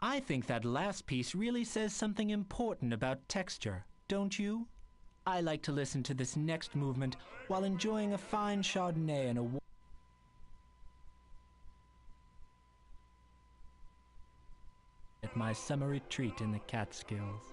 I think that last piece really says something important about texture, don't you? I like to listen to this next movement while enjoying a fine Chardonnay and a at my summer retreat in the Catskills.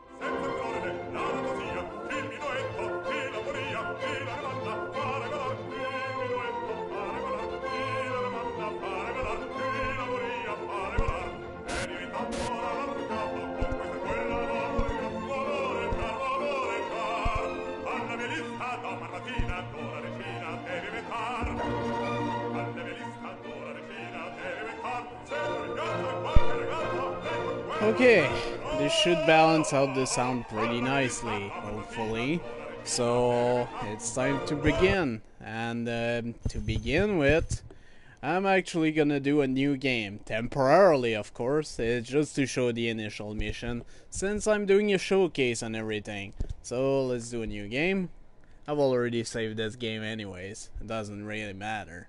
Okay, this should balance out the sound pretty nicely, hopefully. So, it's time to begin. And to begin with, I'm actually gonna do a new game. Temporarily, of course. It's just to show the initial mission, since I'm doing a showcase and everything. So, let's do a new game. I've already saved this game anyways. It doesn't really matter.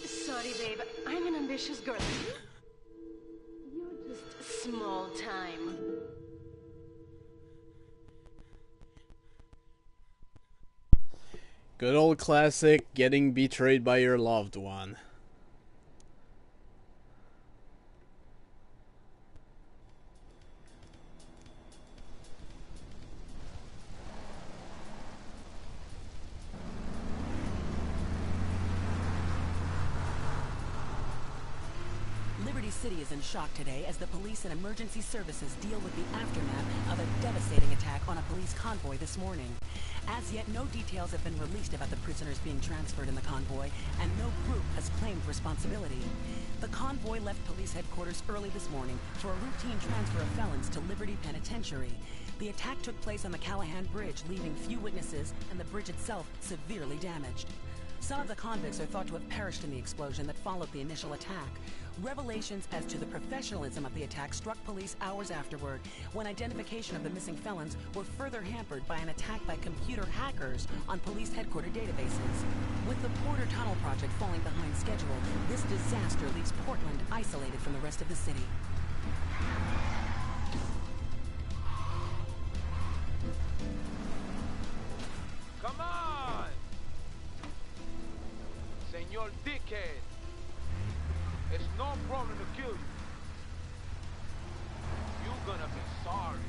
Sorry, babe. I'm an ambitious girl. You're just small time. Good old classic, getting betrayed by your loved one. city is in shock today as the police and emergency services deal with the aftermath of a devastating attack on a police convoy this morning. As yet, no details have been released about the prisoners being transferred in the convoy, and no group has claimed responsibility. The convoy left police headquarters early this morning for a routine transfer of felons to Liberty Penitentiary. The attack took place on the Callahan Bridge, leaving few witnesses and the bridge itself severely damaged. Some of the convicts are thought to have perished in the explosion that followed the initial attack. Revelations as to the professionalism of the attack struck police hours afterward, when identification of the missing felons were further hampered by an attack by computer hackers on police headquarters databases. With the Porter Tunnel project falling behind schedule, this disaster leaves Portland isolated from the rest of the city. Come on! Senor Dickhead! It's no problem to kill you. You're gonna be sorry.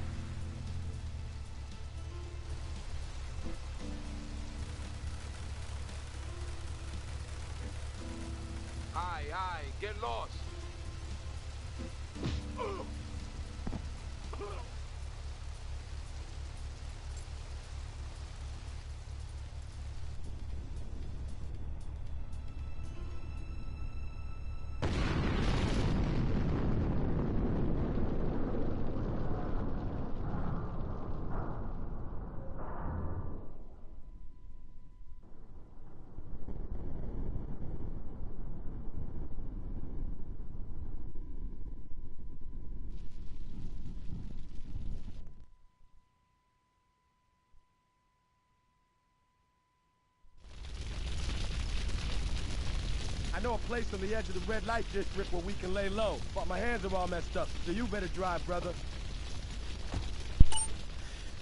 Aye, get lost. I know a place on the edge of the red light district where we can lay low, but my hands are all messed up, so you better drive, brother.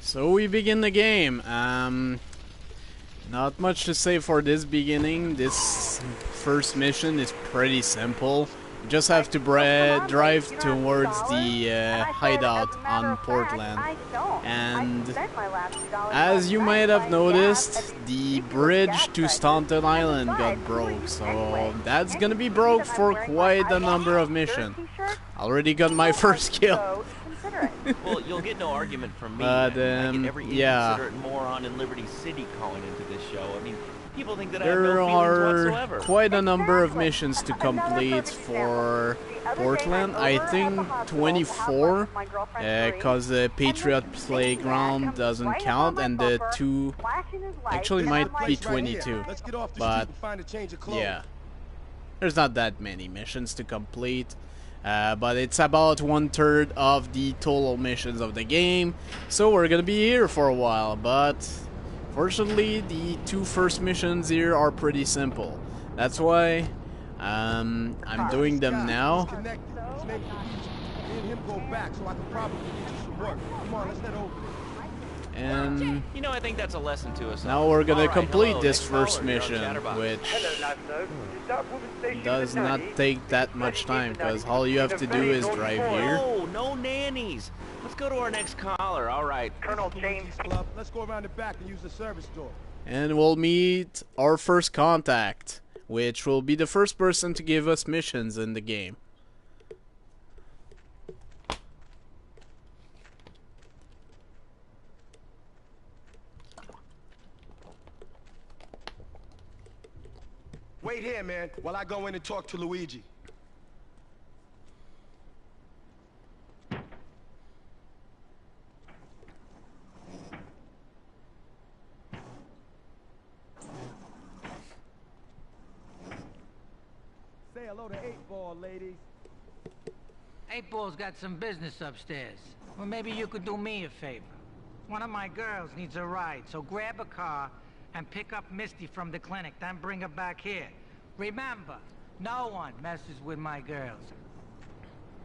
So we begin the game. Not much to say for this beginning. This first mission is pretty simple. You just have to drive towards the hideout on Portland. And as you might have noticed, the bridge to Staunton Island got broke. So that's gonna be broke for quite a number of missions. Already got my first kill. Well, you'll get no argument from me. But, I get every yeah. inconsiderate moron in Liberty City calling into this show. I mean, people think that I have There no feelings are whatsoever. quite a number of missions to complete for Portland. I think 24, because the Patriot Playground doesn't count, and the two actually might be 22. But yeah, there's not that many missions to complete. But it's about 1/3 of the total missions of the game, so we're gonna be here for a while. But fortunately, the two first missions here are pretty simple. That's why I'm doing them now. And You know, I think that's a lesson to us. now we're gonna All right, complete hello, this next first caller, you're on mission, Chatterbox. which does not take that much time, because all you have to do is drive here. Oh, no nannies. Let's go to our next caller. All right. Colonel James. Let's go around the back and use the service door. And we'll meet our first contact, which will be the first person to give us missions in the game. Wait here, man, while I go in and talk to Luigi. Say hello to 8-Ball, ladies. 8-Ball's got some business upstairs. Well, maybe you could do me a favor. One of my girls needs a ride, so grab a car and pick up Misty from the clinic, then bring her back here. Remember, no one messes with my girls.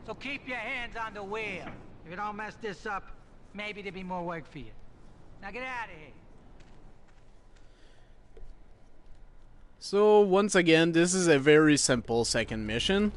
So keep your hands on the wheel. If you don't mess this up, maybe there'll be more work for you. Now get out of here. So once again, this is a very simple second mission.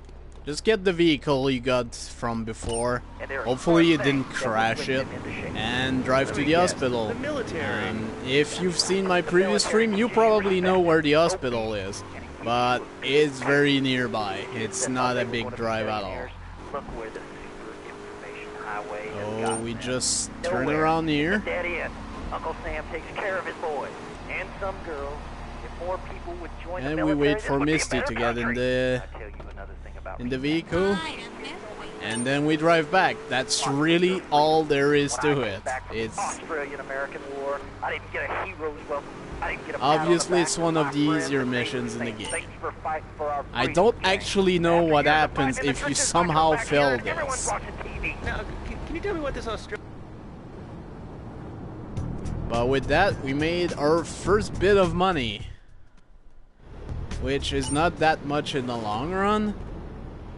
Just get the vehicle you got from before. Hopefully you didn't crash it. And drive to the hospital. The military. If you've seen my previous stream, you probably know where the hospital is. But it's very nearby. It's not a big drive at all. look where the super information highway has Oh, gotten we them. just turn Nowhere. around here. Dead end. Uncle Sam takes care of his boys and some girls. If more people would join the And we military, wait this for would be a Misty better to get in country. the I'll tell you another thing about vehicle, and then we drive back. That's really all there is to it. It's Australian-American War. I didn't get a hero's welcome. I didn't get a pat on the obviously back it's from one of my the friends easier and missions in the saying game. thanks for fighting for our I freedom, don't gang. actually know After what years of happens fighting in the if you trenches, I somehow come back here fail and everyone's this. watching TV. Now, can you tell me what this Australian... But with that, we made our first bit of money, which is not that much in the long run.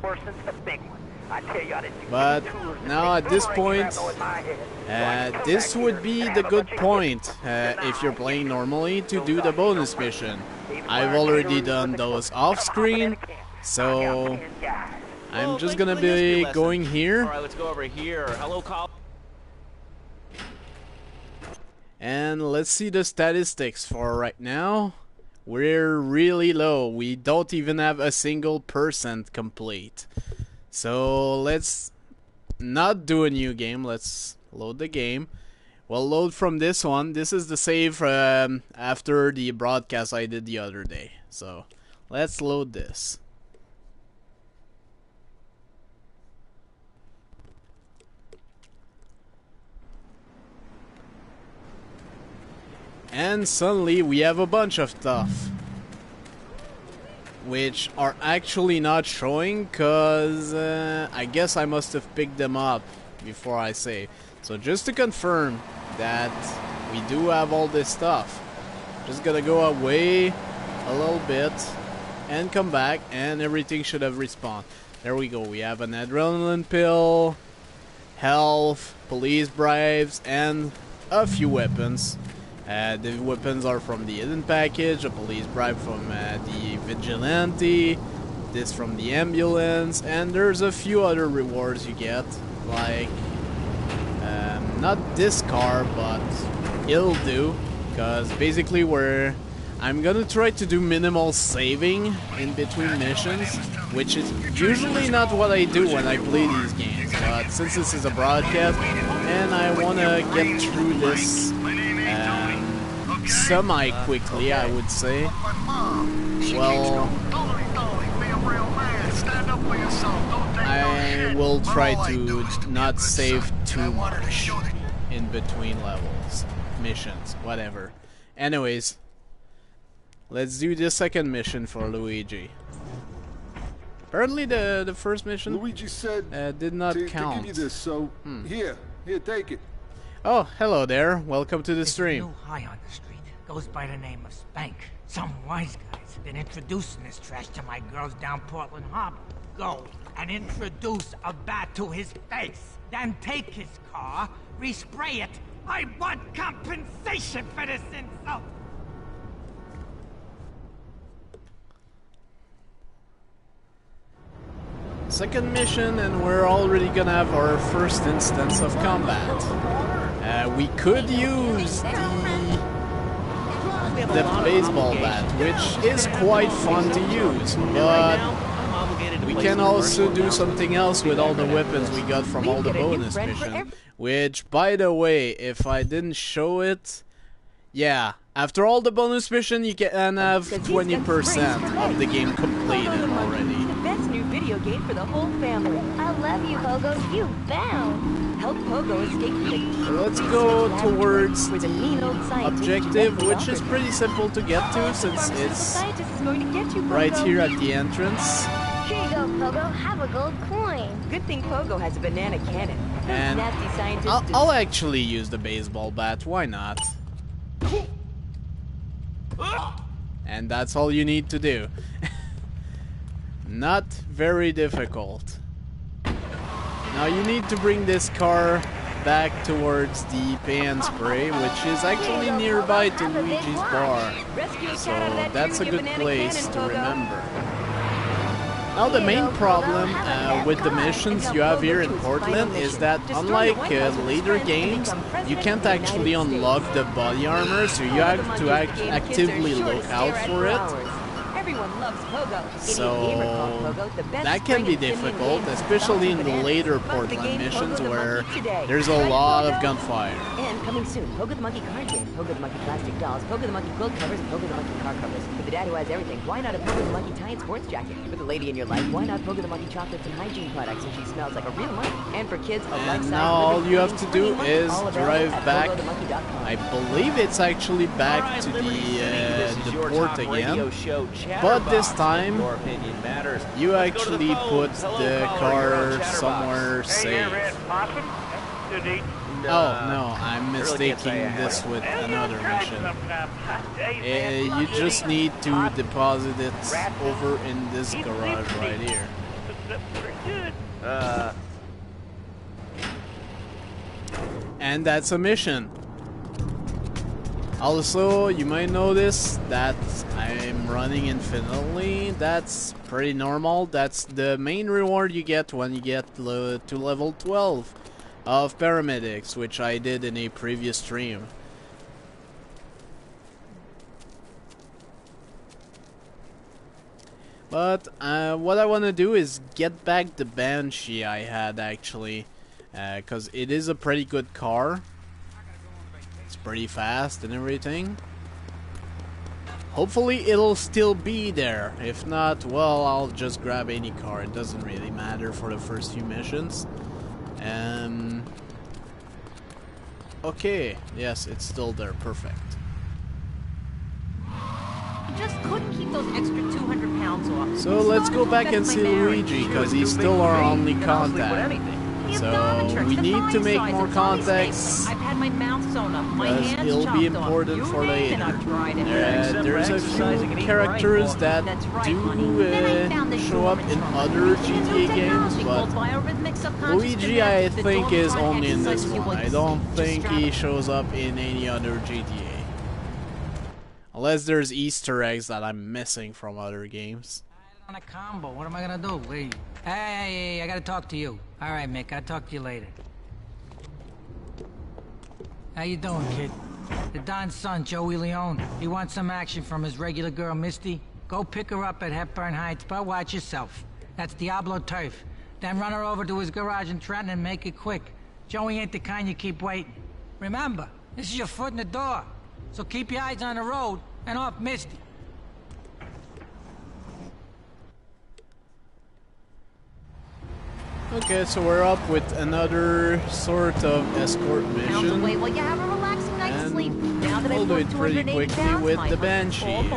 Worse than the big one. I tell you, I didn't do But tours and now big at this boomerang point, shrapnel in my head. So I can come this back would here be and the have a good bunch of point hits. if you're playing normally to Those do the guys bonus don't mission. Even I've when I already cater done with the those cook, off I'm screen, hopping in a camp. I so got 10 guys. I'm Well, just thanks gonna for the history be lesson. going here. All right, let's go over here. Hello, call. And let's see the statistics for right now. We're really low. We don't even have a single % complete. So let's not do a new game. Let's load the game. We'll load from this one. This is the save after the broadcast I did the other day. So let's load this. And suddenly we have a bunch of stuff which are actually not showing because I guess I must have picked them up before I save. So just to confirm that we do have all this stuff, just gonna go away a little bit and come back and everything should have respawned. There we go. We have an adrenaline pill, health, police bribes, and a few weapons. The weapons are from the hidden package, a police bribe from the vigilante, this from the ambulance, and there's a few other rewards you get, like not this car, but it'll do, because basically I'm gonna try to do minimal saving in between missions, which is usually not what I do when I play these games, but since this is a broadcast and I wanna get through this semi-quickly, I would say. Well, I will try to not save too much in between levels, missions, whatever. Anyways, let's do the second mission for Luigi. Apparently the first mission Luigi said did not to count. give you this, so here, take it. Oh, hello there. Welcome to the There's a stream. new high on the street. Goes by the name of Spank. Some wise guys have been introducing this trash to my girls down Portland Harbor. Go and introduce a bat to his face. Then take his car, respray it. I want compensation for this insult. Second mission, and we're already gonna have our first instance of combat. We could use the baseball bat, which is quite fun to use, but we can also do something else with all the weapons we got from all the bonus missions. Which, by the way, if I didn't show it, yeah, after all the bonus mission, you can have 20% of the game completed already. Best new video game for the whole family. I love you, Pogo. You bound. Help Pogo escape from the Let's go towards the mean old scientist objective, who which is pretty simple to get to since it's scientist is going to get you, Pogo. right here at the entrance. Here you go, Pogo. Have a gold coin. Good thing Pogo has a banana cannon. Those And nasty scientists. I'll actually use the baseball bat. Why not? And that's all you need to do. Not very difficult. Now you need to bring this car back towards the Pay and Spray, which is actually nearby to Luigi's bar. So that's a good place to remember. Now the main problem with the missions you have here in Portland is that unlike later games, you can't actually unlock the body armor, so you have to actively look out for it. Everyone loves Pogo. So Idiot Gamer called Pogo the best that can be spring and difficult, game especially in the Staunton later Bananas. Bust the Portland game missions Pogo the where Monkey today. there's a Right, lot of Pogo? gunfire. And coming soon, Pogo the Monkey card game, Pogo the Monkey plastic dolls, Pogo the Monkey quilt covers, Pogo the Monkey car covers. For the dad who has everything, why not a Pogo the Monkey tie and sports jacket? For the lady in your life, why not Pogo the Monkey chocolates and hygiene products so she smells like a real monkey? And for kids, a life-size Now all living you have to do monkey, is all available drive at back. PogoTheMonkey.com. I believe it's actually back to the port again, but this time you actually put the car somewhere safe. Oh no, I'm mistaking this with another mission. You just need to deposit it over in this garage right here. And that's a mission. Also, you might notice that I'm running infinitely. That's pretty normal. That's the main reward you get when you get to level 12 of paramedics, which I did in a previous stream. But what I want to do is get back the Banshee I had actually, because it is a pretty good car. It's pretty fast and everything. Hopefully it'll still be there. If not, well, I'll just grab any car. It doesn't really matter for the first few missions. Okay, yes, it's still there. Perfect. I just couldn't keep those extra 200 pounds off. So let's go back and see Luigi, because he's still our only contact. So we need to make more contacts, I've had my mouth sewn up, my because hands it'll chopped be off. important You for name it, later. I've tried it. There's a few characters that do show up in other GTA games, but Luigi I think is only in this one. I don't think he shows up in any other GTA. Unless there's Easter eggs that I'm missing from other games. On a combo, what am I gonna do? Leave. Hey, I gotta talk to you. All right, Mick, I'll talk to you later. How you doing, kid? The Don's son, Joey Leone. He wants some action from his regular girl, Misty. Go pick her up at Hepburn Heights, but watch yourself. That's Diablo turf. Then run her over to his garage in Trenton and make it quick. Joey ain't the kind you keep waiting. Remember, this is your foot in the door. So keep your eyes on the road and off Misty. Okay, so we're up with another sort of escort mission. Wait while you have a relaxing night's sleep. Now that we'll do it pretty quickly with the Banshee.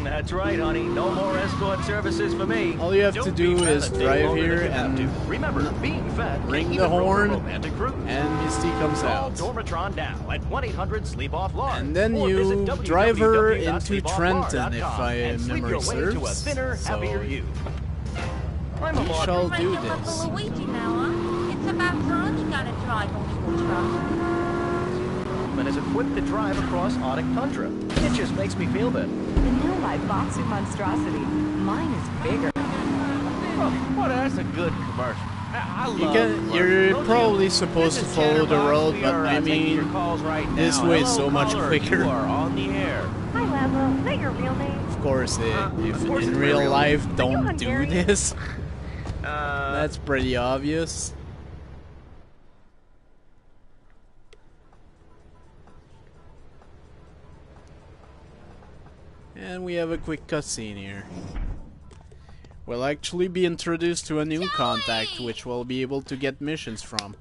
That's right, honey. No more escort services for me. All you have to do is drive here and remember, being fat ring the horn, and Misty comes out. Dormatron now at 1-800-SLEEP-OFF-LARGE. And then you drive her into Trenton, if my memory serves. So he shall do this. Luigi now, huh? It's about time you gotta drive on your truck. And is equipped to drive across Arctic tundra. It just makes me feel better. The new live Boxer monstrosity. Mine is bigger. Oh, well, that's a good commercial. I love you're probably supposed to follow the road, but I mean, this way is so much quicker. You are on the air. Hi, Laszlo. Is that your real name? Of course, if in real life don't do this, that's pretty obvious. And we have a quick cutscene here. We'll actually be introduced to a new contact, which we'll be able to get missions from.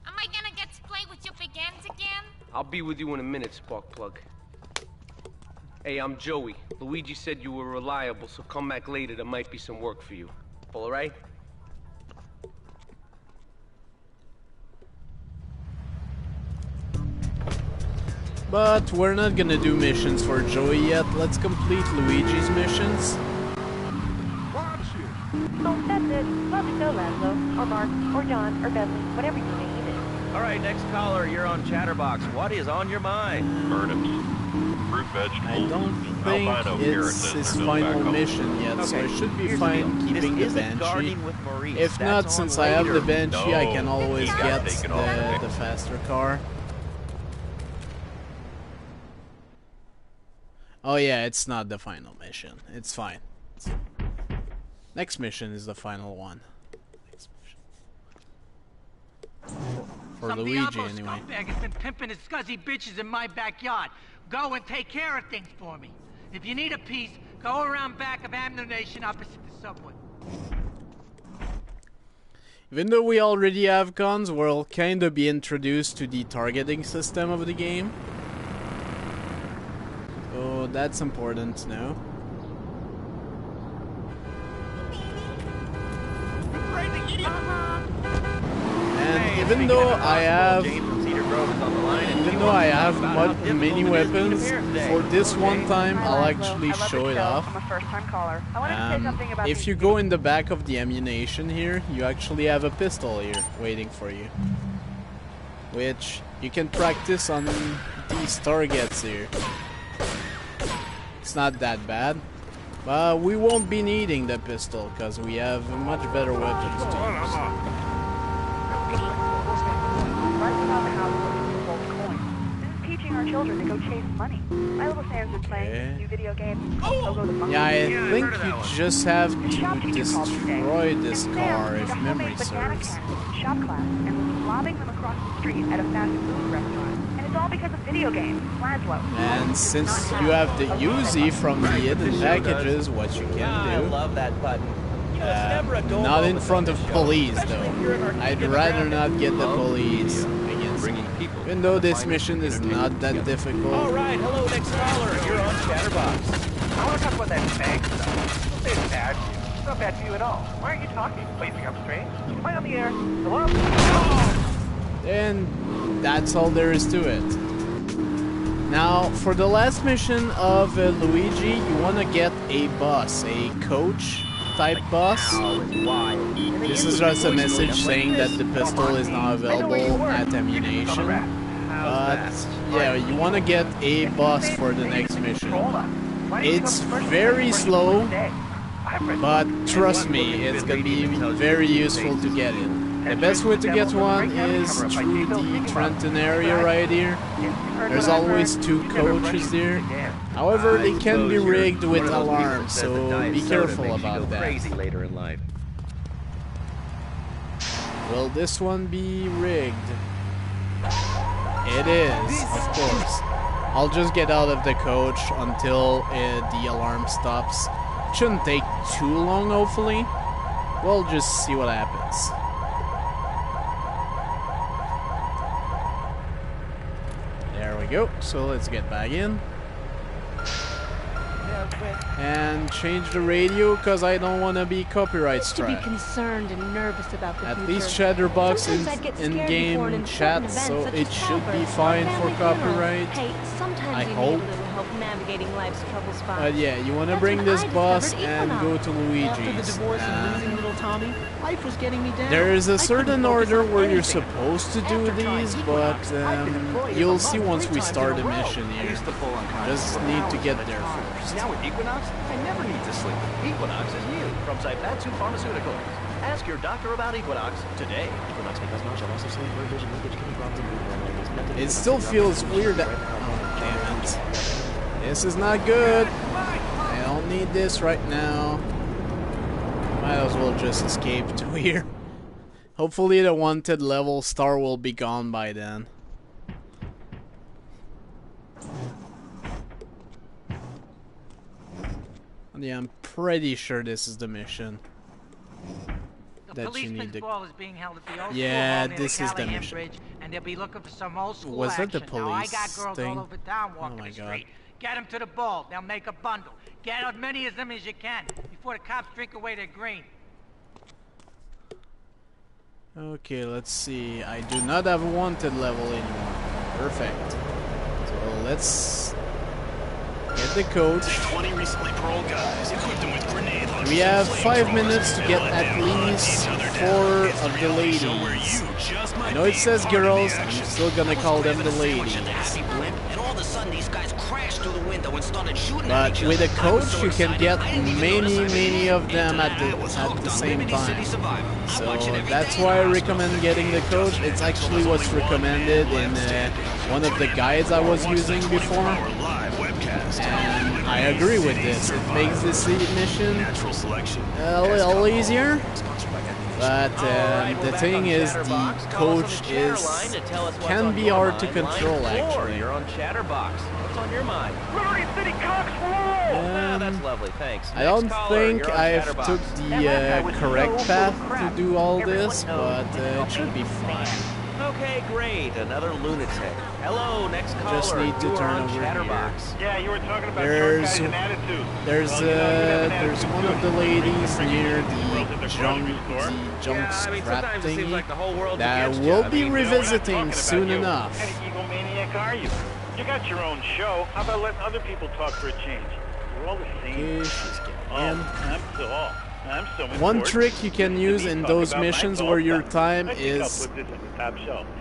Am I gonna get to play with your big ends again? I'll be with you in a minute, Sparkplug. Hey, I'm Joey. Luigi said you were reliable, so come back later. There might be some work for you. All right? But we're not gonna do missions for Joey yet. Let's complete Luigi's missions. Oh, that's it. Love to go, Laszlo. Or Mark. Or John. Or Beverly. Whatever your name is. All right, next caller, you're on Chatterbox. What is on your mind? Turnips, fruit, vegetables, I don't think it's his final mission yet, so I should be fine keeping the Banshee. If not, since I have the Banshee, I can always get the faster car. Oh yeah, it's not the final mission. It's fine. Next mission is the final one. Next mission. For Some Luigi, Diablo anyway. scumbag has been pimping his scuzzy bitches in my backyard. Go and take care of things for me. If you need a piece, go around back of ammunition opposite the subway. Even though we already have guns, we'll kinda be introduced to the targeting system of the game. So that's important to know. And even though I have many weapons, for this one time I'll actually show it off. If you go in the back of the ammunition here, you actually have a pistol here waiting for you, which you can practice on these targets here. It's not that bad. But we won't be needing the pistol because we have much better weapons to use. Teaching our children to go chase money. My little Sam's been playing new video games. Yeah, I think you just have to destroy this car if memory serves. Shop class and was lobbing them across the street at a fast food restaurant. And it's all because of video games. Laszlo. And since you have the Uzi from the hidden packages, what you can do. I love that button. You know, it's never a dull Not in moment front like of this police show. though. I'd rather not get the police against me. Even though this mission is not that difficult. Alright, hello next caller. You're on Chatterbox. I want to talk about that bag stuff. Don't say it's bad for you. It's not bad for you at all. Why aren't you talking? Why you think I'm strange? Am I on the air? Hello? And that's all there is to it. Now, for the last mission of Luigi, you want to get a bus, a coach type bus. This is just a message saying that the pistol is not available at ammunition. But yeah, you want to get a bus for the next mission. It's very slow, but trust me, it's going to be very useful to get it. The best way to get one is through the Trenton area right here. There's always two coaches there. However, they can be rigged with alarms, so be careful about that. Later in life. Will this one be rigged? It is, of course. I'll just get out of the coach until the alarm stops. It shouldn't take too long, hopefully. We'll just see what happens. There we go. So let's get back in. And change the radio because I don't want to be copyright To be strike. concerned and nervous about the At future. least Chatterbox Sometimes I'd is get scared before an in-game important chat, event so such it as should be childbirth or fine family for funeral. copyright. Hey, sometimes I you hope. need a little help navigating life's trouble spots. But yeah, you want to That's bring when this I bus discovered and go Equinox. to After the Luigi's. divorce and losing little Tommy, life was getting me down. There is a I couldn't certain focus order on where you're anything. supposed to do After trying these, Equinox, but I've been employee of you'll the see month once 3 we times start in the a row. mission I here. used to pull on Just for need to hours get at a there time. first. Now with Equinox, I never need to sleep. Equinox is new from Zaibatsu Pharmaceuticals. Ask your doctor about Equinox today. Equinox because nausea, loss of sleep, blurred vision, leakage, kidney problems, It still feels weird that... Oh, damn it. This is not good. I don't need this right now. Might as well just escape to here. Hopefully the wanted level star will be gone by then. Yeah, I'm pretty sure this is the mission. The That you need policeman's to... ball is being held at the old Yeah, school hall near this is the Callahan mission. Bridge, and they'll be looking for some old school Was that action. the Now, I got police girls thing? all over town walking Oh my the God. street. Get them to the ball. They'll make a bundle. Get as many of them as you can before the cops drink away their green. Okay, let's see. I do not have a wanted level anymore. Perfect. So let's get the coach. 20 recently paroled guys, equip them with grenade launchers. We have 5 minutes to get at least 4 of the ladies. I know it says girls, I'm still gonna call them the ladies. And all of a sudden these guys crashed through the window and started shooting at But each with other. a coach, you can get many of them at the same time. So that's why I recommend getting the coach. It's actually what's recommended in one of the guides I was using before. and I agree with this. It makes this mission a little easier. But the thing is, the coach can be hard to control, actually. You're on Chatterbox. What's on your mind? That's lovely, thanks. I don't think I've took the correct path to do all this, but it should be fine. Okay, great. Another lunatic. Hello, next caller. Just need to turn over Chatterbox. here. Yeah, you were talking about there's one of the ladies near the junk scrap thingy that we'll be revisiting soon enough. What kind of egomaniac are you? You got your own show. How about letting other people talk for a change? We're all the same. One trick you can use in those missions where your time is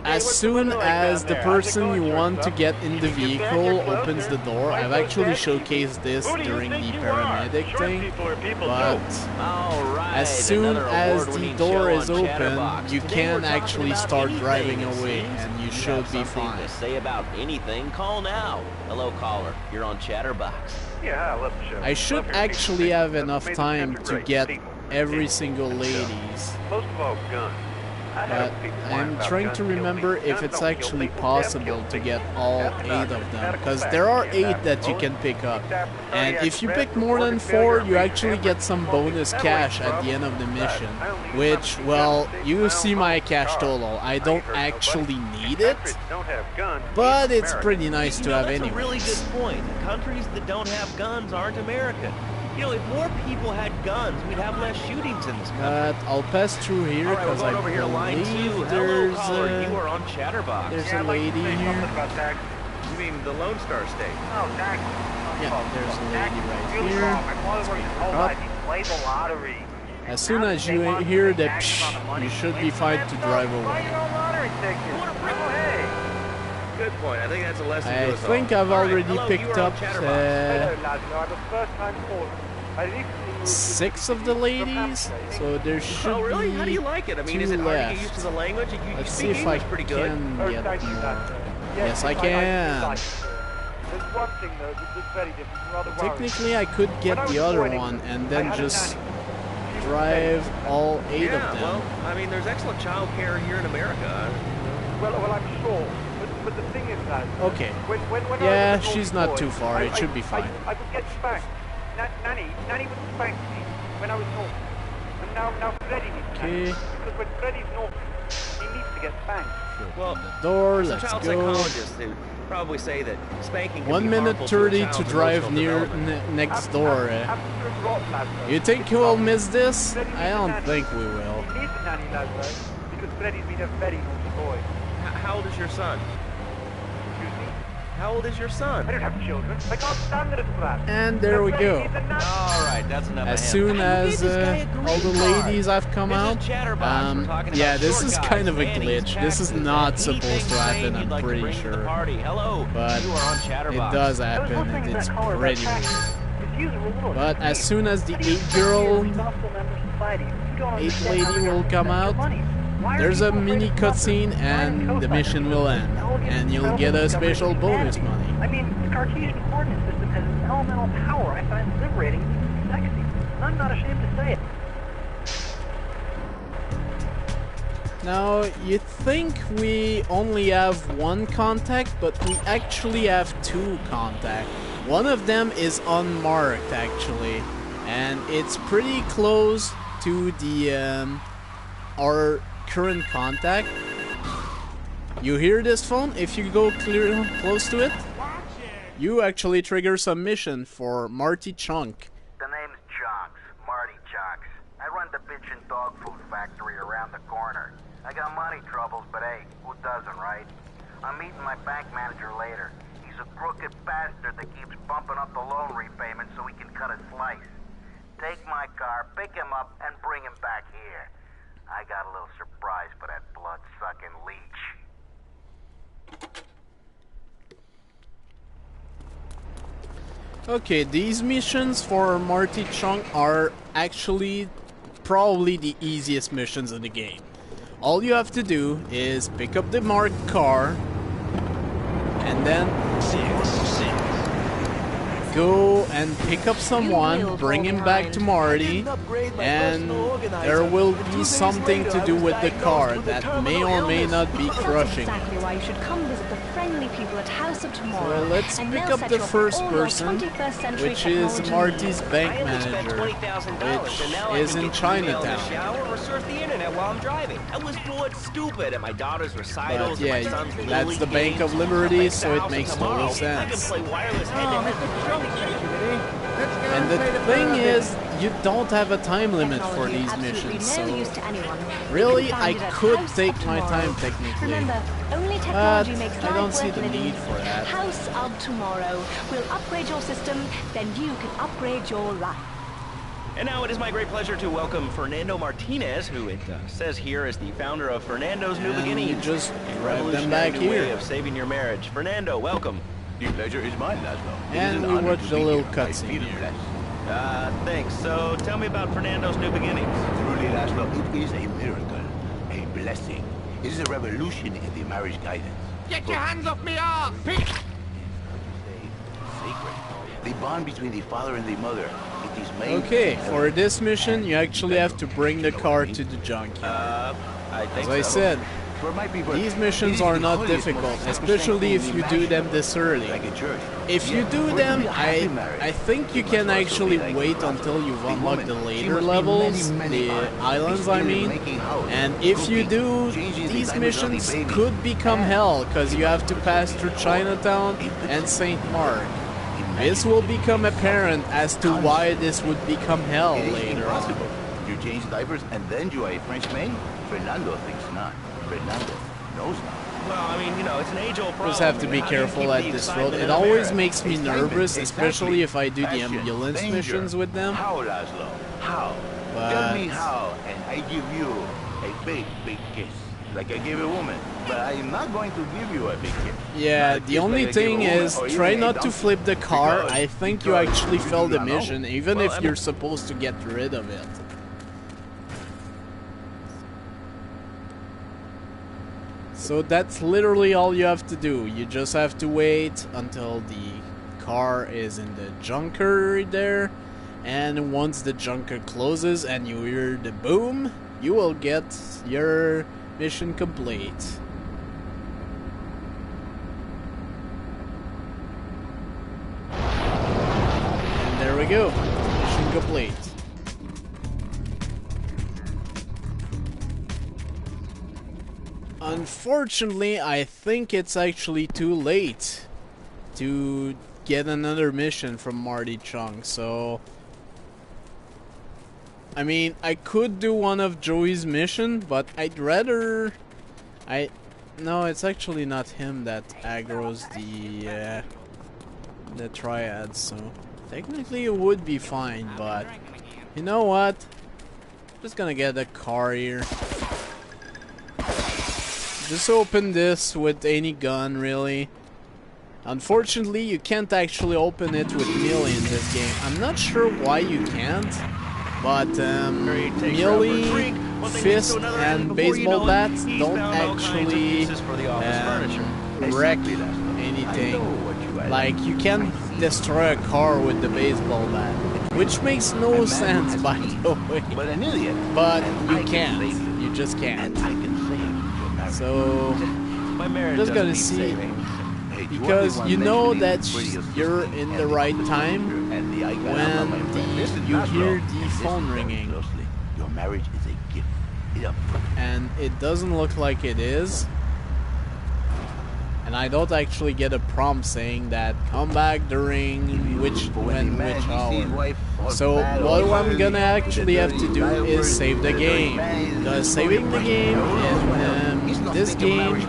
as soon as the person you want to get in the vehicle opens the door. I've actually showcased this during the paramedic thing, but as soon as the door is open, you can actually start driving away, and you should be fine. To say about anything, call now. Hello, caller. You're on Chatterbox. Yeah, I love the show. I should actually have enough time to get every single ladies. Most of all, guns. But I'm trying to remember if it's actually possible to get all 8 of them, because there are 8 that you can pick up, and if you pick more than 4, you actually get some bonus cash at the end of the mission, which, well, you see my cash total. I don't actually need it, but it's pretty nice to have anyway. That's a really good point. Countries that don't have guns aren't American. You know, if more people had guns, we'd have less shootings in this country. But I'll pass through here because I believe there's a lady here. You mean the Lone Star State? Oh, Jack. Yeah, there's a lady right here. As soon as you hear the psh, you should be fine to drive away. Good point. I think that's a lesson to us all. I think I've already picked up 6 of the ladies, so there should oh, really? How do you like it? I mean, is it hard to get used to the language? Let's see if I can get more. Yes, I can. Technically, I could get the other one and then just drive all 8 of them. Well, I mean, there's excellent child care here in America. Well, I'm sure. But the thing is that... Okay. Yeah, she's not too far. It should be fine. I would get spanked. Nanny would spank me when I was naughty. And now Freddy needs spanked. Because when Freddy's naughty, he needs to get spanked. Well, the door, some let's child go. psychologists who probably say that spanking can 1 be minute harmful 30 to to drive near next door. You think we'll miss this? I don't think we will. He needs a nanny, Lazlo, because Freddy's been a very naughty boy. How old is your son? How old is your son? I don't have children. I can't stand it for that. And there we go. Alright, that's enough. As soon as all the ladies have come out, yeah, this is kind of a glitch. This is not supposed to happen, I'm pretty sure. But it does happen, and it's pretty weird. But as soon as the 8-year-old 8 lady will come out, there's a mini cutscene and the mission will end. And you'll get a special bonus money. I mean, the Cartesian coordinate system has an elemental power I find liberating and sexy. And I'm not ashamed to say it. Now, you'd think we only have 1 contact, but we actually have 2 contacts. One of them is unmarked, actually. And it's pretty close to the our current contact. You hear this phone? If you go close to it, you actually trigger some mission for Marty Chunk. The name's Chunks, Marty Chunks. I run the bitchin' dog food factory around the corner. I got money troubles, but hey, who doesn't, right? I'm meeting my bank manager later. He's a crooked bastard that keeps bumping up the loan repayment so he can cut a slice. Take my car, pick him up, and bring him back here. I got a little surprise for that blood-sucking leech. Okay, these missions for Marty Chung are actually probably the easiest missions in the game. All you have to do is pick up the marked car and then go and pick up someone, bring him back to Marty, and there will be something to do with the car that may or may not be crushing. Exactly why you should come visit the friendly people at House of Tomorrow. So let's pick up the first person, which is Marty's bank manager, which is in Chinatown. But yeah, that's the Bank of Liberty, so it makes total sense. And the thing is, you don't have a time limit for these missions, so really I could take my time technically, but I don't see the need for that. House of Tomorrow will upgrade your system, then you can upgrade your life. And now it is my great pleasure to welcome Fernando Martinez, who it says here is the founder of Fernando's New Beginnings. You just drive them back back here. Way of saving your marriage. Fernando, welcome. The pleasure is mine, Laszlo. And we watched a little cutscene here. Thanks. So tell me about Fernando's New Beginnings. Truly, Laszlo, it is a miracle, a blessing. It is a revolution in the marriage guidance. Get your hands off me, arse! Sacred. The bond between the father and the mother. It is made. Okay, for this mission, you actually have to bring the car to the junkyard. As I said, these missions are not difficult, especially if you do them this early. If you do them, I think you can actually wait until you've unlocked the later levels, the islands I mean, and if you do, these missions could become hell, because you have to pass through Chinatown and St. Mark. This will become apparent as to why this would become hell later on. You change diapers and then you are a French maid? Fernando thinks not. Fernando knows not. Well, I mean, you know, it's an age-old problem. Just have to be careful at this road. It always makes me nervous, especially if I do the ambulance missions with them. How, Laszlo? How? Tell me how, and I give you a big, big kiss. Like I gave a woman. But I am not going to give you a big kiss. Yeah, the only thing is, try not to flip the car. I think you actually failed the mission, even if you're supposed to get rid of it. So that's literally all you have to do. You just have to wait until the car is in the junker there, and once the junker closes and you hear the boom, you will get your mission complete. And there we go. Mission complete. Unfortunately, I think it's actually too late to get another mission from Marty Chung, so I mean, I could do one of Joey's mission, but I'd rather no, it's actually not him that aggroes the triads, so technically it would be fine, but you know what? I'm just gonna get a car here. Just open this with any gun, really. Unfortunately, you can't actually open it with melee in this game. I'm not sure why you can't, but melee, fist, and baseball bats don't actually wreck anything. Like, you can't destroy a car with the baseball bat, which makes no sense, by the way. But you can't. You just can't. So, I'm just gonna see, because you know that you're in the right time when you hear the phone ringing. Your marriage is a gift. And it doesn't look like it is. And I don't actually get a prompt saying that come back during which hour. So what I'm gonna actually have to do is save the game. Because saving the game in this game,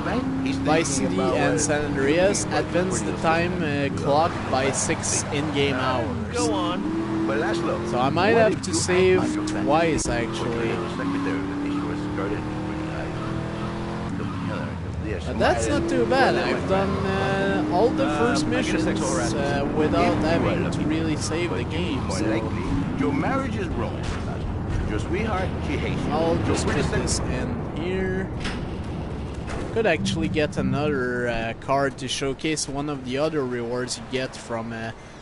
Vice City and San Andreas, advance the time clock by 6 in-game hours. So I might have to save twice actually. But that's not too bad. I've done all the first missions without having to really save the game. So your marriage is ruined. Your sweetheart, she hates you. I'll just put this in here. Could actually get another card to showcase one of the other rewards you get from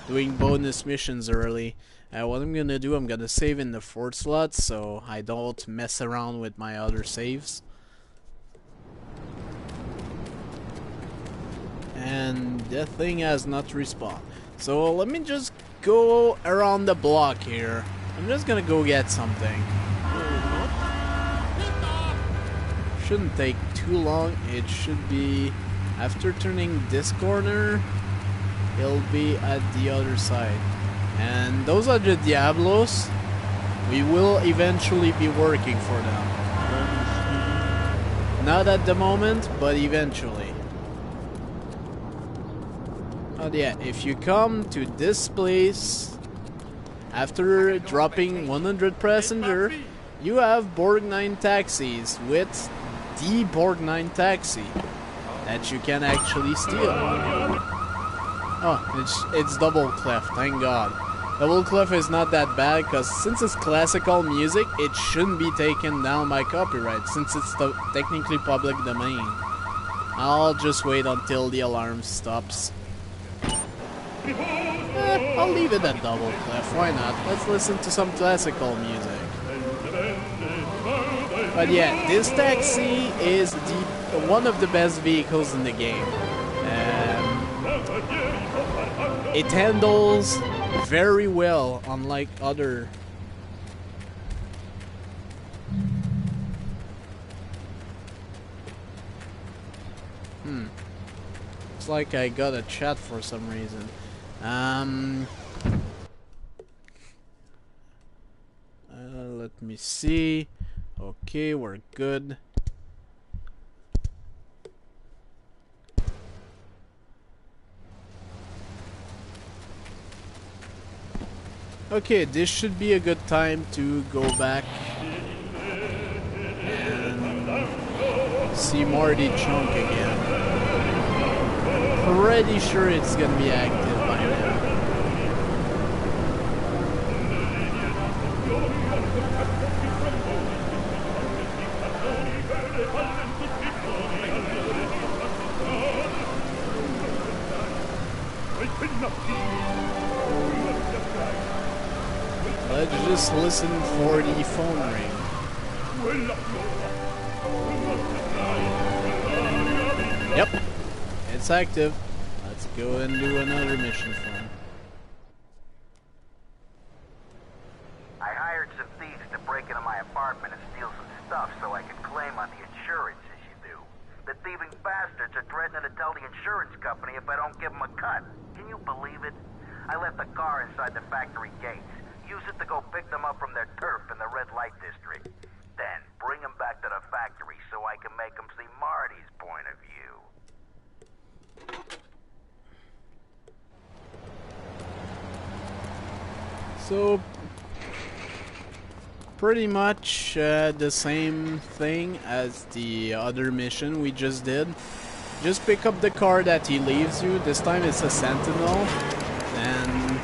doing bonus missions early. What I'm gonna do, I'm gonna save in the 4th slot so I don't mess around with my other saves. And the thing has not respawned. So let me just go around the block here. I'm just gonna go get something. Shouldn't take too long. It should be after turning this corner. It'll be at the other side. And those are the Diablos. We will eventually be working for them. Not at the moment, but eventually. Oh yeah, if you come to this place after dropping 100 passenger, you have Borgnine taxis with the Borgnine taxi that you can actually steal. Oh, it's double clef, thank God. Double clef is not that bad because since it's classical music, it shouldn't be taken down by copyright since it's technically public domain. I'll just wait until the alarm stops. I'll leave it at double clef, why not? Let's listen to some classical music. But yeah, this taxi is one of the best vehicles in the game. It handles very well, unlike other. Looks like I got a chat for some reason. Let me see. Okay, we're good. Okay, this should be a good time to go back and see Marty Chunk again. Pretty sure it's gonna be active by now. Let's just listen for the phone ring. Yep, it's active. Let's go and do another mission for him. I hired some thieves to break into my apartment and steal some stuff so I can claim on the insurance as you do. The thieving bastards are threatening to tell the insurance company if I don't give them a cut. Can you believe it? I left the car inside the factory gates. Use it to go pick them up from their turf in the red light district. Then bring them back to the factory so I can make them see Marty's point of view. So, pretty much the same thing as the other mission we just did. Just pick up the car that he leaves you. This time it's a Sentinel. And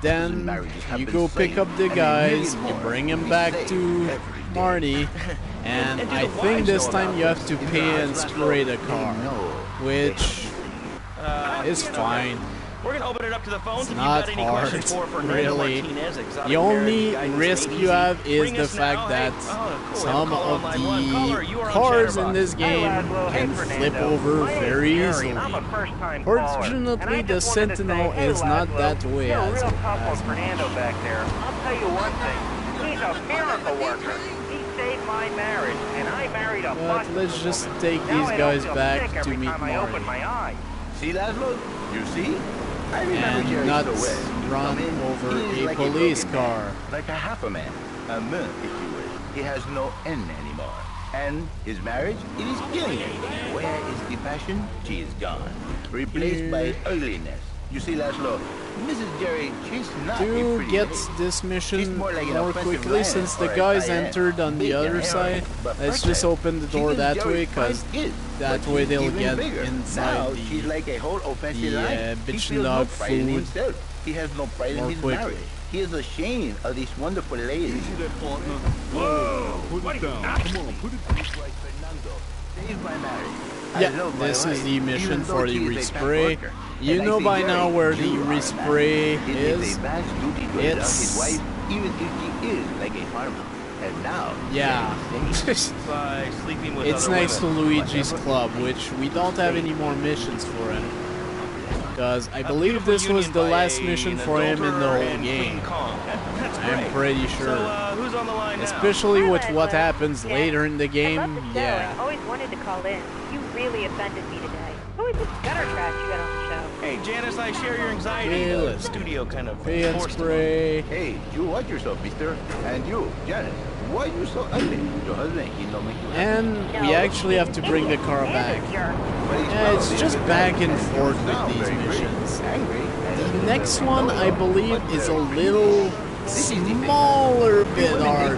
then you go pick up the guys, you bring him back to Marty, and I think this time you have to pay and spray the car, which is fine. We're gonna open it up to the phones. It's not hard, really. The only risk you have is the fact that some of the cars in this game can flip over very easily. Fortunately, the Sentinel is not that way as Fernando back there. I'll tell you one thing. He's a miracle worker. He saved my marriage, and I married a But let's just take these guys back to meet Marty. See, Laszlo? You see? I remember And not run over a like police a car. Man, like a half a man. A man, if you will. He has no end anymore. And his marriage, it is killing him. Where is the passion? She is gone. Replaced by ugliness. You see, Laszlo, Mrs. Jerry, she's not To get this mission more quickly, since the guys entered on the other side, let's just open the door that way, because that way they'll get inside the bitchin' dog food He has no pride in his marriage. He is ashamed of these wonderful ladies. Whoa! Put it down. Come on, put it down. Like Fernando. Yeah, this is the mission for the respray. You know by now where the respray is. It's... even if she is like a farmer. And now... Yeah. By sleeping with It's other next to women. Luigi's Club, which we don't have any more missions for him. Because I believe this was the last mission for him in the whole game. I'm pretty sure. Who's on the line now? Especially with what happens later in the game, yeah. I always wanted to call in. You really offended me today. Who is this gutter trash you got on the show? Hey, Janice, I share your anxiety. Hey, The listen. studio kind of Pay and forced it. spray. Hey, you watch yourself, mister. And you, Janice, why you so ugly? Your husband, he don't make you happy. And we actually have to bring the car back. Yeah, it's just back and forth with these missions. The next one, I believe, is a little smaller bit harder.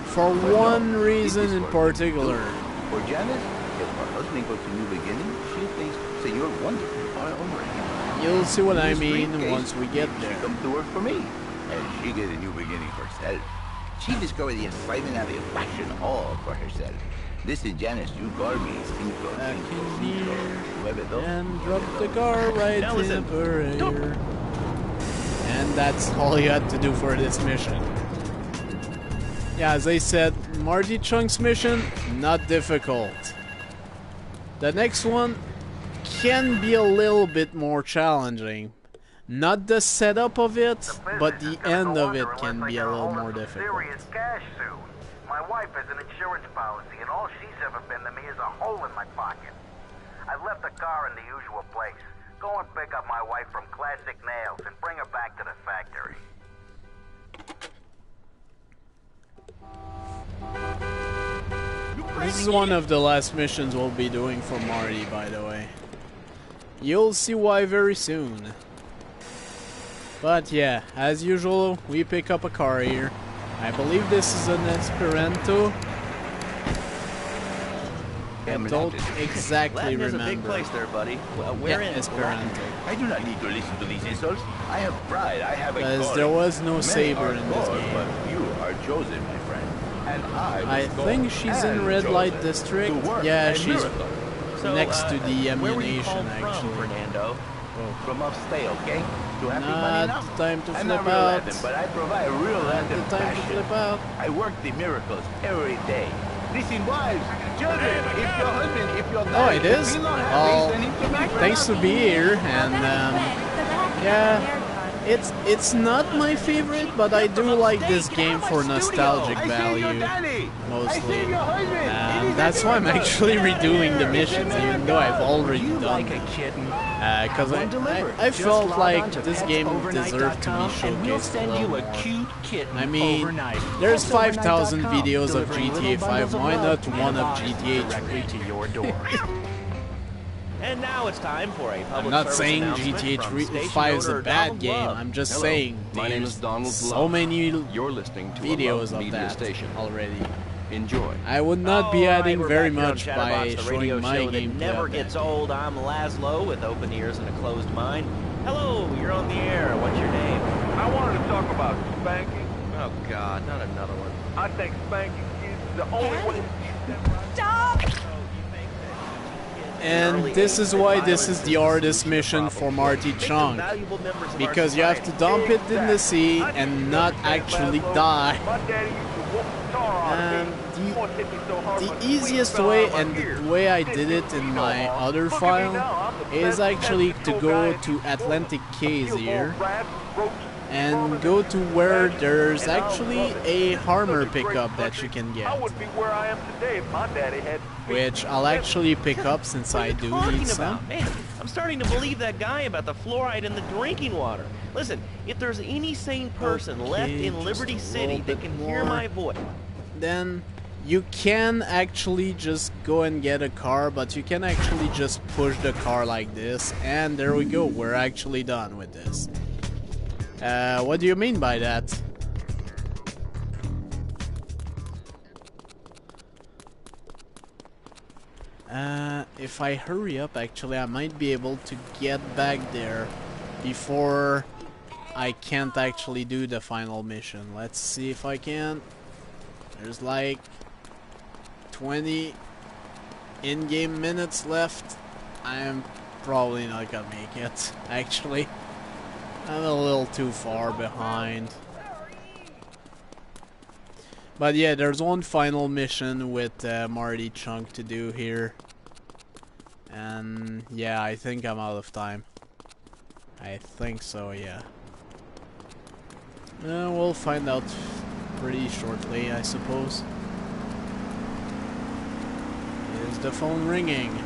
For one reason in particular. For Janice, if her husband goes to New Beginning, she thinks Senor Wonderful are over. You'll see what I mean once we get there. She come to work for me, and she get a new beginning herself. She discovered the excitement of a fashion all for herself. This is Janice, you guard me. Back in here and drop the car right Now in the listen, barrier. And that's all you had to do for this mission. Yeah, as I said, Marty Chunk's mission, not difficult. The next one can be a little bit more challenging. Not the setup of it, but the end of it can be a little more difficult. Serious cash soon. My wife has an insurance policy, and all she's ever been to me is a hole in my pocket. I've left the car in the usual place. Go and pick up my wife from Classic Nails and bring her back to the factory. This is one of the last missions we'll be doing for Marty, by the way. You'll see why very soon. But yeah, as usual, we pick up a car here. I believe this is an Esperanto. I don't exactly Latin is remember. a big place there, buddy. Where Yeah, in Esperanto. I do not need to listen to these insults. I have pride. I have a Because calling. there was no Many saber are in this called, game. But you are chosen, my friend. And I was think called she's in and Red Light chosen District. to work Yeah, a she's miracle. next to the where were you ammunition, called actually. from, Fernando? From upstate, okay? To happy money now. Not time to I'm flip not real out. Latin, but I provide real Latin Not the time to passion. flip out. I work the miracles every day. Listen, wives, children, if your husband, if your Oh, dad, it is? if he not Well, happy, send him to back. thanks to be here, and yeah, it's not my favorite, but I do like this game for nostalgic value, mostly. That's why I'm actually redoing the missions, even though I've already done them. Because I felt like this game deserved to be showcased a little more. I mean, there's 5,000 videos of GTA 5, why not one of GTA 3? To your door. And now it's time for a public I'm not service saying announcement GTA from 3 station 5 is a owner bad Donald game, Love. I'm just Hello, saying my name there's is Donald so Love. many You're listening to a videos Love of Media that station. already. Enjoy. I would not be adding We're very back here on much Chatterbox, by the showing radio my show that gameplay never of gets that. old. I'm Laszlo with open ears and a closed mind. Hello, you're on the air. What's your name? I wanted to talk about spanking. Oh God, not another one. I think spanking is the only way. Stop! And this is why this is the hardest mission for Marty Chunk. Because you have to dump it in the sea and not actually die. And the easiest way, and the way I did it in my other file, is actually to go to Atlantic Cays here and go to where there's actually a armor pickup that you can get, which I'll actually pick up since I do need some. Man, I'm starting to believe that guy about the fluoride in the drinking water. Listen, if there's any sane person left in Liberty City that can hear my voice, then you can actually just go and get a car, but you can actually just push the car like this, and there we go, we're actually done with this. What do you mean by that? If I hurry up, actually, I might be able to get back there before I can't actually do the final mission. Let's see if I can. There's like 20 in-game minutes left. I am probably not gonna make it, actually. I'm a little too far behind. But yeah, there's one final mission with Marty Chunk to do here. And yeah, I think I'm out of time. I think so, yeah. We'll find out pretty shortly, I suppose. Is the phone ringing?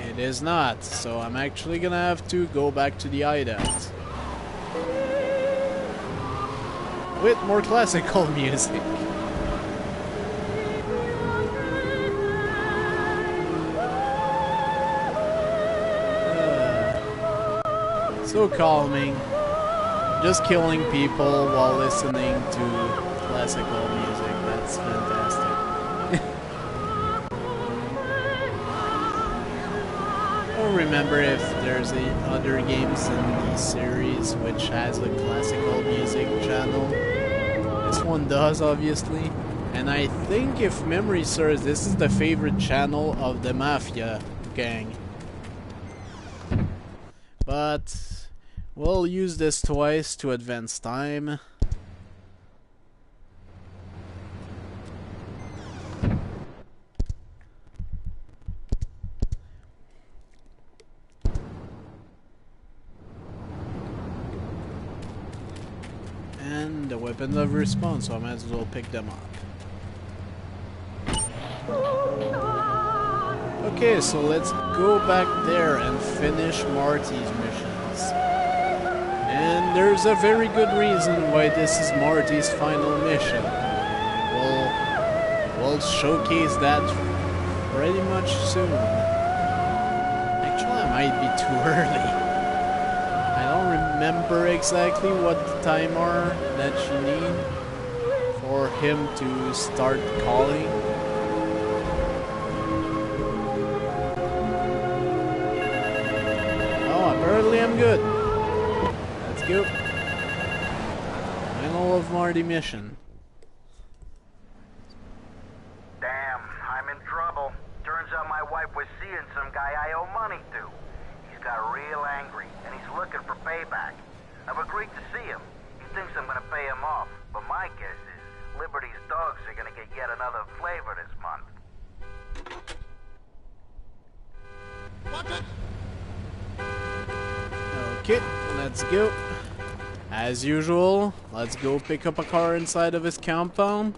It is not, so I'm actually gonna have to go back to the hideout. With more classical music. So calming. Just killing people while listening to classical music. That's fantastic. I don't remember if there's other games in the series which has a classical music channel. This one does, obviously. And I think, if memory serves, this is the favorite channel of the Mafia gang. But we'll use this twice to advance time. And the weapons have respawned, so I might as well pick them up. Okay, so let's go back there and finish Marty's missions. And there's a very good reason why this is Marty's final mission. We'll showcase that pretty much soon. Actually, I might be too early. I don't remember exactly what the timer that you need for him to start calling. Oh, apparently I'm good. Let's go. Final of Marty mission. Damn, I'm in trouble. Turns out my wife was seeing some guy I owe money to. He's got real angry, and he's looking for payback. I've agreed to see him. He thinks I'm gonna pay him off, but my guess is Liberty's dogs are gonna get yet another flavor this month. Okay, let's go. As usual, let's go pick up a car inside of his compound.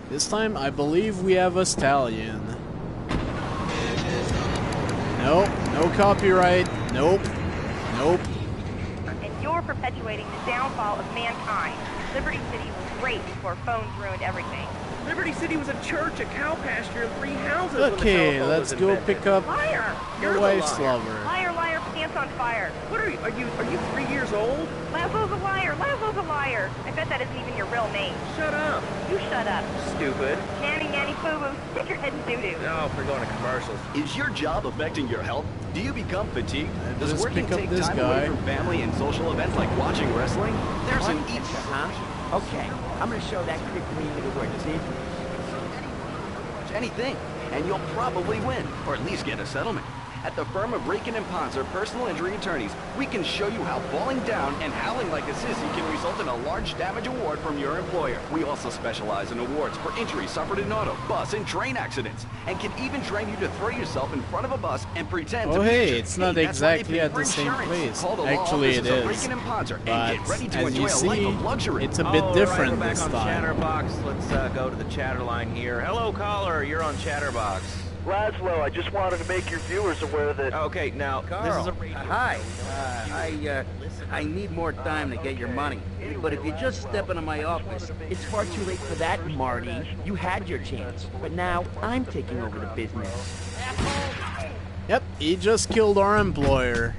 This time, I believe we have a stallion. Nope, no copyright. Nope, nope. And you're perpetuating the downfall of mankind. Liberty City was great before phones ruined everything. Liberty City was a church, a cow pasture, and 3 houses. Okay, let's go pick up Liar! your wife's lover. Liar, liar, pants on fire. What are you? Are you 3 years old? Laszlo's a liar. Laszlo's a liar. I bet that isn't even your real name. Shut up. You shut up. Stupid. Nanny, nanny, boo-boo. Stick your head in doo-doo. No, we're going to commercials. Is your job affecting your health? Do you become fatigued? Does Just working pick up take this time guy. away from family and social events like watching wrestling? There's an easy solution. Okay, I'm gonna show that creep green to work, see? Anything, and you'll probably win, or at least get a settlement. At the firm of Rakin & Ponzer Personal Injury Attorneys, we can show you how falling down and howling like a sissy can result in a large damage award from your employer. We also specialize in awards for injuries suffered in auto, bus, and train accidents, and can even train you to throw yourself in front of a bus and pretend to be hey, injured. it's not Hey, that's why they exactly pay at for the same insurance. place. Call the law Actually, it offices of is. Rakin & Ponzer and But get ready to as enjoy you a life see, of luxury. it's a bit different we're back this on time. Chatterbox. Let's go to the chatter line here. Hello, caller. You're on Chatterbox. Laszlo, I just wanted to make your viewers aware that... Okay, now, Carl. this is a... Hi. I need more time to get your money. But if you just step into my office, it's far too late for that, Marty. You had your chance. But now, I'm taking over the business. Yep, he just killed our employer.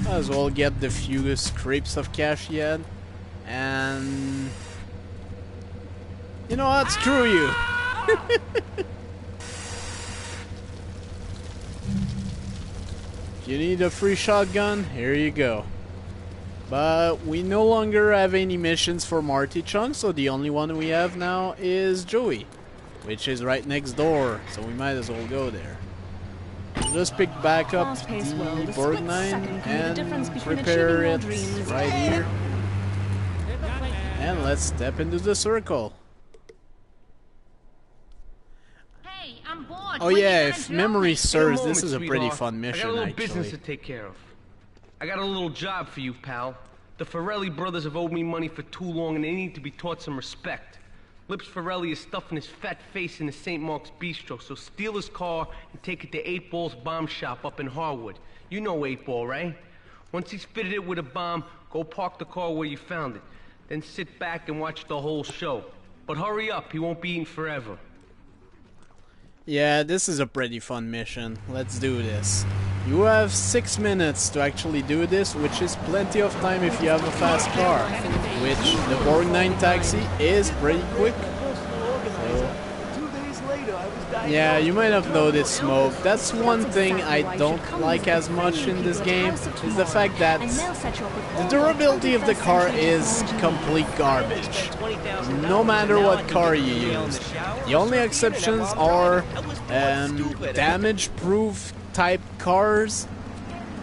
Might as well get the few scrapes of cash yet. And... you know what? Screw you. If you need a free shotgun, here you go. But we no longer have any missions for Marty Chung, so the only one we have now is Joey, which is right next door, so we might as well go there. We'll just pick back up the Borg 9 and prepare it right here. And let's step into the circle. Hey, I'm bored. Oh yeah, if memory serves, this is a pretty fun mission, I got a little actually. business to take care of. I got a little job for you, pal. The Ferrelli brothers have owed me money for too long and they need to be taught some respect. Lips Ferrelli is stuffing his fat face in the St. Mark's Bistro, so steal his car and take it to 8 Ball's bomb shop up in Harwood. You know 8 Ball, right? Once he's fitted it with a bomb, go park the car where you found it. Then sit back and watch the whole show. But hurry up, he won't be eating forever. Yeah, this is a pretty fun mission. Let's do this. You have 6 minutes to actually do this, which is plenty of time if you have a fast car. Which the Borg 9 taxi is pretty quick. Yeah, you might have noticed smoke. That's one thing I don't like as much in this game, is the fact that the durability of the car is complete garbage. No matter what car you use. The only exceptions are damage-proof type cars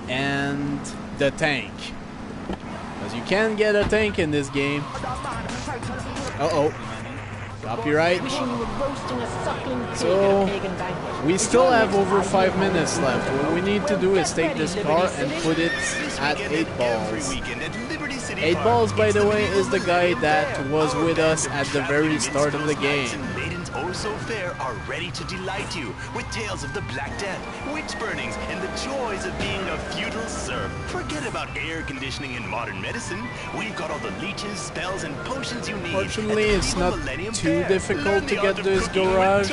and the tank. Because you can get a tank in this game. Uh-oh. Copyright. So, we still have over 5 minutes left. What we need to do is take this car and put it at 8 Balls. 8 Balls, by the way, is the guy that was with us at the very start of the game. Oh so fair are ready to delight you with tales of the Black Death, witch burnings, and the joys of being a feudal serf. Forget about air conditioning and modern medicine. We've got all the leeches, spells, and potions you need. Fortunately, it's not too difficult to get this garage.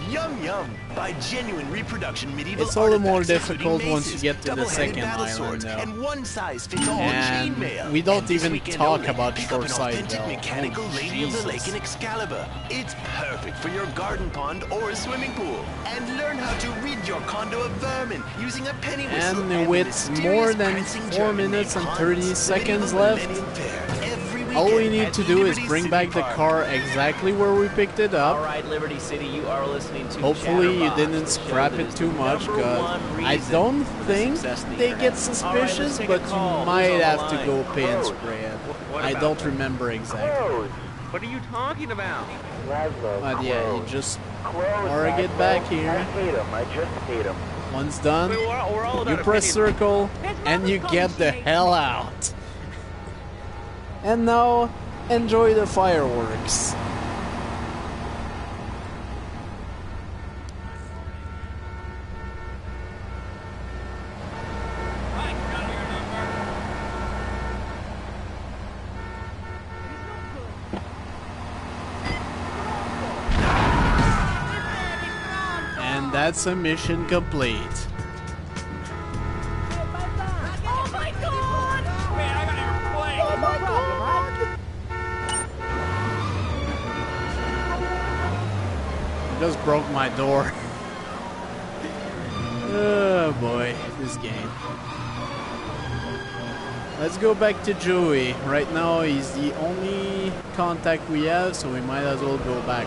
Yum yum! By genuine reproduction medieval it's all the more difficult once you get to the second island, though. And one size fits all and chainmail. we don't even talk about short sight, though. Mechanical Lady of the Lake in Excalibur. It's perfect for your garden pond or a swimming pool. And learn how to rid your condo of vermin using a penny whistle. And with more than 4 minutes and 30 seconds left, all we need to do is bring back the car exactly where we picked it up. Alright, Liberty City, you are listening to Hopefully you didn't scrap it too much, because I don't think they get suspicious, but you might have to go pay and spray it. I don't remember exactly. What are you talking about? But yeah, you just want to get back here. I just hate him. Once done, you press circle and you get the hell out. And now, enjoy the fireworks. And that's a mission complete. Just broke my door. Oh boy, this game. Let's go back to Joey. Right now he's the only contact we have, so we might as well go back.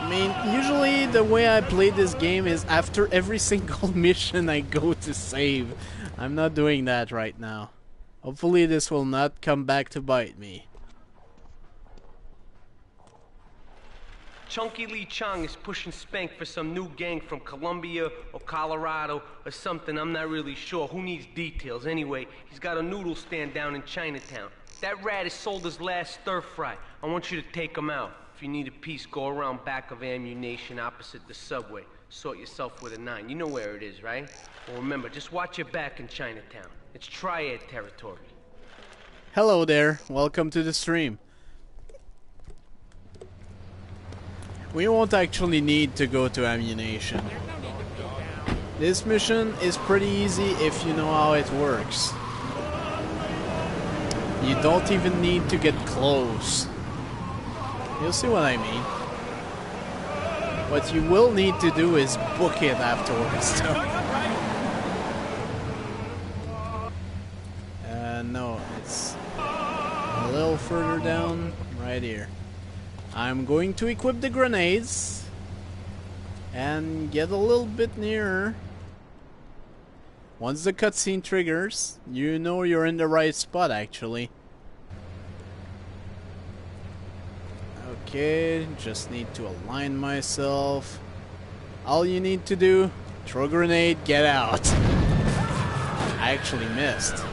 I mean, usually the way I play this game is after every single mission I go to save. I'm not doing that right now. Hopefully this will not come back to bite me. Chunky Lee Chong is pushing Spank for some new gang from Colombia or Colorado or something, I'm not really sure. Who needs details? Anyway, he's got a noodle stand down in Chinatown. That rat has sold his last stir fry. I want you to take him out. If you need a piece, go around back of Ammunition opposite the subway. Sort yourself with a 9. You know where it is, right? Well, remember, just watch your back in Chinatown. It's Triad territory. Hello there, welcome to the stream. We won't actually need to go to Ammunition. This mission is pretty easy if you know how it works. You don't even need to get close. You'll see what I mean. What you will need to do is book it afterwards. No, it's a little further down, right here. I'm going to equip the grenades and get a little bit nearer. Once the cutscene triggers, you know you're in the right spot, actually. Okay, just need to align myself. All you need to do, throw a grenade, get out. I actually missed.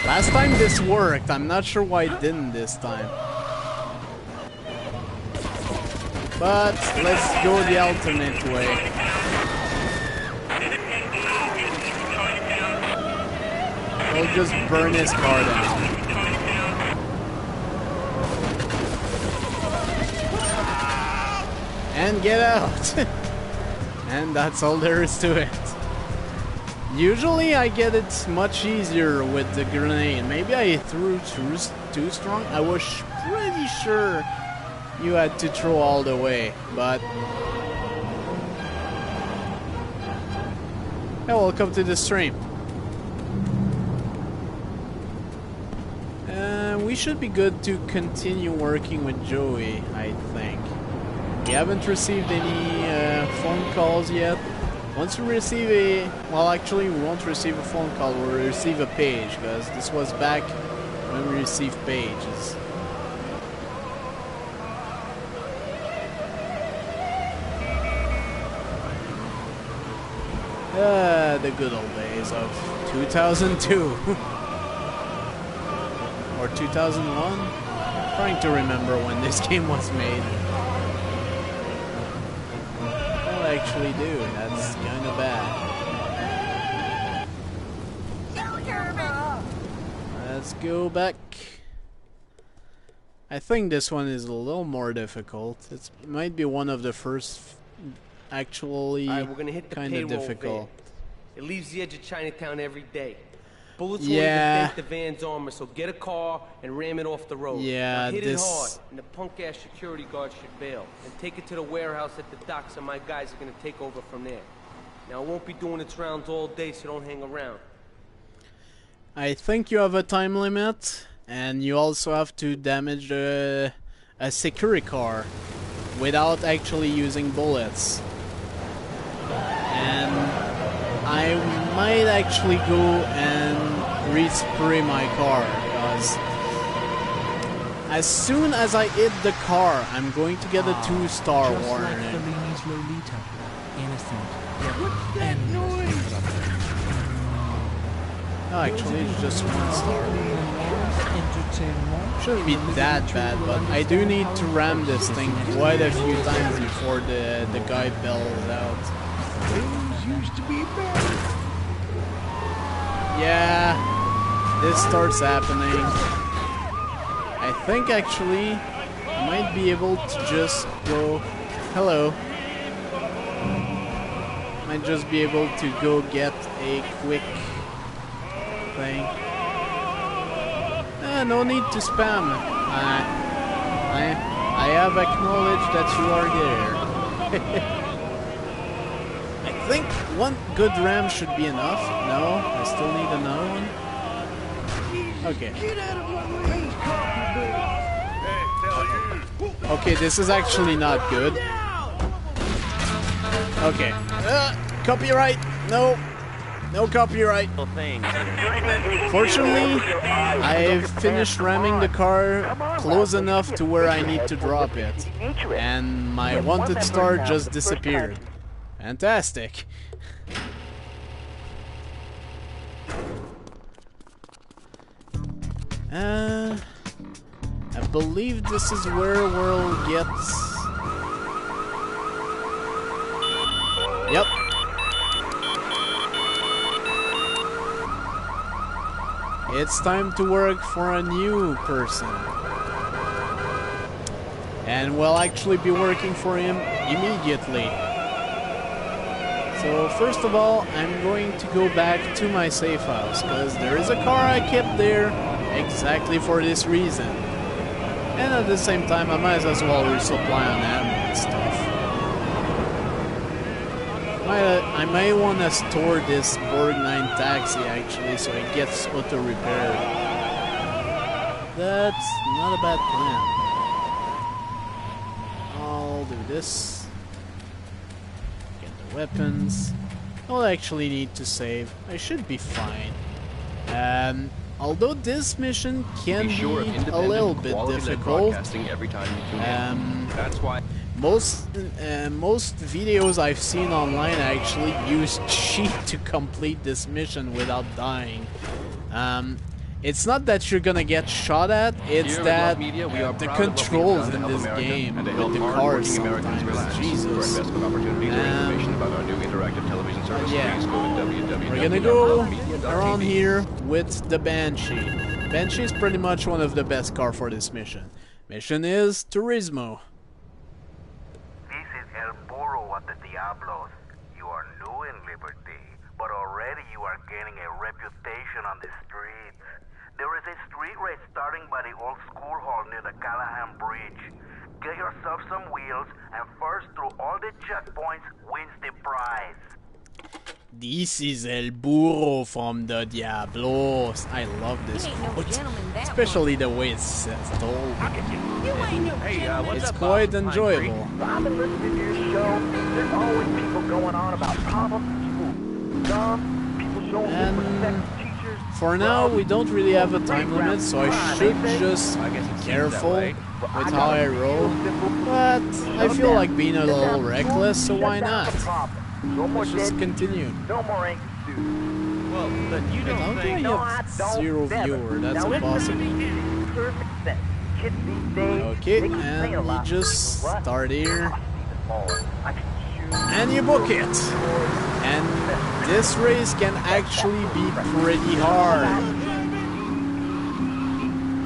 Last time this worked, I'm not sure why it didn't this time. But let's go the alternate way. We'll just burn his car down. And get out! And that's all there is to it. Usually I get it much easier with the grenade. Maybe I threw too strong. I was pretty sure you had to throw all the way, but... Hey, welcome to the stream. We should be good to continue working with Joey, I think. We haven't received any phone calls yet. Once we receive a... Well, actually, we won't receive a phone call. We'll receive a page, because this was back when we received pages. The good old days of 2002. Or 2001? I'm trying to remember when this game was made. I actually do. That's kind of bad. Let's go back. I think this one is a little more difficult. It might be one of the first actually kind of difficult. It leaves the edge of Chinatown every day. Bullets Yeah. won't even dent the van's armor, so get a car and ram it off the road. Yeah, now hit this... it hard, and the punk-ass security guard should bail. And take it to the warehouse at the docks, and my guys are gonna take over from there. Now, it won't be doing its rounds all day, so don't hang around. I think you have a time limit, and you also have to damage a security car without actually using bullets. And I might actually go and respray my car, because as soon as I hit the car, I'm going to get a 2-star warning. Oh, actually, it's just 1 star. Shouldn't be that bad, but I do need to ram this thing quite a few times before the guy bells out. Yeah, this starts happening. I think actually I might be able to just go... Hello. Might just be able to go get a quick thing. No need to spam. I have acknowledged that you are there. I think one good ram should be enough. No, I still need another one. Okay. Okay, this is actually not good. Okay. Copyright. No. No copyright. Fortunately, I've finished ramming the car close enough to where I need to drop it. And my wanted star just disappeared. Fantastic. I believe this is where we'll get... Yep. It's time to work for a new person. And we'll actually be working for him immediately. So first of all, I'm going to go back to my safe house, because there is a car I kept there exactly for this reason. And at the same time, I might as well resupply on ammo and stuff. I may want to store this Borg 9 taxi actually, so it gets auto-repaired. That's not a bad plan. I'll do this. Get the weapons. I'll actually need to save. I should be fine. Although this mission can be a little bit difficult. Every time you can that's why most videos I've seen online actually use cheat to complete this mission without dying. It's not that you're gonna get shot at, it's that the controls in this game with the cars sometimes, Jesus. Yeah, we're gonna go around here with the Banshee. Banshee is pretty much one of the best cars for this mission. Mission is Turismo. This is El Burro at the Diablos. You are new in Liberty, but already you are gaining a reputation on the streets. There is a street race starting by the old school hall near the Callahan Bridge. Get yourself some wheels, and first through all the checkpoints wins the prize. This is El Burro from the Diablos. I love this quote, especially the way it's told. It's quite enjoyable. I've been listening to your show. There's always people going on about problems, people dumb, people showing different sex teachers. For now, we don't really have a time limit, so I should just be careful with how I roll. But I feel like being a little reckless, so why not? Let's just continue. No more ink stew. Well, then you don't think... No, I don't. Zero viewer, that's impossible. Okay, and we just start here. And you book it. And this race can actually be pretty hard.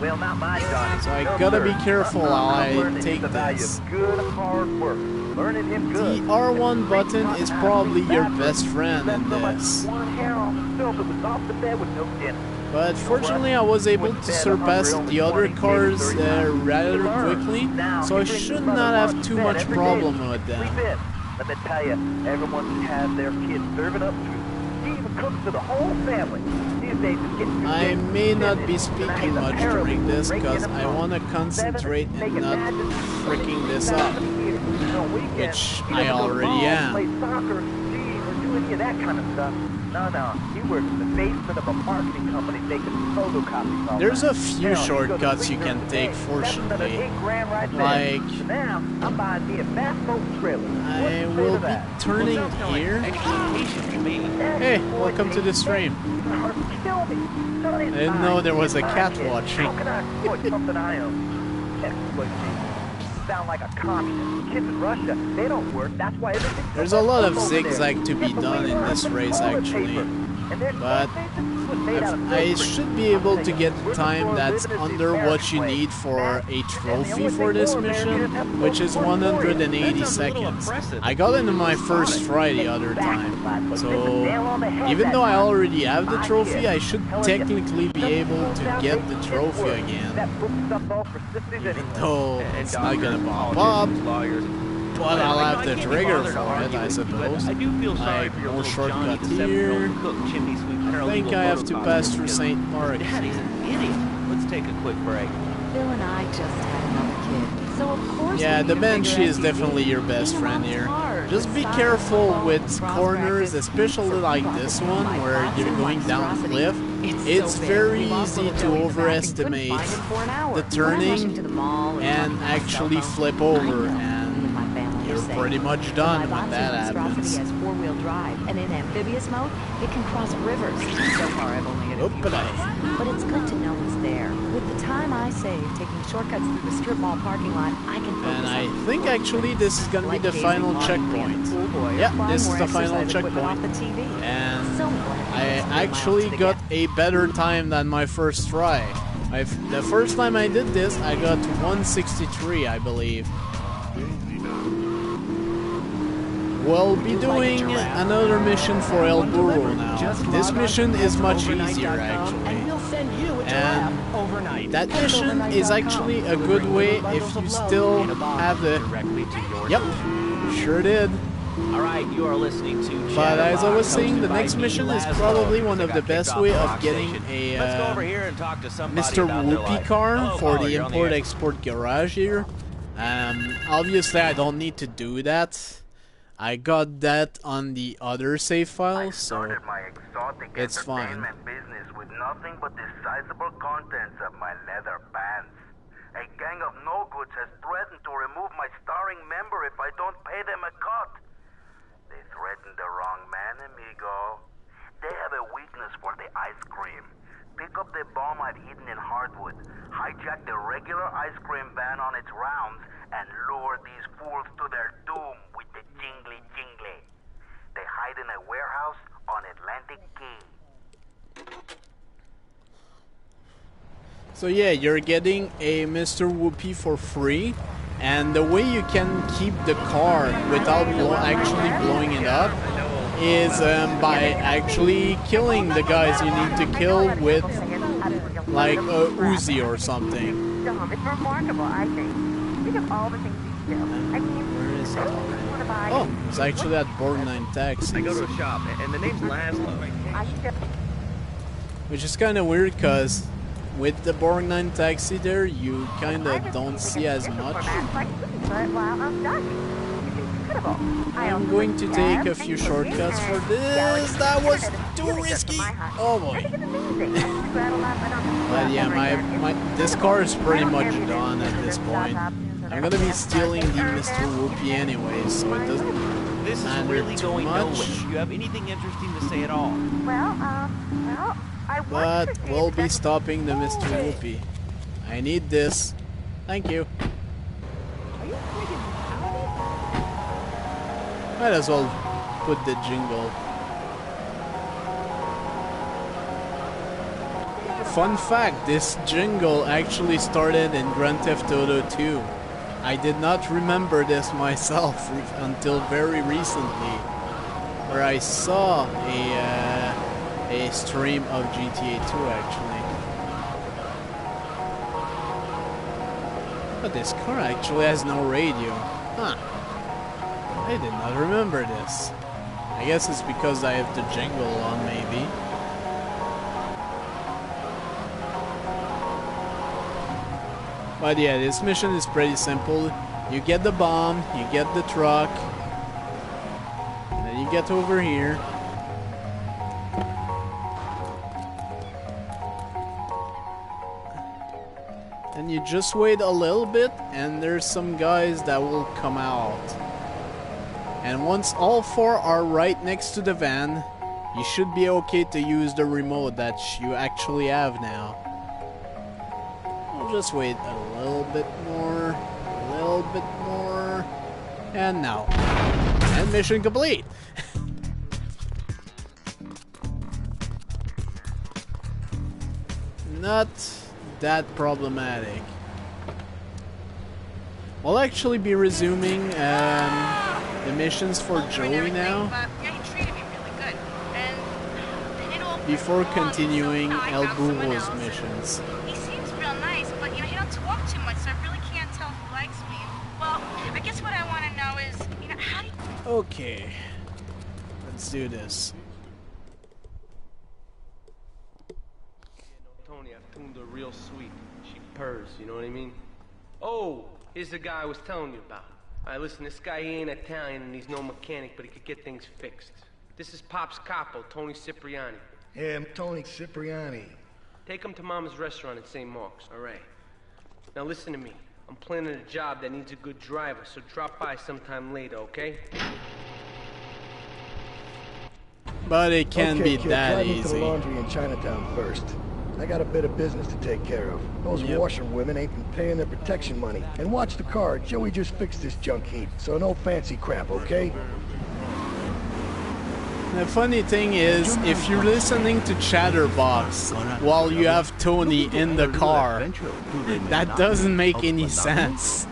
Well, not my Johnny. So I gotta be careful how I take this. Good hard work. Learning him good. The R1 button is probably your best friend in this. But fortunately I was able to surpass the other cars rather quickly, so I should not have too much problem with them. Let me tell you, everyone has their kids serving up food. He even cooks for the whole family. These days it's getting I may not be speaking much during this because I want to concentrate and not freaking this up, which I already am. Play soccer, skiing, or do any of that kind of stuff. No, he works in the basement of a marketing company making photocopies. There's a few shortcuts you can take, fortunately. Like, I will be turning here. Hey, welcome to the stream. I didn't know there was a cat watching. Sound like a communist. Kids in Russia, they don't work. That's why everything's There's a lot of zigzag to be done in this race actually, but I should be able to get the time that's under what you need for a trophy for this mission, which is 180 seconds. I got into my first try the other time, so even though I already have the trophy, I should technically be able to get the trophy again, even though it's not gonna pop up. But I'll have the trigger for it, I suppose. Like, more shortcut here. I think I have to pass through St. Mark. Let's take a quick break. Bill and I just had another kid, so of course. Yeah, the Banshee is definitely your best friend here. Just be careful with corners, especially like this one, where you're going down a cliff. It's very easy to overestimate the turning and actually flip over, and you're pretty much done when that happens. Has four-wheel drive, and in amphibious mode, it can cross rivers. So far, I've only hit a few miles, but it's good to know it's there. With the time I save taking shortcuts through the strip mall parking lot, I can focus. And I think actually this is gonna be the final checkpoint. Yeah, this is the final checkpoint. And I actually got a better time than my first try. The first time I did this, I got 163, I believe. we'll be doing another mission for El Burro now. This mission is much easier actually. And that mission is actually a good way if you still have the... Yep, sure did. Alright, you are listening to But as I was saying, the next mission is probably one of the best way of getting a Mr. Whoopi car for the import-export garage here. Obviously I don't need to do that. I got that on the other save file, so it's fine. Business with nothing but the sizable contents of my leather pants. A gang of no-goods has threatened to remove my starring member if I don't pay them a cut. They threatened the wrong man, amigo. They have a weakness for the ice cream. Pick up the bomb I'd hidden in Hardwood, hijack the regular ice cream van on its rounds, and lure these fools to their doom with the jingly jingly. They hide in a warehouse on Atlantic Key. So yeah, you're getting a Mr. Whoopi for free, and the way you can keep the car without actually blowing it up is by actually killing the guys you need to kill with like a Uzi or something. It's remarkable, I think. Think of all the things you do. I mean, where is it? Oh, it's actually at Borgnine Taxi. I go to a shop, and the name's Laszlo. Which is kind of weird, because with the Borgnine Taxi there, you kind of don't see as much. I'm going to take a few shortcuts for this. That was too risky. Oh boy. But yeah, this car is pretty much done at this point. I'm gonna be stealing the Mr. Whoopi anyway, so it doesn't This is matter really too going much. nowhere. Do you have anything interesting to say at all? But we'll be stopping the Mr. Whoopi. I need this. Thank you. Might as well put the jingle. Fun fact, this jingle actually started in Grand Theft Auto 2. I did not remember this myself until very recently, where I saw a stream of GTA 2 actually. But this car actually has no radio. Huh. I did not remember this. I guess it's because I have the jingle on, maybe. But yeah, this mission is pretty simple. You get the bomb, you get the truck, and then you get over here. And you just wait a little bit, and there's some guys that will come out. And once all four are right next to the van, you should be okay to use the remote that you actually have now. I'll just wait a little bit more, and now. And mission complete! Not that problematic. We'll actually be resuming the missions for Joey now, before continuing El Burro's missions. He seems real nice, but he don't talk too much, so I really can't tell if he likes me. Well, I guess what I want to know is, how do you... Okay, let's do this. Tony, I've tuned her real sweet. She purrs, you know what I mean? Oh, here's the guy I was telling you about. Alright, listen, this guy, he ain't Italian and he's no mechanic, but he could get things fixed. This is Pop's capo, Tony Cipriani. Yeah, I'm Tony Cipriani. Take him to Mama's restaurant in St. Mark's, alright? Now listen to me. I'm planning a job that needs a good driver, so drop by sometime later, okay? But it can't be kid, that drive me to easy. the laundry in Chinatown first. I got a bit of business to take care of. Those washerwomen ain't been paying their protection money. And watch the car. Joey just fixed this junk heap, so no fancy crap, okay? The funny thing is, if you're listening to Chatterbox while you have Tony in the car, that doesn't make any sense.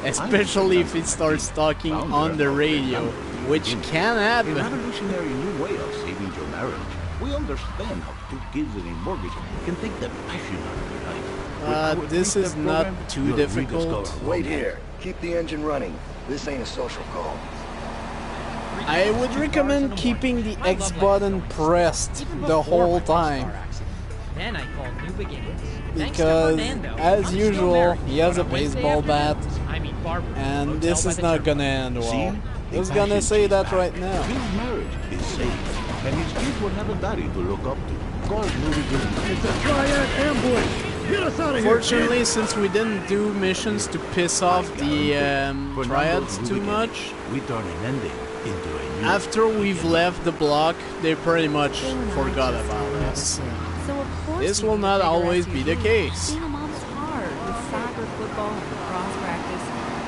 Especially if he starts talking on the radio which can happen. A revolutionary new way of saving your marriage. We understand how 2 kids and a mortgage can take the passion out of your life. This is not too difficult. Wait here. Keep the engine running. This ain't a social call. I would recommend keeping the X button pressed the whole time. Then I called New Beginnings. Because, as usual, he has a baseball bat, and this is not gonna end well. He's gonna say that right now. His marriage is safe, and his kids will have a daddy to look up to. Call New Beginnings. It's a triad ambush! Get us out of here! Fortunately, since we didn't do missions to piss off the triads too much, we turn an ending into a new. After we've left the block, they pretty much forgot about us. So of course This will not always be the case. Being a mom's hard with soccer, football, and lacrosse practice.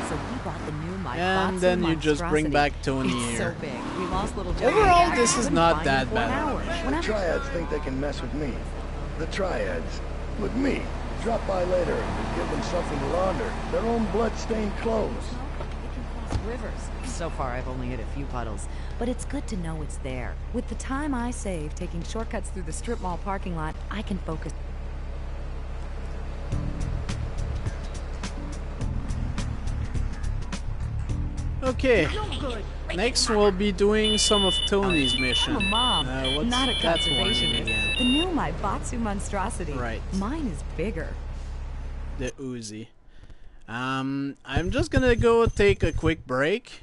So we bought the new My And Botsu then you just bring monstrosity. back Tony It's here. so big. We lost little Joey. Overall, I this is couldn't not find that him for an bad. hour. The triads think they can mess with me. The triads. With me. Drop by later and give them something to launder. Their own blood-stained clothes. Rivers. So far, I've only hit a few puddles, but it's good to know it's there. With the time I save taking shortcuts through the strip mall parking lot, I can focus. Okay, next we'll be doing some of Tony's mission. I'm a mom, what's not a that one conservationist. again? The new My Botsu monstrosity. Right. Mine is bigger. The Uzi. I'm just gonna go take a quick break.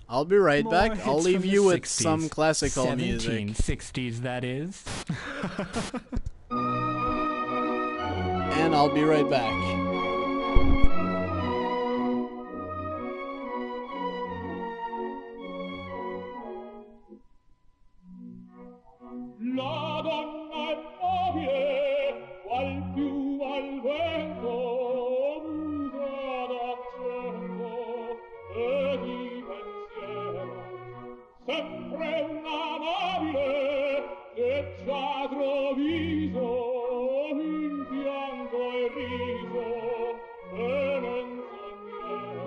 I'll be right More back. I'll hits leave from you the with 60s. some classical music. 1760s, that is. And I'll be right back. La donna è nobile, qual più al vento, musa d'accento e di pensiero. Sempre un'amabile, leggiadro viso, in pianto e riso, e menzognero.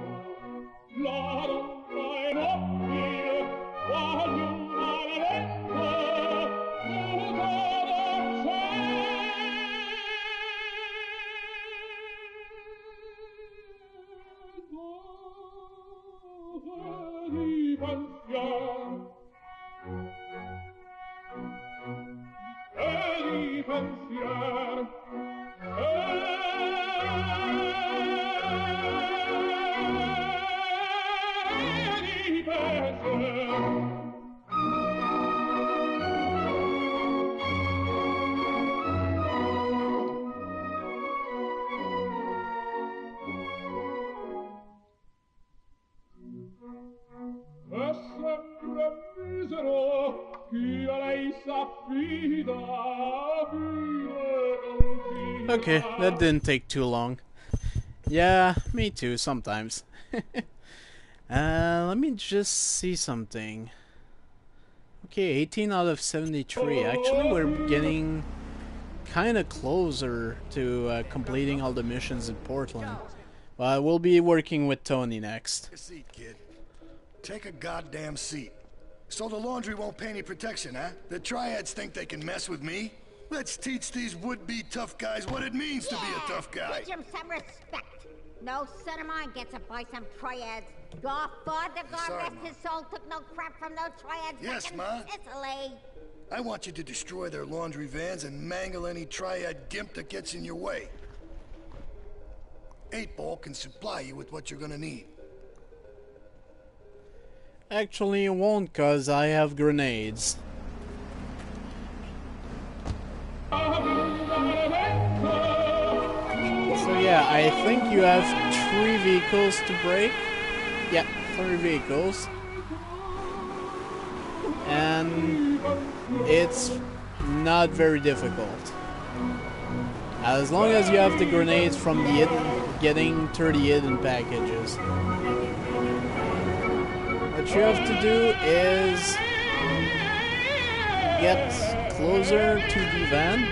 La donna è nobile, qual più al vento, Okay, that didn't take too long. Yeah, me too, sometimes. Let me just see something. Okay, 18 out of 73. Actually, we're getting kind of closer to completing all the missions in Portland. But we'll be working with Tony next. Take a seat, kid. Take a goddamn seat. So the laundry won't pay any protection, huh? The triads think they can mess with me? Let's teach these would-be tough guys what it means to be a tough guy. Teach him some respect. No son of mine gets it by some triads. Your father, God rest his soul, took no crap from those triads Yes, back in Ma. Sicily. I want you to destroy their laundry vans and mangle any triad gimp that gets in your way. 8-Ball can supply you with what you're gonna need. Actually, it won't, cause I have grenades. So yeah, I think you have 3 vehicles to break. Yeah, 3 vehicles. And it's not very difficult. As long as you have the grenades from the getting 30 hidden packages. What you have to do is get closer to the van.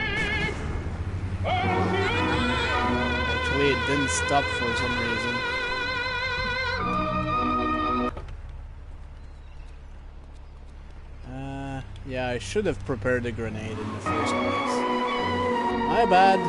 Actually, it didn't stop for some reason. Yeah, I should have prepared the grenade in the first place. My bad.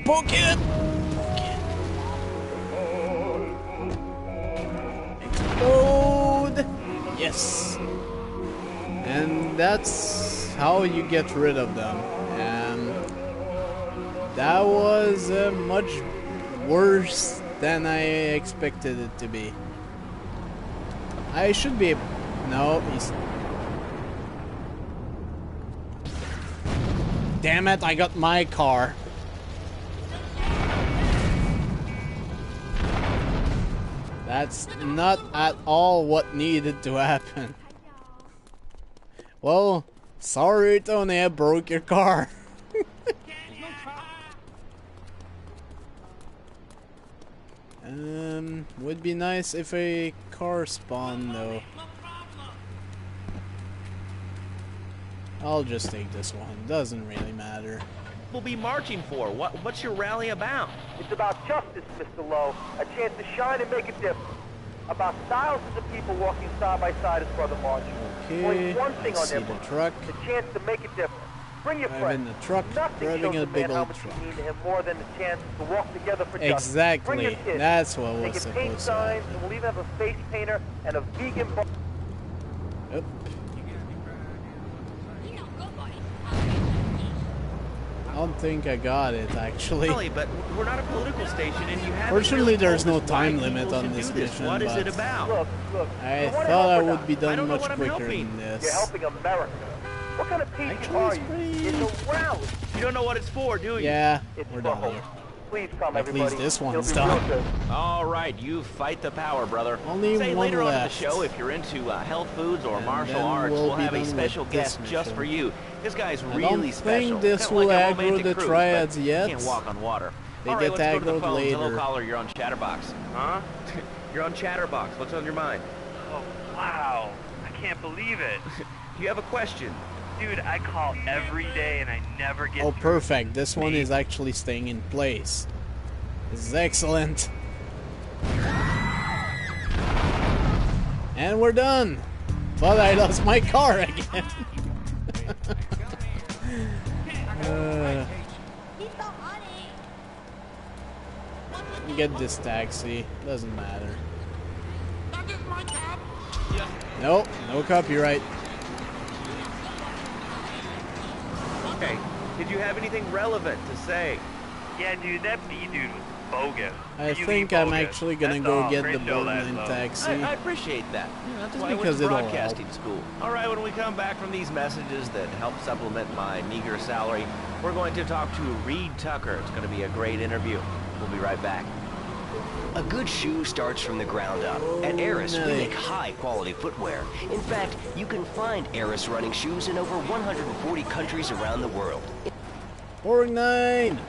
Book it! Explode! Yes! And that's how you get rid of them. And that was much worse than I expected it to be. I should be... No, he's... Damn it, I got my car. That's not at all what needed to happen. Well, sorry Tony, I broke your car. Would be nice if a car spawned though. I'll just take this one, doesn't really matter. We'll be marching for? What's your rally about? It's about justice, Mr. Lowe. A chance to shine and make a difference. About thousands of people walking side by side as Brother March. Okay, one thing I on see their the mind. truck. The chance to make a difference. Bring your I'm friends. in the truck, Nothing driving shows a big man how old much truck. you mean to him more than the chance to walk together for justice. Bring your Exactly, kids. that's what They was can paint supposed to signs, happen. and we'll even have a face painter and a vegan bar. Oop. I don't think I got it actually. Really, but we're not a political station, and you haven't Fortunately, really there's told no us why time people limit should on do this this. mission, What is but it about? Look, I you wanna thought I help or would not? be I done don't know much what I'm quicker helping. than this. You're helping America. What kind of people Actually, are it's you? pretty- It's a rally. You don't know what it's for, do you? Yeah, It's we're for done hope. here. Please come, At everybody. least this It'll one's be done. real good. All right, you fight the power, brother. Only Say one later on in the left. show, if you're into health foods or And martial then arts, we'll we'll be have a done with special this guest just mission. for you. This guy's I really don't special. think this Kinda will like a aggro romantic the cruise, triads but yet. You can't walk on water. They All right, get let's go to the aggroed phones. Hello, later. caller. You're on Chatterbox. Huh? You're on Chatterbox. What's on your mind? Oh, wow. I can't believe it. You have a question? Dude, I call every day and I never get Oh, through. perfect. This one is actually staying in place. This is excellent. And we're done. But I lost my car again. Get this taxi. Doesn't matter. Nope, no copyright. Okay. Did you have anything relevant to say? Yeah, dude, that B dude was bogus. I Really think I'm bogus. actually gonna That's go all. get Great the show, Berlin Laszlo. taxi. I appreciate that. That's Just why I went because to it'll broadcasting help. school. All right, when we come back from these messages that help supplement my meager salary, we're going to talk to Reed Tucker. It's going to be a great interview. We'll be right back. A good shoe starts from the ground up. At Eris, we make high-quality footwear. In fact, you can find Eris running shoes in over 140 countries around the world. Boring 9!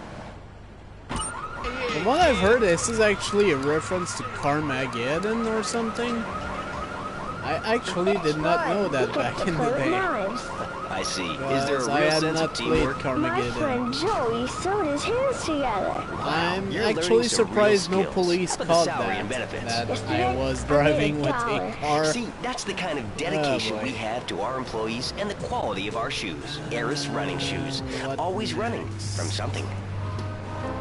From what I've heard, this is actually a reference to Carmageddon or something. I actually did not know that back in the day. I see. Is there Because a I real had sense not of played teamwork? Carmageddon. Joey sewed his hands together. I'm You're actually learning some surprised real no skills. police How about caught the salary that. and benefits? That I was driving with a car. See, that's the kind of dedication boy. we have to our employees and the quality of our shoes. Eris running shoes. Always running from something.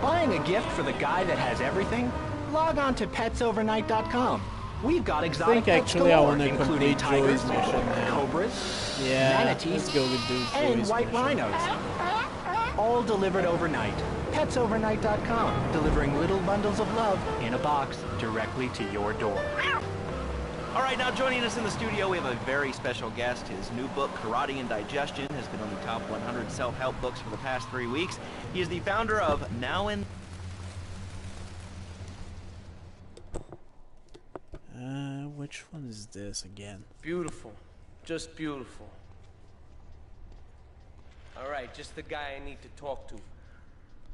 Buying a gift for the guy that has everything? Log on to petsovernight.com. We've got I exotic think pets actually I galore, want to including complete tigers, Joey's mission now. cobras, Yeah, manatees, let's go with Joey's and white mission. rhinos. All delivered overnight. Petsovernight.com, delivering little bundles of love in a box directly to your door. All right, now joining us in the studio, we have a very special guest. His new book, Karate and Digestion, has been on the top 100 self-help books for the past 3 weeks. He is the founder of Now and... Which one is this again? Beautiful. Just beautiful. All right, just the guy I need to talk to. All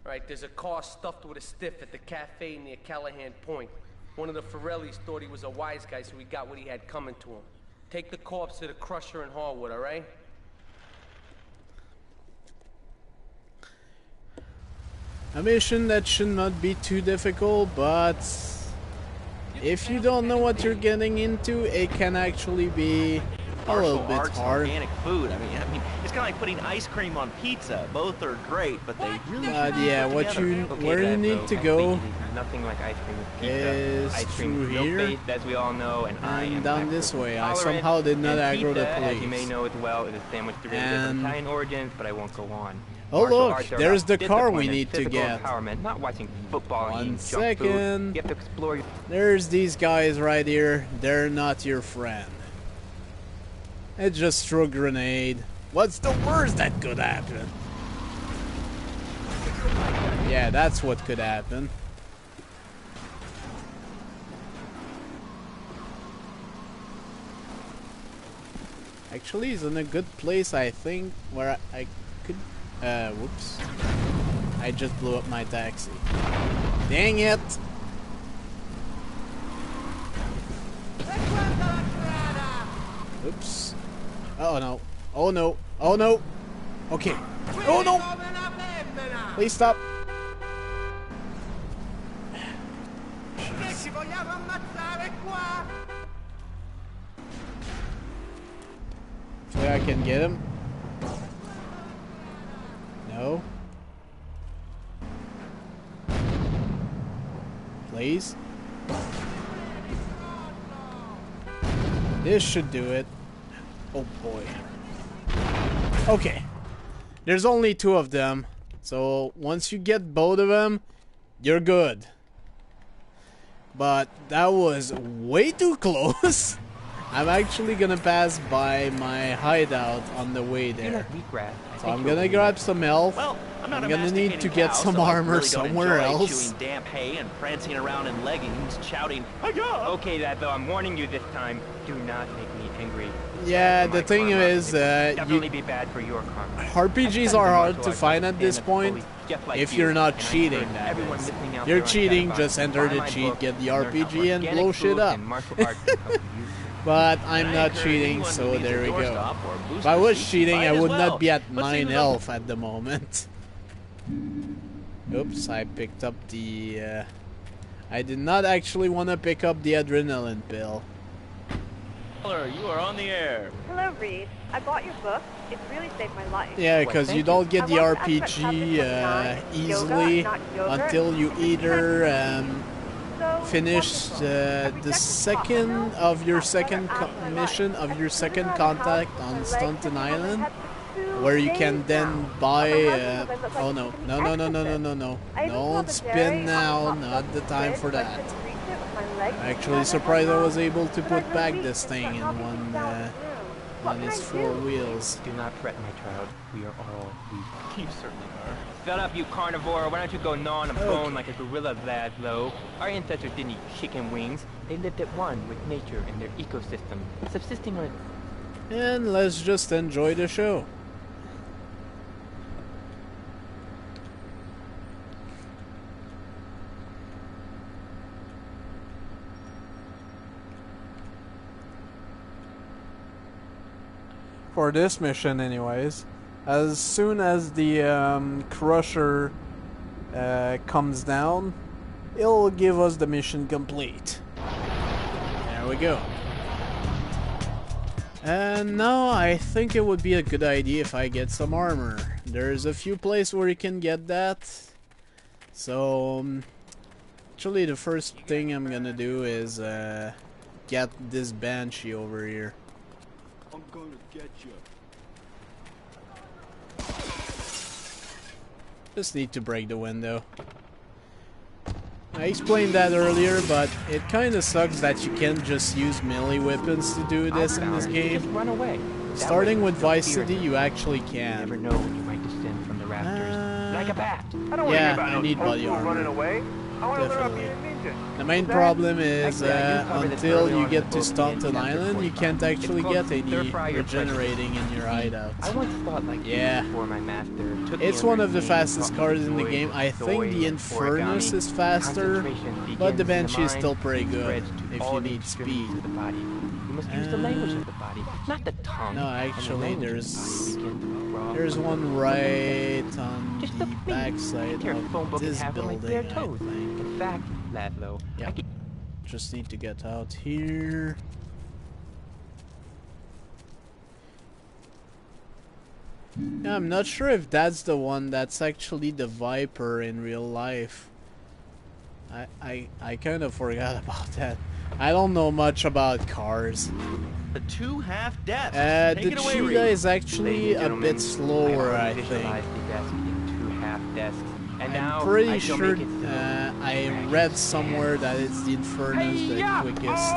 right, there's a car stuffed with a stiff at the cafe near Callahan Point. One of the Forellis thought he was a wise guy, so he got what he had coming to him. Take the corpse to the crusher in Harwood, all right? A mission that should not be too difficult, but if you don't know what you're getting into, it can actually be a little bit arts and hard. organic food. I mean, it's kind of like putting ice cream on pizza. Both are great, but they really But should yeah, be put what together. you where you need to go Nothing like ice cream with pizza. is Ice cream through with milk here based, as we all know, and I am and down lactose this way. I intolerant, somehow did not and aggro the pizza, as you may police. know as well, is a sandwich derived from And- Italian origins, but I won't go on. Oh Martial look, arts are there's about the car we discipline and need to physical get. Empowerment, not watching football and One eating junk second. food. You have to explore. There's these guys right here. They're not your friend. It just threw a grenade. What's the worst that could happen? Yeah, that's what could happen. Actually, he's in a good place, I think, where I could... whoops. I just blew up my taxi. Dang it! Oops. Oh no. Oh no. Oh no. Okay. Oh no! Please stop. Hopefully I can get him. No. Please. This should do it. Oh boy. Okay. There's only two of them. So once you get both of them, you're good. But that was way too close. I'm actually gonna pass by my hideout on the way there. So I'm gonna grab some health. Well, I'm not a gonna need to masticating get cow, some so I armor really don't somewhere enjoy else. chewing damp hay and prancing around in leggings, shouting, Okay, that though, I'm warning you this time. Do not make me angry. Yeah, the thing is, Definitely be bad for your karma. RPGs are hard to find at this point if you're not cheating, that is. If you're cheating, just enter the cheat, get the RPG, and blow shit up. But I'm not cheating, so there we go. If I was cheating, I would not be at 9 health at the moment. Oops, I picked up the... I did not actually want to pick up the adrenaline pill. You are on the air. Hello, Reed. I bought your book. It's really saved my life. Yeah, because you don't get the RPG easily until you either finish the second of your second mission of your second contact on Staunton Island, where you can then buy. Oh no! No! No! No! No! No! No! No! Don't spin now. Not the time for that. I'm actually surprised I was able to put back this thing in one on its 4 wheels. Do not fret, my child. We are all weak. You certainly are. Shut up, you carnivore. Why don't you go gnaw on a bone like a gorilla, lad, though? Our ancestors didn't eat chicken wings. They lived at one with nature and their ecosystem, subsisting on it. And let's just enjoy the show. For this mission anyways, as soon as the crusher comes down, it'll give us the mission complete. There we go. And now I think it would be a good idea if I get some armor. There's a few places where you can get that. So actually the first thing I'm gonna do is get this Banshee over here. I'm gonna get you. Just need to break the window. I explained that earlier, but it kinda sucks that you can't just use melee weapons to do this in this game. Just run away. Starting with Vice City, you actually can. You never know when you might descend from the rafters. Like a bat. I don't want to hear about I need body running armor. away. I want to learn about Definitely. being a ninja. The main problem is until you get to Staunton Island, you can't actually get any regenerating in your hideouts. I once thought like Yeah. before my master took It's me one under of the his wing, fastest taught me cars in the joy, game. I think joy the and Infernus origami. is faster, Concentration but the begins in Banshee is mind still pretty and good spreads to if all you the need extremities speed. of the body. You must use the language of the body, not the tongue. No, actually, there's one right on the backside of this building, I think. In fact, Ladlow, yeah. Just need to get out here. Yeah, I'm not sure if that's the one that's actually the Viper in real life. I kind of forgot about that. I don't know much about cars. The 2 half desks. The cheetah is actually a bit slower, I think. I'm pretty sure I read somewhere that it's the Infernus the quickest.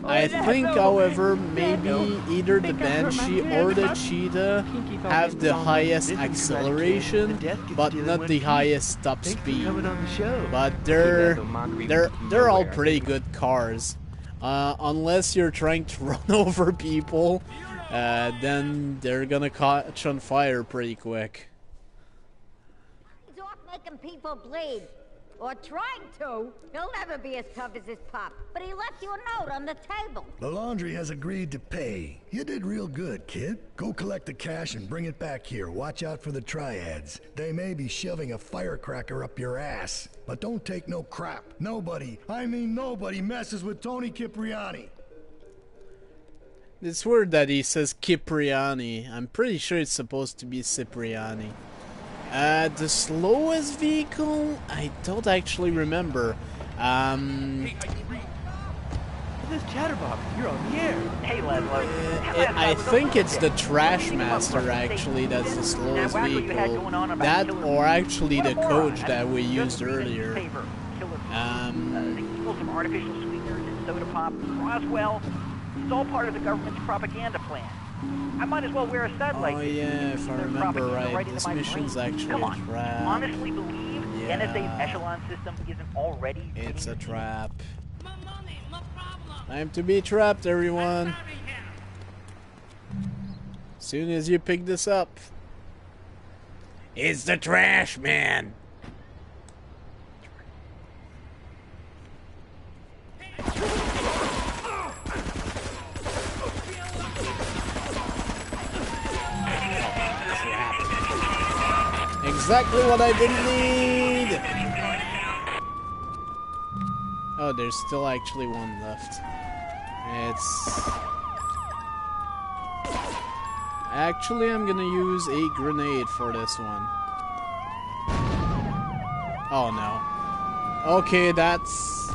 I think, however, maybe either the Banshee or the Cheetah have the highest acceleration, but not the highest top speed. But they're all pretty good cars. Unless you're trying to run over people, then they're gonna catch on fire pretty quick. Making people bleed. Or trying to. He'll never be as tough as his pop. But he left you a note on the table. The laundry has agreed to pay. You did real good, kid. Go collect the cash and bring it back here. Watch out for the triads. They may be shoving a firecracker up your ass. But don't take no crap. Nobody, I mean nobody, messes with Tony Cipriani. It's weird that he says Cipriani. I'm pretty sure it's supposed to be Cipriani. The slowest vehicle? I don't actually remember. This chatterbox, you're on the air. Hey, Ladlow. I think it's the Trash Master, actually, that's the slowest vehicle. That, or actually the coach that we used earlier. They killed some artificial sweeteners in soda pop. Roswell, it's all part of the government's propaganda plan. I might as well wear a satellite. Oh yeah, if I remember right, this mission's actually a trap. Honestly believe the NSA's echelon system isn't already... It's a trap. Time to be trapped, everyone. Soon as you pick this up. It's the Trash Man. Exactly what I didn't need! Oh, there's still actually one left. Actually, I'm gonna use a grenade for this one. Oh no. Okay, that's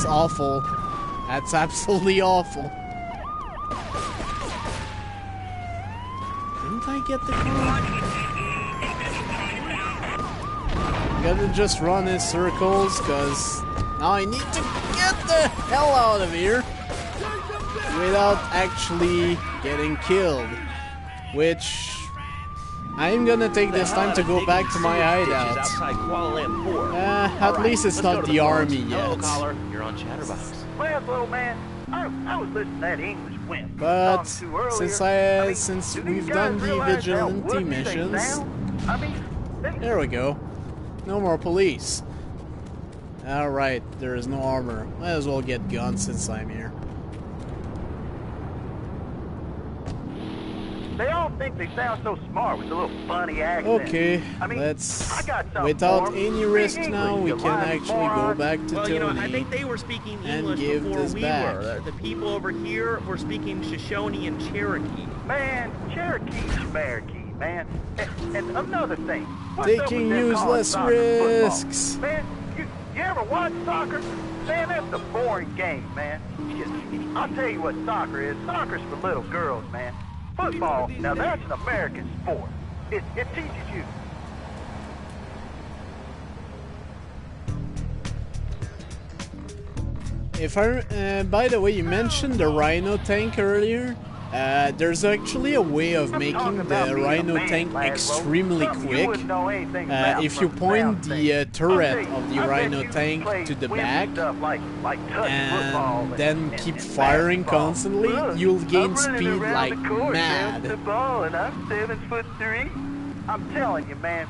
awful. That's absolutely awful. Didn't I get the car? Gotta just run in circles, cause now I need to get the hell out of here without actually getting killed. Which I'm gonna take this time to go back to my hideout. At least it's not the army yet. You're on Chatterbox. Well, little man, I was listening to that English wimp. But since we've done the vigilante missions, there we go. No more police. Alright, there is no armor. Might as well get guns since I'm here. They all think they sound so smart with a little funny accent. Okay, let's, without any risk now, we can actually go back to Tony, I think they were speaking English before we were. The people over here were speaking Shoshone and Cherokee. Man, Cherokee's Cherokee, man. And another thing. Taking useless risks. Man, you ever watch soccer? Man, that's a boring game, man. I'll tell you what soccer is. Soccer's for little girls, man. Football, now that's an American sport. It teaches you. By the way, you mentioned the Rhino tank earlier. There's actually a way of making the Rhino tank extremely quick. If you point the turret of the Rhino tank to the back and then keep firing constantly, you'll gain speed like mad. And I'm 7'3". I'm telling you, man,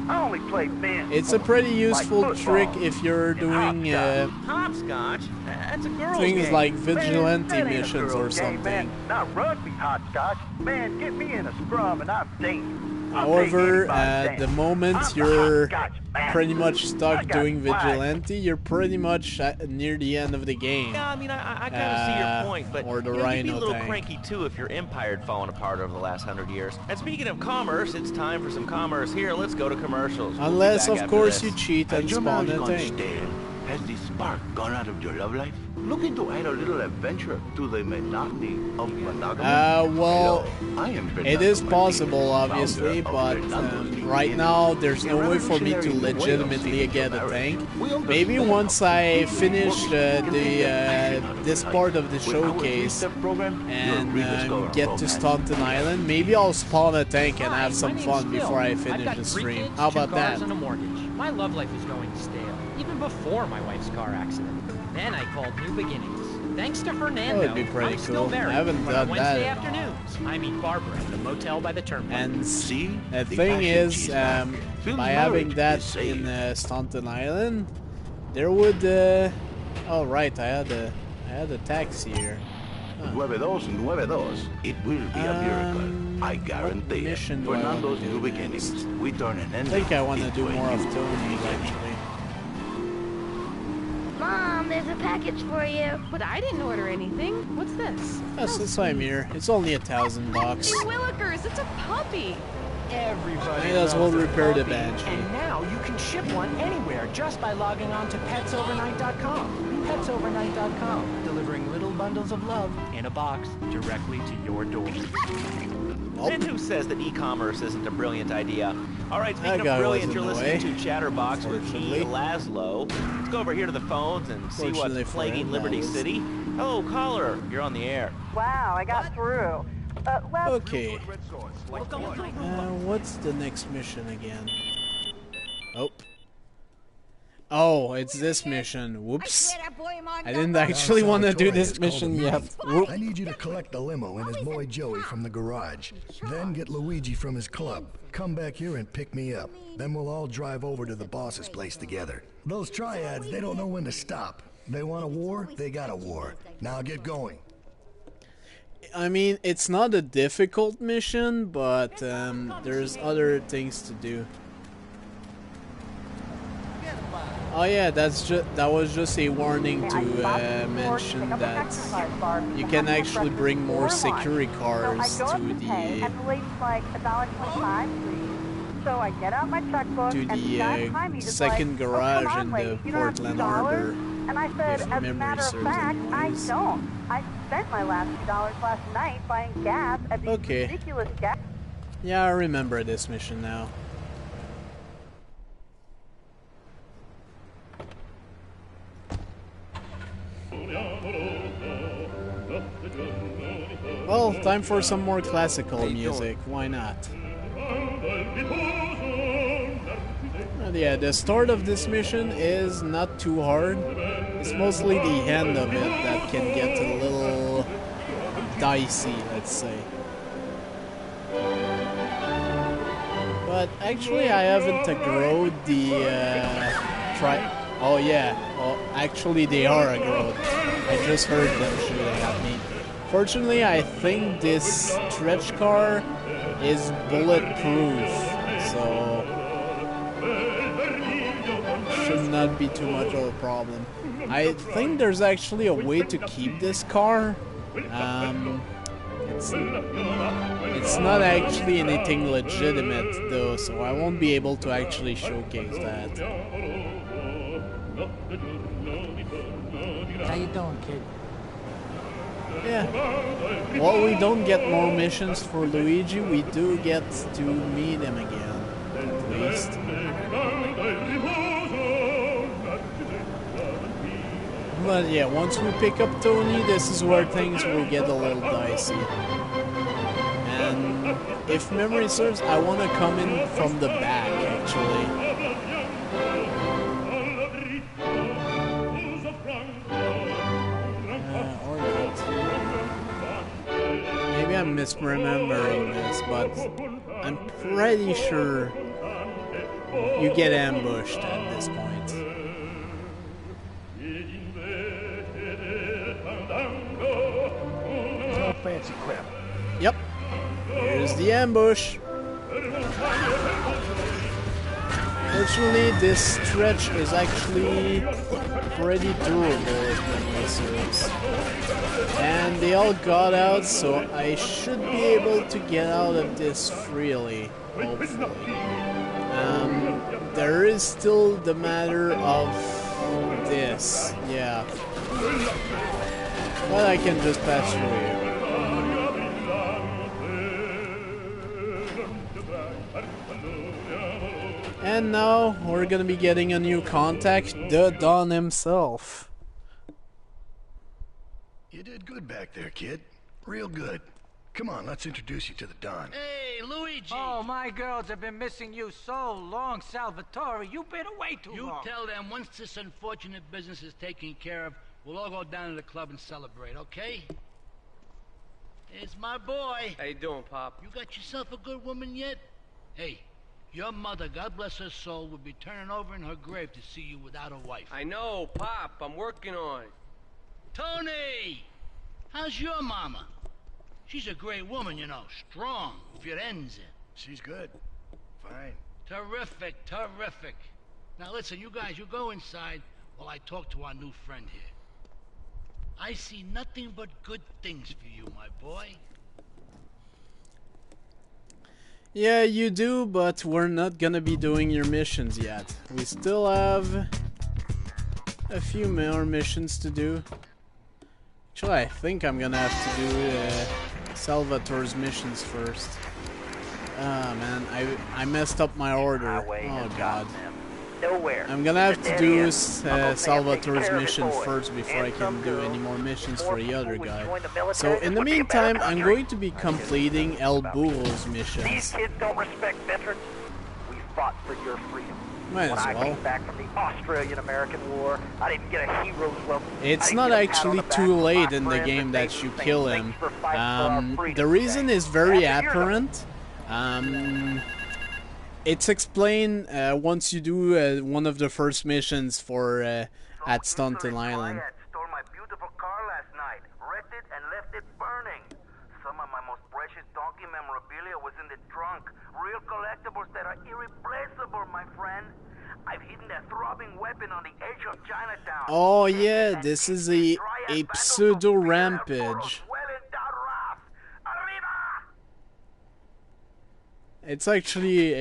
I only play men. It's a pretty useful like trick if you're doing hopscotch? That's a girl's things game. like vigilante Man, that ain't a missions or girl's game, something. man. Not rugby hopscotch. Man, get me in a scrum and I'm dangerous. However, at the moment you're pretty much stuck doing vigilante, you're pretty much near the end of the game. Yeah, I mean, I kind of see your point, but or the you'd be a Rhino little tank. cranky too if your empire had fallen apart over the last 100 years. And speaking of commerce, it's time for some commerce here. Let's go to commercials. Unless, We'll be back of course, after you this. cheat and Has your spawn marriage a gone tank. stale? Has the spark gone out of your love life? Looking to add a little adventure to the monotony of monogamy? Well, Hello, I am it is Fernando possible, Martinez, obviously, founder but of Fernando's right Inn. now there's A no way for me to revolutionary way of legitimately seeing get your a tank. marriage. We Maybe understand once how I people finish work can take the passion out of this life. part of the With our showcase three-step program, and you'll rediscover get to romance. Staunton Island, maybe I'll spawn a tank and have some my fun name's Phil. before I I've finish got the 3 stream. kids, How 2 about cars, that? and a mortgage. My love life is going stale, even before my wife's car accident. Then I called New Beginnings. Thanks to Fernando, That would be pretty I'm still cool. married. I haven't but done on that Wednesday at all. afternoons, I meet Barbara at the motel by the turnpike. And See, the the thing passion is, she's back. Phil's by having marriage that is in saved. Staunton Island, there would. Oh right, I had a taxi here. Huh. 9292. It will be a miracle. I guarantee it. mission do I wanna Fernando's do New Beginnings. We turn an I ending think I want to into do a more of new Tony's beginning. actually. Mom, there's a package for you. But I didn't order anything. What's this? That's why I'm here. It's only $1,000. Hey, Willikers, it's a puppy. Everybody Might as well loves a repair the puppy, Banshee. And now you can ship one anywhere just by logging on to petsovernight.com. Petsovernight.com, delivering little bundles of love in a box directly to your door. And who says that e-commerce isn't a brilliant idea? All right, speaking That guy of brilliant, was in you're the listening way, to Chatterbox with me, unfortunately. Laszlo. Let's go over here to the phones and see Fortunately what's for plaguing him, Liberty that was- City. Oh, caller, you're on the air. Wow, I got through. Les, Okay. What's the next mission again? Oh. Oh, it's this mission. Whoops. I didn't actually want to do this mission yet. Whoop. I need you to collect the limo and his boy Joey from the garage. Then get Luigi from his club. Come back here and pick me up. Then we'll all drive over to the boss's place together. Those triads, they don't know when to stop. They want a war, they got a war. Now get going. I mean, it's not a difficult mission, but there's other things to do. Oh yeah, that was just a warning to mention that you can actually bring more security cars to and the lady's like $1.25, please. So I get out my checkbook, and the guy behind me is second like, garage oh, come on, in lady, the you don't have Portland $2? Harbor. And I said, if as a memory matter of serves fact, I anyways. don't. I spent my last $2 last night buying gas at these Okay. ridiculous gas. Yeah, I remember this mission now. Well, time for some more classical music. Why not? And yeah, the start of this mission is not too hard. It's mostly the end of it that can get a little dicey, let's say. But actually, I haven't aggroed the Oh yeah, well, actually they are aggroed. I just heard them shooting at me. Fortunately, I think this stretch car is bulletproof, so should not be too much of a problem. I think there's actually a way to keep this car. It's not actually anything legitimate though, so I won't be able to actually showcase that. How you doing, kid? Yeah. While we don't get more missions for Luigi, we do get to meet him again, at least. But yeah, once we pick up Tony, this is where things will get a little dicey. And if memory serves, I want to come in from the back, actually. Or not. Maybe I'm misremembering this, but I'm pretty sure you get ambushed at this point. No fancy crap. Yep. Here's the ambush. Fortunately, this stretch is actually pretty durable, if memory serves. And they all got out, so I should be able to get out of this freely, hopefully. There is still the matter of this, yeah. But I can just pass through here. And now we're gonna be getting a new contact, the Don himself. You did good back there, kid. Real good. Come on, let's introduce you to the Don. Hey, Luigi! Oh, my girls have been missing you so long, Salvatore. You've been away too long. You tell them once this unfortunate business is taken care of, we'll all go down to the club and celebrate, okay? It's my boy. How you doing, Pop? You got yourself a good woman yet? Hey, your mother, God bless her soul, would be turning over in her grave to see you without a wife. I know, Pop. I'm working on it. Tony! How's your mama? She's a great woman, you know. Strong, Firenze. She's good. Fine. Terrific, terrific. Now listen, you guys, you go inside while I talk to our new friend here. I see nothing but good things for you, my boy. Yeah, you do, but we're not gonna be doing your missions yet. We still have a few more missions to do. Actually, I think I'm gonna have to do Salvatore's missions first. Ah, man, I messed up my order. Oh god. I'm gonna have to do Salvatore's mission first before I can do any more missions for the other guy. So in the meantime, I'm going to be completing El Burro's missions. These kids don't respect veterans. We fought for your freedom. Might as When I well. came back from the Australian-American War, I didn't get a hero's welcome. It's not actually too late in the game that you kill him. The reason is very apparent. It's explained once you do one of the first missions for at Staunton Island. Stole my beautiful car last night, wrecked it and left it burning. Some of my most precious donkey memorabilia was in the trunk. Real collectibles that are irreplaceable, my friend. I've hidden a throbbing weapon on the edge of Chinatown. Oh yeah, this is a pseudo rampage. It's actually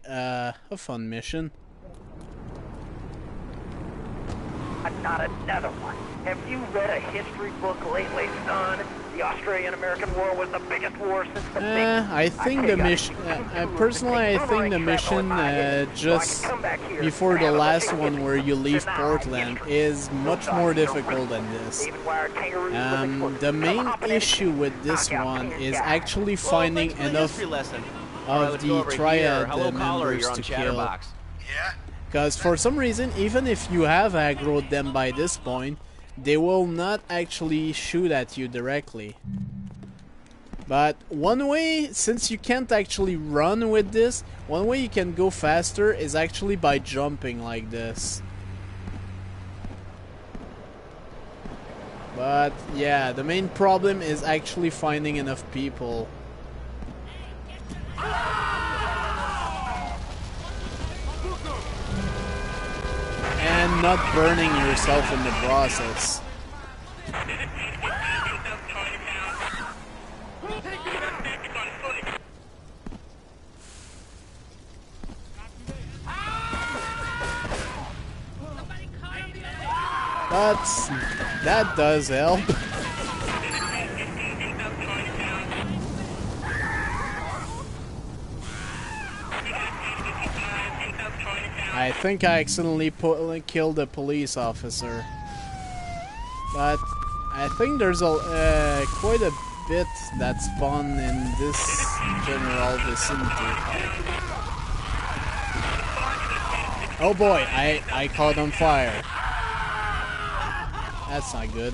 a fun mission. Not another one. Have you read a history book lately, son? The Australian-American War was the biggest war since the I think the mission. Personally, I think the mission just before the last one, where you leave Portland, is much more difficult than this. The main issue with this one is actually finding enough of the Triad members to kill. Because for some reason, even if you have aggroed them by this point, they will not actually shoot at you directly. But one way, since you can't actually run with this, one way you can go faster is actually by jumping like this. But yeah, the main problem is actually finding enough people. And not burning yourself in the process. But that does help. I think I accidentally killed a police officer. But I think there's a quite a bit that's fun in this general vicinity. Oh boy, I caught on fire. That's not good.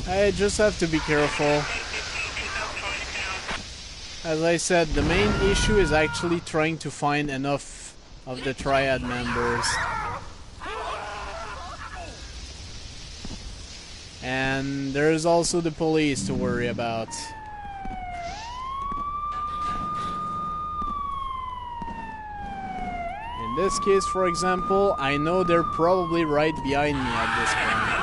I just have to be careful. As I said, the main issue is actually trying to find enough of the Triad members. And there's also the police to worry about. In this case, for example, I know they're probably right behind me at this point.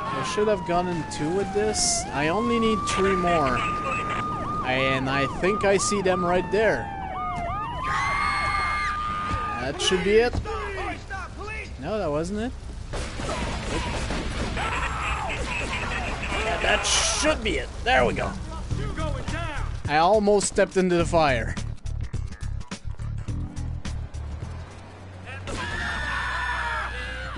I should have gotten 2 with this. I only need 3 more. And I think I see them right there. That should be it. No, that wasn't it. Yeah, that should be it. There we go. I almost stepped into the fire.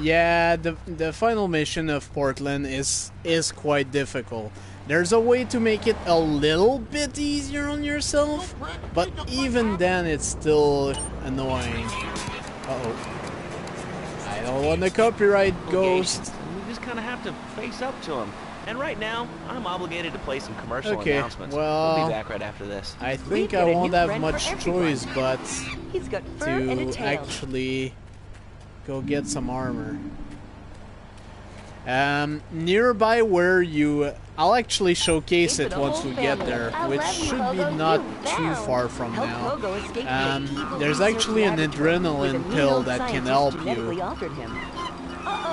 Yeah, the final mission of Portland is quite difficult. There's a way to make it a little bit easier on yourself, but even then it's still annoying. Uh-oh. I don't want the copyright ghost. We just kind of have to face up to him. And right now, I'm obligated to play some commercial announcements. Well, we'll be back right after this. I think I won't have much choice but to actually go get some armor. Nearby where I'll actually showcase it once we get there, which should be not too far from now. There's actually an adrenaline pill that can help you.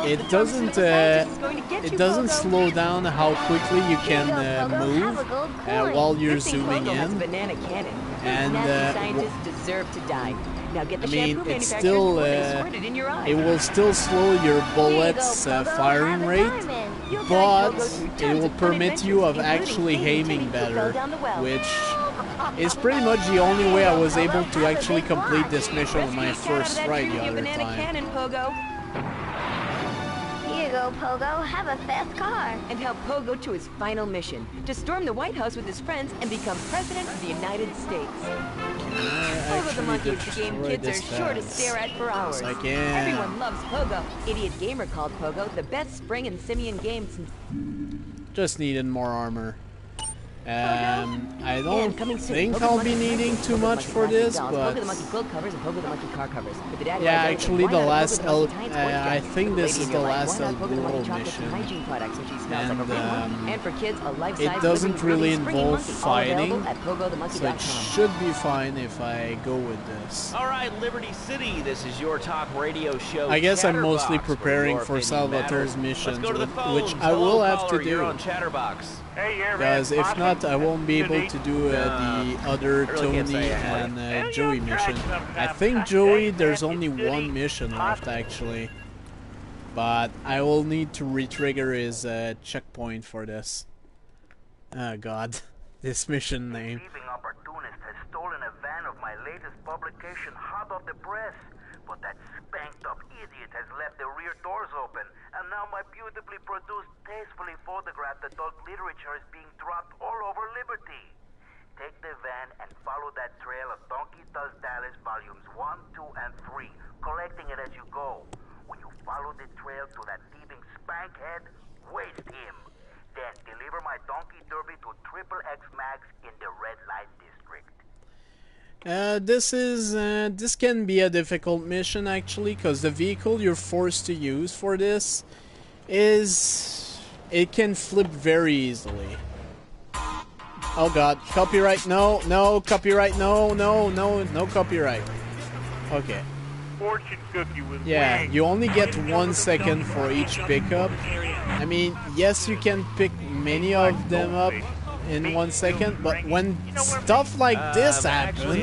It doesn't slow down how quickly you can move while you're zooming in. And I mean, it's still it will still slow your bullets firing rate, but it will permit you of actually aiming better, which is pretty much the only way I was able to actually complete this mission on my first try the other time. Here you go, Pogo. Have a fast car. And help Pogo to his final mission, to storm the White House with his friends and become President of the United States. Pogo the Monkey is the game kids are sure to stare at for hours. Yes, I can. Everyone loves Pogo. Idiot Gamer called Pogo the best spring and simian game since... Just needed more armor. I don't think I'll be needing too much for this, but yeah, actually the last I think this is the last El Burro mission, and it doesn't really involve fighting, so it should be fine if I go with this. Alright, Liberty City, this is your talk radio show. I guess I'm mostly preparing for Salvatore's mission, which I will have to do. Guys, if not, I won't be able to do the other Tony and Joey mission. I think Joey, there's only one mission left actually. But I will need to re-trigger his checkpoint for this. Oh god, this mission name. Thieving opportunist has stolen a van of my latest publication hot off the press. But that spanked-up idiot has left the rear doors open, and now my beautifully produced, tastefully photographed adult literature is being dropped all over Liberty. Take the van and follow that trail of Donkey Does Dallas volumes 1, 2, and 3, collecting it as you go. When you follow the trail to that thieving spankhead, waste him. Then deliver my Donkey Derby to XXX Max in the Red Light District. This can be a difficult mission actually, because the vehicle you're forced to use for this it can flip very easily. Oh god, copyright, no, copyright, no copyright. Okay. Fortune cookie with wings. You only get 1 second for each pickup. I mean, yes, you can pick many of them up in 1 second, but when stuff like this happens,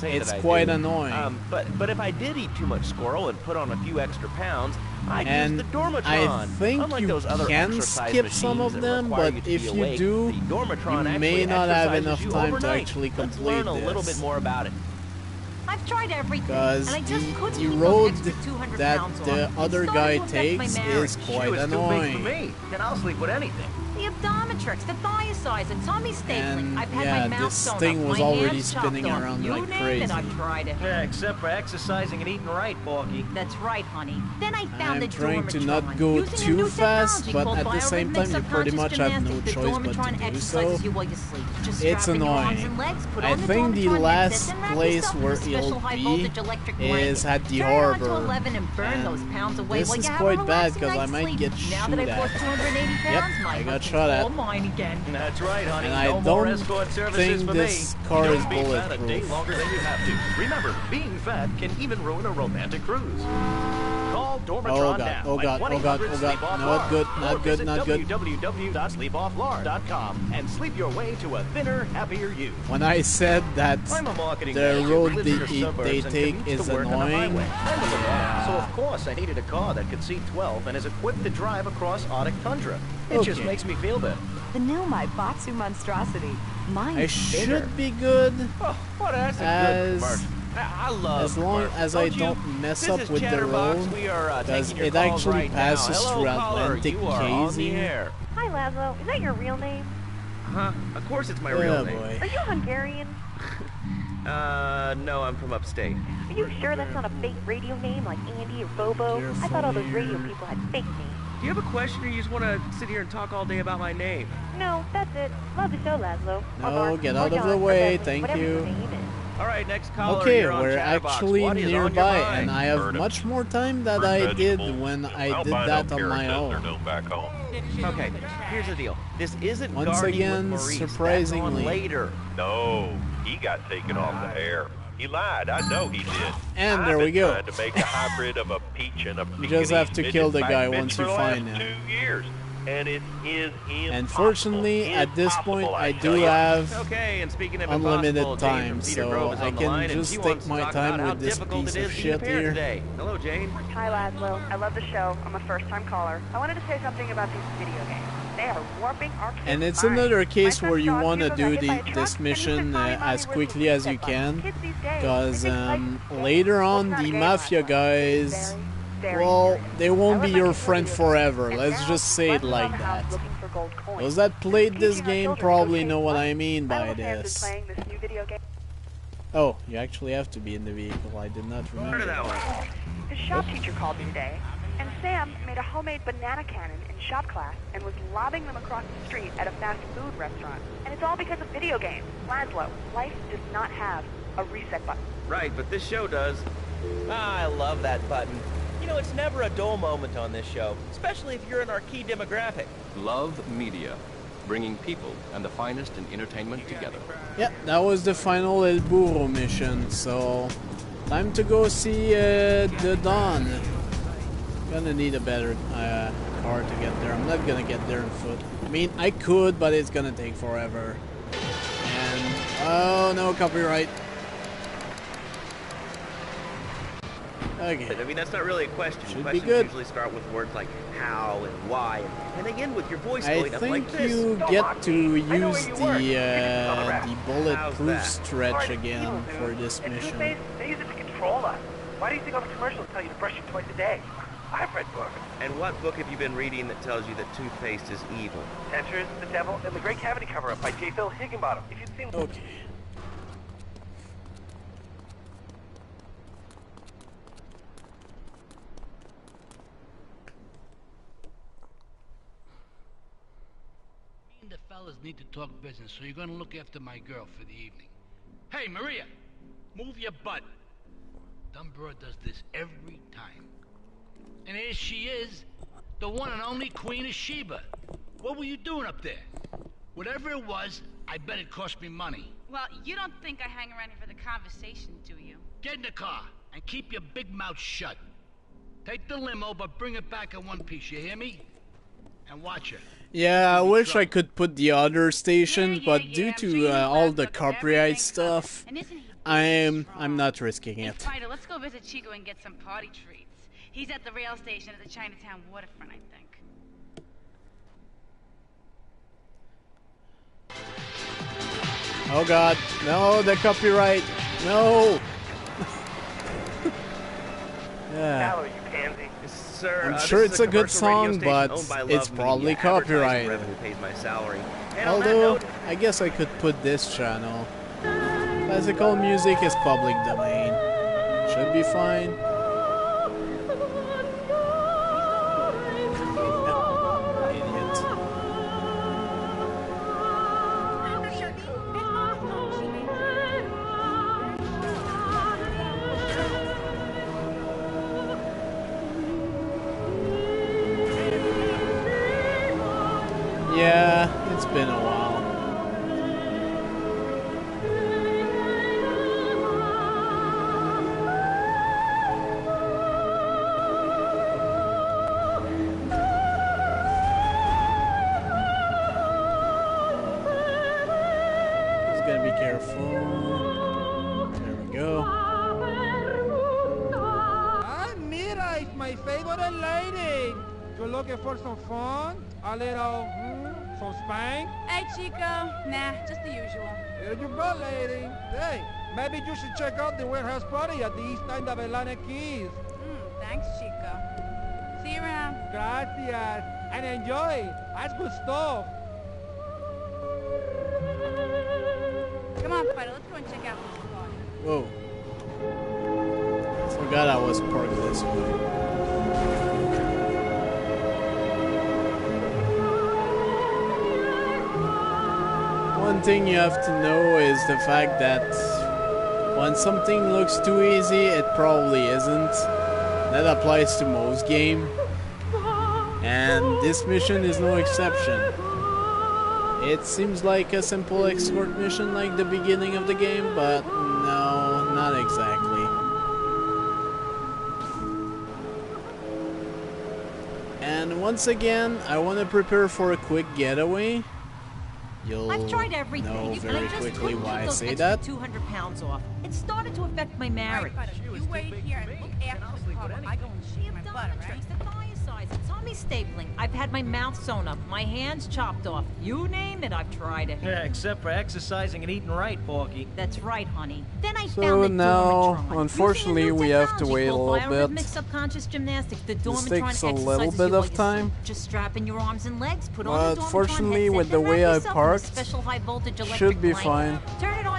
it's quite annoying. But if I did eat too much squirrel and put on a few extra pounds, I'd use the Dormatron. I think you can skip some of them, but if you do, you may not have enough time to actually complete this. Learn a little bit more about it. I've tried everything, because and I just couldn't the keep road those extra 200 that pounds the off. other It guy started to affect my takes marriage. is quite Shoe is too big for annoying. me. Then I'll sleep with anything. The abdometrix, the thiazides, the tummy stapling. And I've had yeah, my mouth this sewn thing up, was my already hands chopped spinning off. around You like name crazy. it, I've tried it. Yeah, except for exercising and eating right, Porky. That's right, honey. Then I found I'm the trying to not Dormitron. go Using a too new fast, technology but called at the same time, you pretty much have no subconscious choice but Dormitron to do exercises so. you while you sleep. Just It's strap in your arms annoying. and legs, put I on the think the Dormitron last headsets, and wrap place yourself in a where special it'll high be voltage electric is blanket. at the Turn it on to harbor. 11 and burn those pounds away This while is you have quite a bad relaxing because I night's might sleep. get Now that shot I've lost at. 280 Yep, pounds, my I got husband's shot at. all mine again. That's right, honey. And I No more don't escort services think for this me. car Don't is be fat a day bulletproof. longer than you have to. Remember, being fat can even ruin a romantic cruise. Call Dormitron Oh god, now oh god, at oh god, oh god, not good, not good, not good. www.sleepofflard.com and sleep your way to a thinner, happier you. When I said that I'm a marketing the manager who road lives in the they suburbs and take commutes is to work on a annoying, highway. I was alone, so of course I needed a car that could seat 12 and is equipped to drive across Arctic tundra. It just makes me feel better. The new Maibatsu monstrosity. Mine I is bigger. should be good Oh, that's a good as commercial. I love as long commercials. as I Don't you? don't mess This up is with the Chatterbox. road, We are because taking your it calls actually right passes now. Hello, through caller. Atlantic You are on the Casey. air. Hi, Laszlo. Is that your real name? Huh? Of course it's my Yeah, real name. boy. Are you Hungarian? No, I'm from upstate. Are you sure that's not a fake radio name like Andy or Bobo? I thought all those radio people had fake names. Do you have a question or you just want to sit here and talk all day about my name? No, that's it. Love the show, Laszlo. No, get out of the way, thank you. All right, next caller. Okay, you're on we're Chatterbox. actually What is on your nearby, mind? and I have much more time than I did when I did that on my own. Okay, here's the deal. This isn't Once gardening again, with Maurice. surprisingly. That's on later. No, he got taken off the air. He lied. I know he did. And I've there we been go. trying to make a hybrid of a peach and a You just have to midget kill the guy backbench once for you the find last him. 2 years, and it is impossible. Unfortunately, at this point, Impossible, I tell do you. have Okay, and speaking of unlimited impossible, Jane time, from Cedar so Grove is I on the line, can and just she take wants to my talk time about how with this difficult piece it of is shit being a parent here. today. Hello, Jane. Hi, Laszlo. I love the show. I'm a first-time caller. I wanted to say something about these video games. They are warping our kids' And it's minds. another case My where you friend want to John do Hughes got hit by a this truck, mission and he's been as mommy quickly as you with can, kids these days, because they think like later on not a the game, mafia Laszlo. guys, Very well, serious. they won't I be love my your kids friend video games, forever. and Let's now just say it running around like the house that. looking for gold coins. Those that played this Teaching our game children to probably go know chase what money. I mean My by little fans been this. playing this new video game. Oh, you actually have to be in the vehicle. I did not remember. The shop teacher called me today, and Sam made a homemade banana cannon in shop class and was lobbing them across the street at a fast food restaurant. And it's all because of video games. Laszlo, life does not have a reset button. Right, but this show does. Ah, I love that button. You know, it's never a dull moment on this show, especially if you're in our key demographic. Love Media, bringing people and the finest in entertainment together. Yeah, that was the final El Burro mission, so time to go see the Dawn. Gonna need a better car to get there. I'm not gonna get there on foot. I mean, I could, but it's gonna take forever. And, oh no, copyright. Okay. I mean, that's not really a question. Should be Questions good. usually start with words like how and why, and they end with your voice I going up like think this. you Don't get mock to me. I know use where you work. the bulletproof that? stretch again for this mission. They use it to control us. Why do you think all the commercials tell you to brush your twice a day? I've read books. And what book have you been reading that tells you that toothpaste is evil? Dentures, The Devil, and The Great Cavity Cover-Up by J. Phil Higginbottom. If you'd seen... Okay. Me and the fellas need to talk business, so you're gonna look after my girl for the evening. Hey, Maria, move your butt. Dumb broad does this every time. And here she is, the one and only Queen of Sheba. What were you doing up there? Whatever it was, I bet it cost me money. Well, you don't think I hang around here for the conversation, do you? Get in the car and keep your big mouth shut. Take the limo, but bring it back in one piece, you hear me? And watch her. Yeah, I wish I could put the other station, but due to all the copyright stuff, I'm not risking it. Spider, let's go visit Chico and get some party treats. He's at the rail station at the Chinatown waterfront, I think. Oh god, no, the copyright, no! Yeah. Hello, you pansy. Sir, I'm this sure is it's a good commercial radio song, station but owned by it's Love probably Media. Advertising copyrighted. revenue pays my salary. And on that Although, note, I guess I could put this channel. Classical music is public domain. Should be fine. Idiot. Yeah, it's been a while. Just gotta be careful. There we go. Ah, mira, it's my favorite lady. You're looking for some fun? A little, some spank? Hey, Chico. Nah, just the usual. Here you go, lady. Hey, maybe you should check out the warehouse party at the East End of Atlantic Keys. Thanks, Chico. See you around. Gracias. And enjoy. That's good stuff. Come on, Fido, let's go and check out this party. Whoa. Forgot I was parked this way. One thing you have to know is the fact that when something looks too easy, it probably isn't. That applies to most games. And this mission is no exception. It seems like a simple escort mission like the beginning of the game, but no, not exactly. And once again, I want to prepare for a quick getaway. You'll I've tried everything, know and very I just quickly couldn't why I keep those say extra that. 200 pounds off. It started to affect my marriage. You wait here and look after the car. I go and shave my butt, right? The thigh size, the tummy stapling. I've had my mouth sewn up, my hands chopped off. You name it, I've tried it. Yeah, except for exercising and eating right, Porky. That's right, honey. Then I So found the now, Dormitron. unfortunately, Using a new we have to technology wait a called little bit. biorhythmic subconscious gymnastics. The This Dormitron takes a little exercises bit you while of you time. sleep. Just strap in your arms and legs, put on But the Dormitron fortunately, headset, with the then wrap way I yourself in a parked, special high voltage electric should be blanket. fine. Turn it on.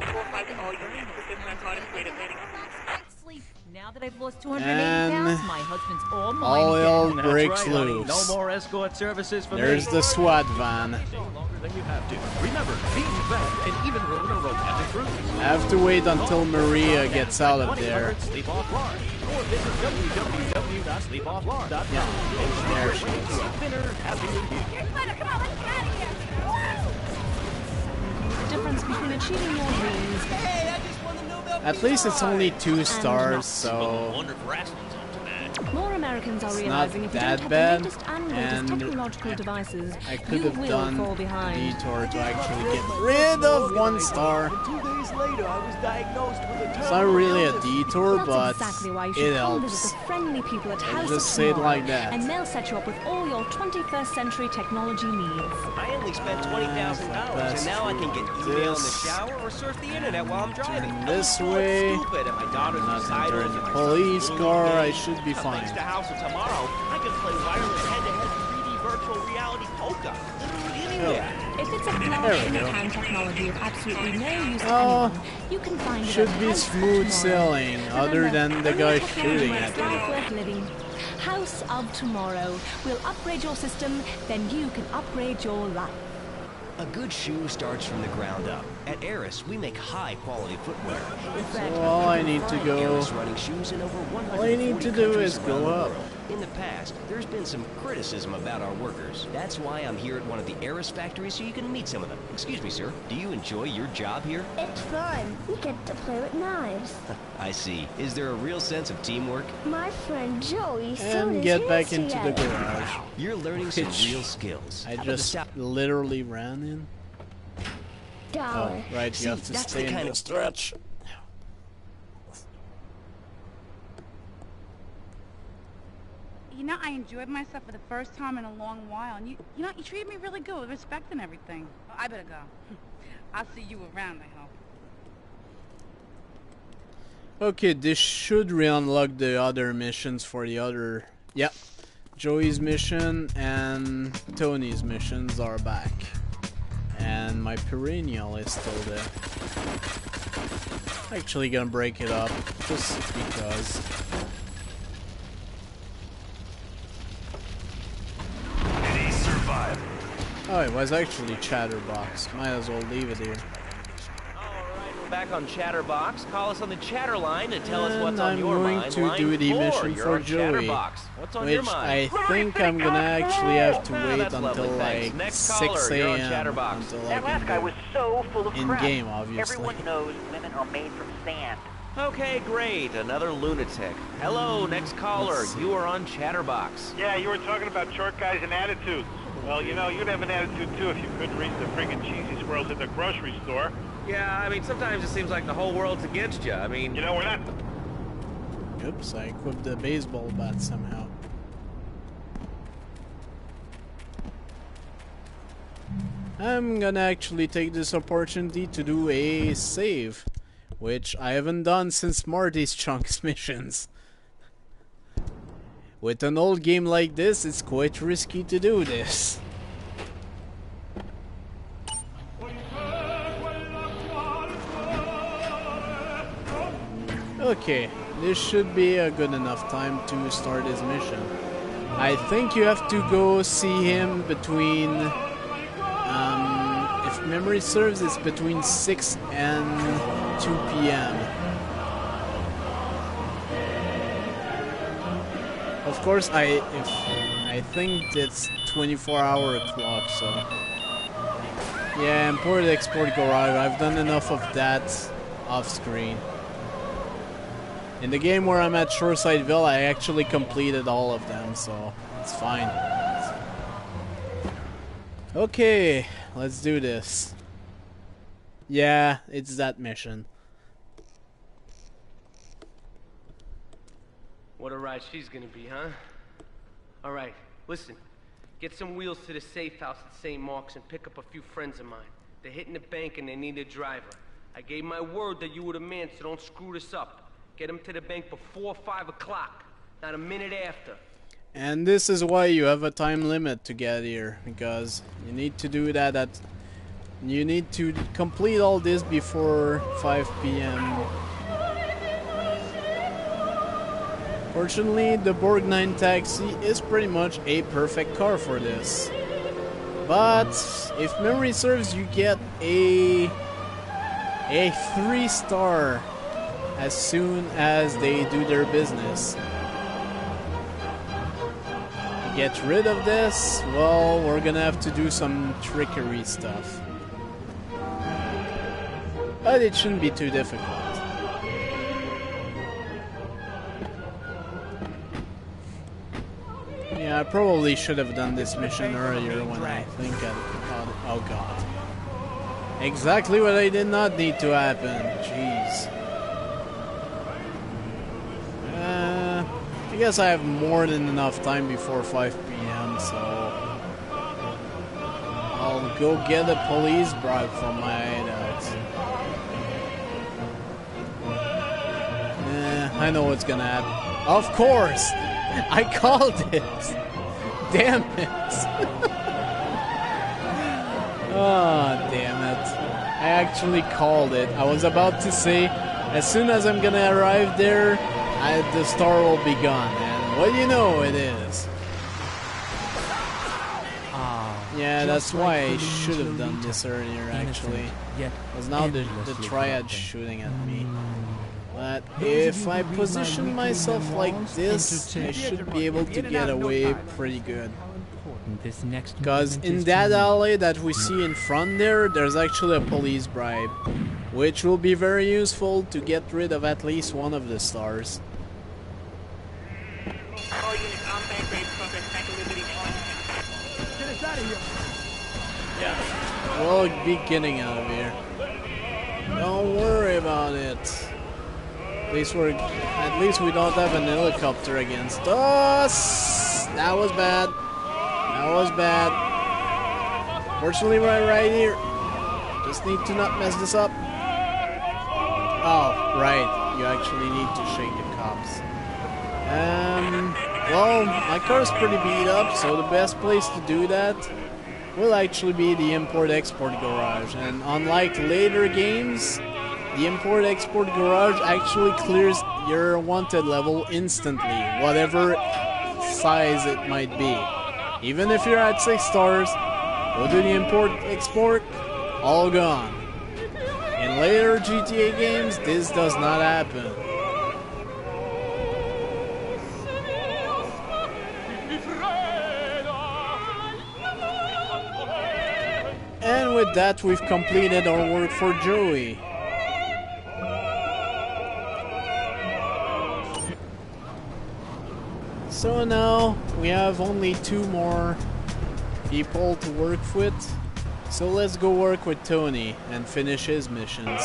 Now that I've lost 280 pounds, my husband's all mine. All hell That's breaks right, honey. loose. No more escort services for There's me. the SWAT van. Longer than you have to. Remember, being back can even ruin a romantic cruise. I have to wait until Maria gets out of there. Sleep Offline. Or visit www.sleepoffline.com. Yeah, there she is. Dinner, happy New Year. Come on, let's get out of here. The difference between achieving your dreams. Hey, I just won the Nobel At least it's only 2 stars, so More Americans are it's realizing not if you don't that have bad. the latest and greatest And technological devices, I could you have will done fall a behind. detour to actually get rid of 1 star. 2 days later, I was diagnosed with a It's not really a detour, That's but exactly why you it should come helps. visit the friendly people at House just of say it Tomorrow, like that. and they'll set you up with all your 21st century technology needs. I only spent $20,000, and now I can get email in the shower or surf the internet while I'm driving. This way. Stupid, and my daughter's Not recital enter and the my police son's car. little I game. should be fine. Thanks to House of Tomorrow, I can play wireless head-to-head 3D virtual reality poker literally anywhere. If it's a There flash we in the go. pan technology with absolutely no use to Oh, anyone, you can find it should at be House of smooth Tomorrow. sailing, other Remember, than the only guy technology shooting makes at life me. worth living. House of Tomorrow. We'll upgrade your system, then you can upgrade your life. A good shoe starts from the ground up. At Eris, we make high-quality footwear. In fact, So all I need to find go- Eris running shoes in over all I need to 140 do countries is around go the up. world. In the past, there's been some criticism about our workers. That's why I'm here at one of the Eris factories so you can meet some of them. Excuse me, sir. Do you enjoy your job here? It's fun. We get to play with knives. I see. Is there a real sense of teamwork? My friend Joey sewed And his get hands back into the together. garage. You're learning some Which real skills. I How about the just South- literally ran in. Dollar. Oh, right, See, you have to that's stay the in kind the of- stretch. You know, I enjoyed myself for the first time in a long while, and you know, you treated me really good with respect and everything. Well, I better go. I'll see you around, I hope. Okay, this should re-unlock the other missions for the other... Yep. Joey's mission and Tony's missions are back. And my perennial is still there. Actually gonna break it up, just because. Any survivor. Oh, it was actually Chatterbox. Might as well leave it here. Back on Chatterbox. Call us on the chatter line and tell us what's I'm on your mind. going to do the mission You're for on Joey, Chatterbox. What's on your which mind? I think I'm gonna actually have to wait that's until lovely, thanks. like Next 6 caller, you're on a.m. Chatterbox. until I That last can guy go was so full of in crap. game, obviously. Everyone knows women are made from sand. Okay, great. Another lunatic. Hello, next caller. You are on Chatterbox. Yeah, you were talking about short guys and attitudes. Well, you know, you'd have an attitude too if you couldn't reach the friggin' cheesy squirrels at the grocery store. Yeah, I mean, sometimes it seems like the whole world's against you. I mean... You know, we're not... Oops, I equipped the baseball bat somehow. I'm gonna actually take this opportunity to do a save, which I haven't done since Marty's Chunks missions. With an old game like this, it's quite risky to do this. Okay, this should be a good enough time to start his mission. I think you have to go see him between, if memory serves, it's between 6 and 2 p.m. Of course, I think it's 24-hour clock, so... Yeah, import, export, garage. I've done enough of that off-screen. In the game where I'm at Shoresideville, I actually completed all of them, so it's fine. Okay, let's do this. Yeah, it's that mission. What a ride she's gonna be, huh? Alright, listen. Get some wheels to the safe house at St. Mark's and pick up a few friends of mine. They're hitting the bank and they need a driver. I gave my word that you were the man, so don't screw this up. Get them to the bank before 5 o'clock, not a minute after. And this is why you have a time limit to get here, because you need to do that at... You need to complete all this before 5 p.m. Fortunately, the Borg 9 taxi is pretty much a perfect car for this. But if memory serves, you get a 3-star as soon as they do their business. To get rid of this, well, we're gonna have to do some trickery stuff. But it shouldn't be too difficult. Yeah, I probably should have done this mission earlier when I think I thought, oh god. Exactly what I did not need to happen. Jeez. I guess I have more than enough time before 5 p.m. so I'll go get a police bribe from my hideout. I know what's gonna happen. Of course! I called it! Damn it! Oh, damn it. I actually called it. I was about to say, as soon as I'm gonna arrive there, the star will be gone, and what do you know, it is. Yeah, that's why I should have done this earlier, actually. Because now the triad's shooting at me. But if I position myself like this, I should be able to get away pretty good. Because in that alley that we see in front there, there's actually a police bribe, which will be very useful to get rid of at least one of the stars. Yeah, we'll be getting out of here. Don't worry about it. At least we don't have an helicopter against us. That was bad. That was bad. Fortunately, right here. Just need to not mess this up. Oh, right. you actually need to shake the cops. Well, my car's pretty beat up, so the best place to do that will actually be the import-export garage. And unlike later games, the import-export garage actually clears your wanted level instantly, whatever size it might be. Even if you're at 6 stars, go to the import-export, all gone. In later GTA games, this does not happen. And with that, we've completed our work for Joey. So now we have only 2 more people to work with. So let's go work with Tony and finish his missions.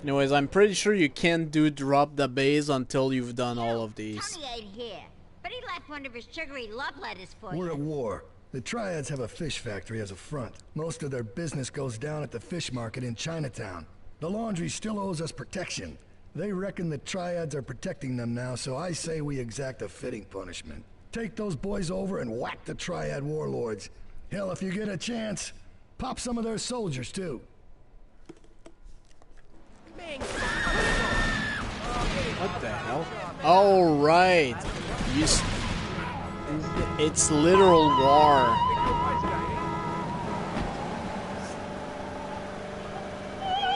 Anyways, I'm pretty sure you can't do drop the base until you've done all of these. Tony ain't here, but he left one of his sugary love letters for you. We're at war. The Triads have a fish factory as a front. Most of their business goes down at the fish market in Chinatown. The laundry still owes us protection. They reckon the Triads are protecting them now, so I say we exact a fitting punishment. Take those boys over and whack the Triad warlords. Hell, if you get a chance, pop some of their soldiers too. What the hell? Oh, right. It's literal war.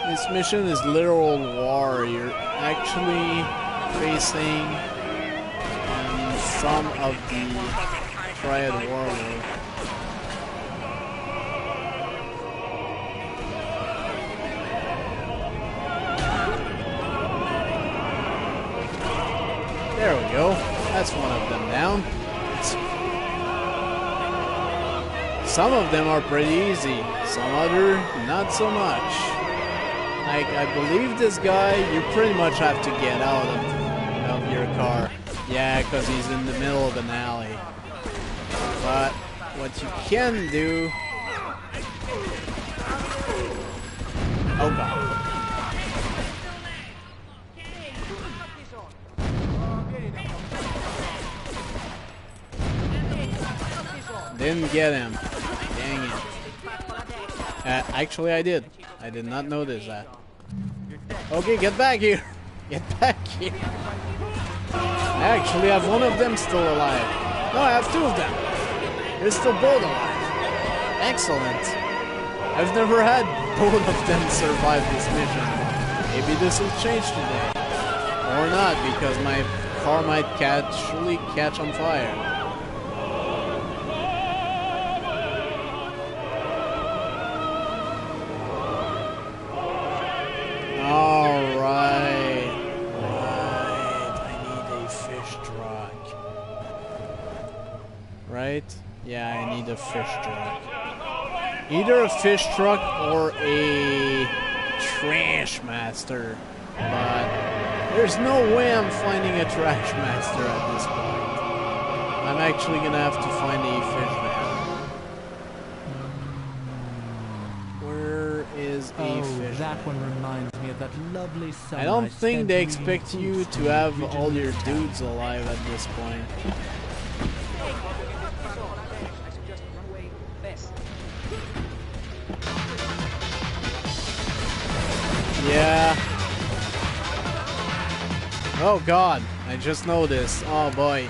This mission is literal war. You're actually facing some of the Triad warlords. There we go. That's one of them down. Some of them are pretty easy. Some other, not so much. Like, I believe this guy, you pretty much have to get out of your car. Yeah, because he's in the middle of an alley. But what you can do... Oh god. Didn't get him. Dang it. Actually, I did. I did not notice that. Okay, get back here. Get back here. I actually have one of them still alive. No, I have 2 of them. They're still both alive. Excellent. I've never had both of them survive this mission. Maybe this will change today. Or not, because my car might actually catch on fire. Alright. Right. I need a fish truck. Right? Yeah, I need a fish truck. Either a fish truck or a trash master. But there's no way I'm finding a trash master at this point. I'm actually gonna have to find a fish man. Where is a fish that man? one reminds me of that lovely summer. I don't think they expect you to have all your dudes alive at this point. Yeah. Oh god, I just noticed. Oh boy.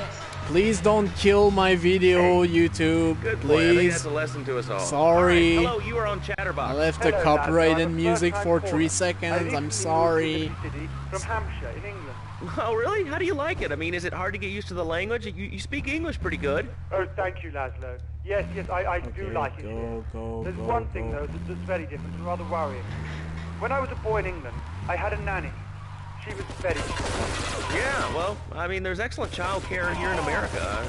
Please don't kill my video, YouTube. Good boy. I think Please. that's a lesson to us all. Sorry. All right. Hello, you are on Chatterbox. I left the copyrighted music for 3 seconds. I'm sorry. From Hampshire, in England. Oh, really? How do you like it? I mean, is it hard to get used to the language? You speak English pretty good. Oh, thank you, Laszlo. Yes, I do like it here. There's one thing, though, that's very different and rather worrying. When I was a boy in England, I had a nanny. She was very good. Yeah, well, I mean, there's excellent child care here in America.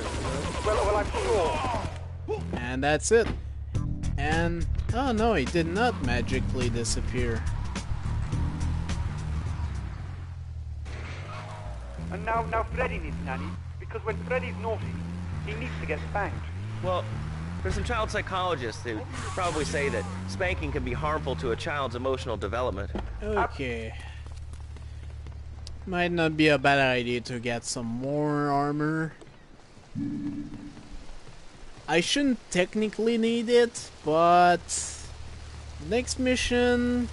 Well, I'm sure. And that's it. And, oh no, he did not magically disappear. And now Freddy needs nanny, because when Freddy's naughty, he needs to get spanked. Well, There's some child psychologists who probably say that spanking can be harmful to a child's emotional development. Okay. Might not be a bad idea to get some more armor. I shouldn't technically need it, but next mission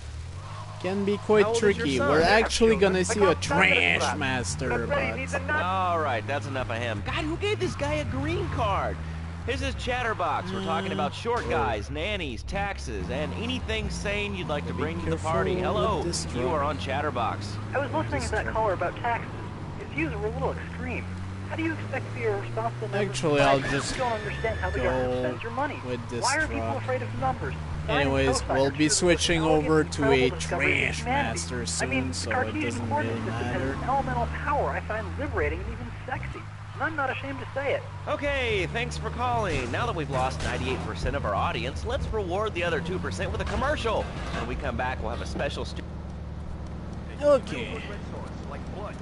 can be quite tricky. We're actually gonna see a trash master, but... Alright, that's enough of him. God, who gave this guy a green card? This is Chatterbox. We're talking about short guys, nannies, taxes, and anything sane you'd like to bring to the party. Hello, you are on Chatterbox. I was listening to that caller about taxes. His views were a little extreme. How do you expect to be a responsible member Actually, of I'll society just if you don't understand how the government spends your money? with this Why are truck. people afraid of numbers? Anyways, we'll be switching over to a trash master soon, so it doesn't really matter. An elemental power I find liberating and even sexy. And I'm not ashamed to say it. Okay, thanks for calling. Now that we've lost 98% of our audience, let's reward the other 2% with a commercial. When we come back, we'll have a special... Okay.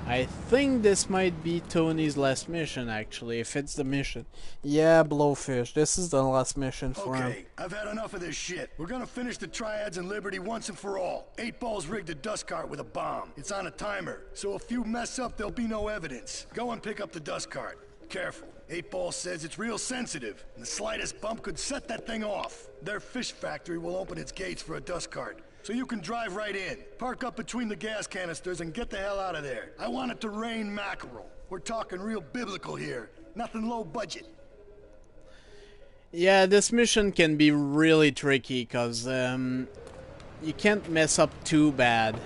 I think this might be Tony's last mission, actually, if it's the mission. Yeah, Blowfish, this is the last mission for him. Okay, I've had enough of this shit. We're gonna finish the Triads and Liberty once and for all. 8 Ball's rigged a dust cart with a bomb. It's on a timer, so if you mess up, there'll be no evidence. Go and pick up the dust cart. Careful. 8 Ball says it's real sensitive, and the slightest bump could set that thing off. Their fish factory will open its gates for a dust cart. So you can drive right in, park up between the gas canisters, and get the hell out of there. I want it to rain mackerel. We're talking real biblical here, nothing low budget. Yeah, this mission can be really tricky, because you can't mess up too bad.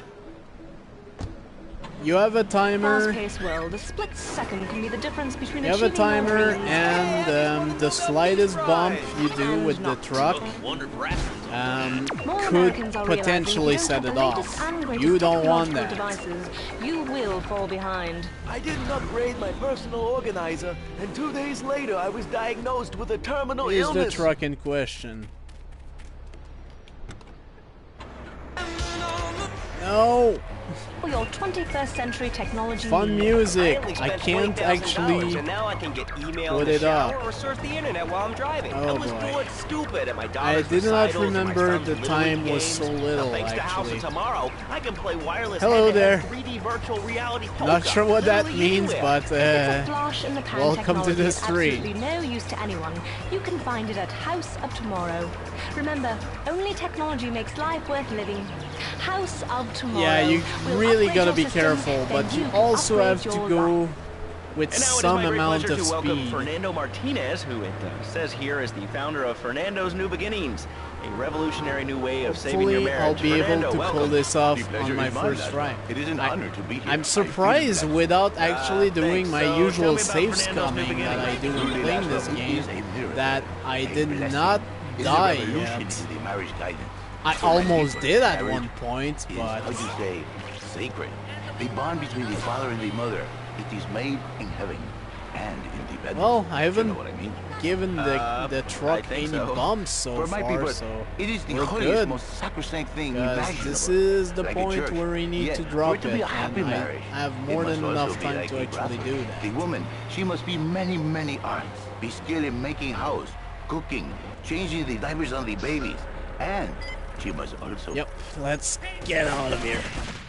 You have a timer. Fast-paced world, a split second can be the difference between You have a timer, and the slightest bump you do with the truck could potentially set it off. You don't want that. Devices, you will fall behind. I didn't upgrade my personal organizer, and 2 days later I was diagnosed with a terminal Here's illness. the truck in question. No! For your 21st century technology Fun music. I can't actually and now I can get email put in the it up. shower or surf the internet while I'm driving. I Oh was boy. bored stupid at my I daughter's did not recitals and my remember son's the Little time League was games. so little, Now, thanks to House actually. of Tomorrow, I can play wireless Hello head-to-head there. 3D virtual reality Not poker sure what that literally means, anywhere. but Flash and the pan welcome to technology the is street. absolutely no use to anyone. You can find it at House of Tomorrow. Remember, only technology makes life worth living. House of Tomorrow. Yeah, you will really upgrade gotta your be system, careful, then but you can also upgrade have to your go life. with And now some it is my great amount pleasure of to welcome speed. Fernando Martinez, who it says here is the founder of Fernando's New Beginnings, a revolutionary new way of saving your Hopefully, marriage. I'll be Fernando, able to welcome. pull this off The pleasure on my is mine, first lad. try. It is an honor to be here. I'm surprised without actually doing thanks. my So, usual tell me about save Fernando's New scumming that I do Beginnings. when playing this game, that I did blessing. not It's a die revolution yet. in the marriage guidance. I For my almost people, did at marriage one point, is, but how you say, sacred. The bond between the father and the mother. It is made in heaven and in the bedroom. well, I You haven't know what I mean? given the truck think any so. bumps so For my far, people, so it is the we're holiest, good. most sacrosanct thing Because imaginable. this is the Like a point church. where we need Yet, to for drop it to it, be a happy and marriage, I have it more must than also enough be time like to a actually brothel. do that. The woman, she must be many, many arts. Be skilled in making house, cooking, changing the diapers on the babies, and she must also... Yep, let's get out of here.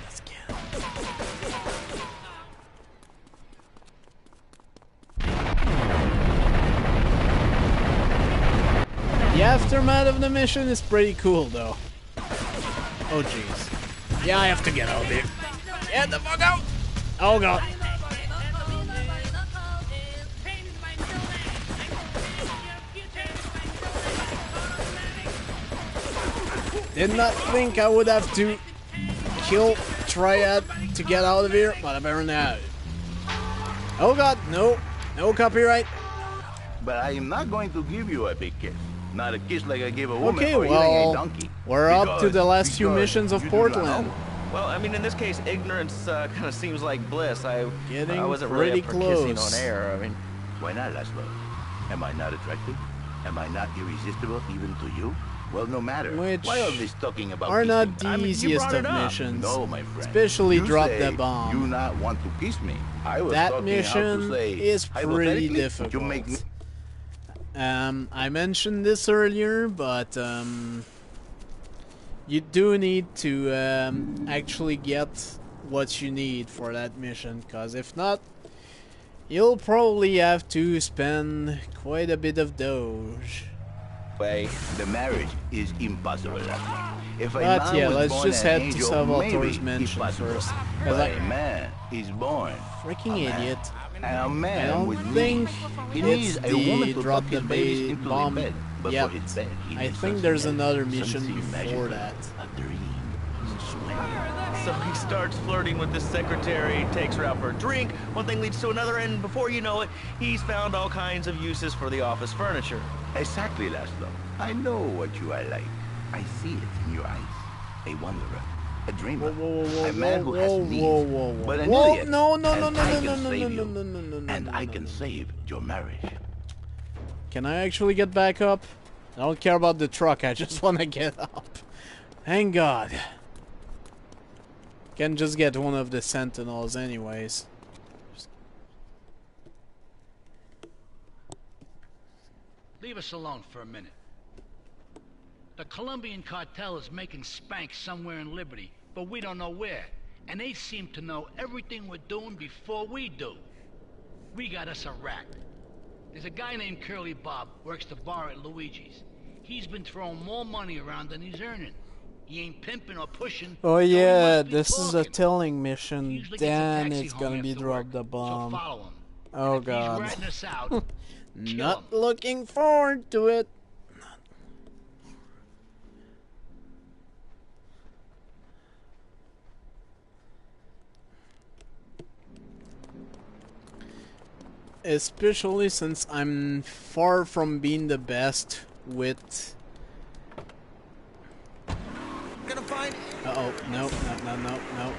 Let's get The aftermath of the mission is pretty cool, though. Oh, jeez. Yeah, I have to get out of here. Get the fuck out! Oh, God. Did not think I would have to kill Triad to get out of here, but apparently I have. Oh, God, no. No copyright. But I am not going to give you a big kiss. Not a kiss like I gave a woman Okay, or even a well, donkey. we're up to the last few missions of you do not Portland. know. Well, I mean, in this case, ignorance kind of seems like bliss. I wasn't pretty really up for kissing close. on air. I mean, Why not, Laszlo? Am I not attractive? Am I not irresistible even to you? Well, no matter. Which Why all this talking about are not kissing? the I mean, you easiest brought of it up. missions. No, my friend. Especially You drop say the bomb. You not want to kiss me. I was That talking mission how to say, is pretty hypothetically, difficult. To make me... I mentioned this earlier, but you do need to actually get what you need for that mission, because if not, you'll probably have to spend quite a bit of doge. Way, the marriage is impossible. If a But man yeah, was let's born just an head to angel, Salvatore's maybe mansion it's possible. first. But a man is born Freaking a man. idiot. And a man I don't with think needs. He it's needs a woman the to drop tuck the his babies into bomb the bed. But yet. for his bed, he I needs think something there's else. another mission Something before magical. that. A dream. So he starts flirting with his secretary, takes her out for a drink, one thing leads to another, and before you know it, he's found all kinds of uses for the office furniture. Exactly, Laszlo. I know what you are like. I see it in your eyes. A wanderer. A dreamer. A man who has needs. But an idiot. No. And I can save you. And I can save your marriage. Can I actually get back up? I don't care about the truck, I just want to get up. Thank God. Can just get one of the sentinels anyways. Leave us alone for a minute. The Colombian cartel is making spank somewhere in Liberty, but we don't know where. And they seem to know everything we're doing before we do. We got us a rat. There's a guy named Curly Bob, works the bar at Luigi's. He's been throwing more money around than he's earning. He ain't pimping or pushing. Oh yeah, this is a telling mission. Then it's gonna be drop the So bomb. follow him. Oh If he's God. ratting us out, Not looking forward to it. Especially since I'm far from being the best with... Gonna find... Uh-oh, no.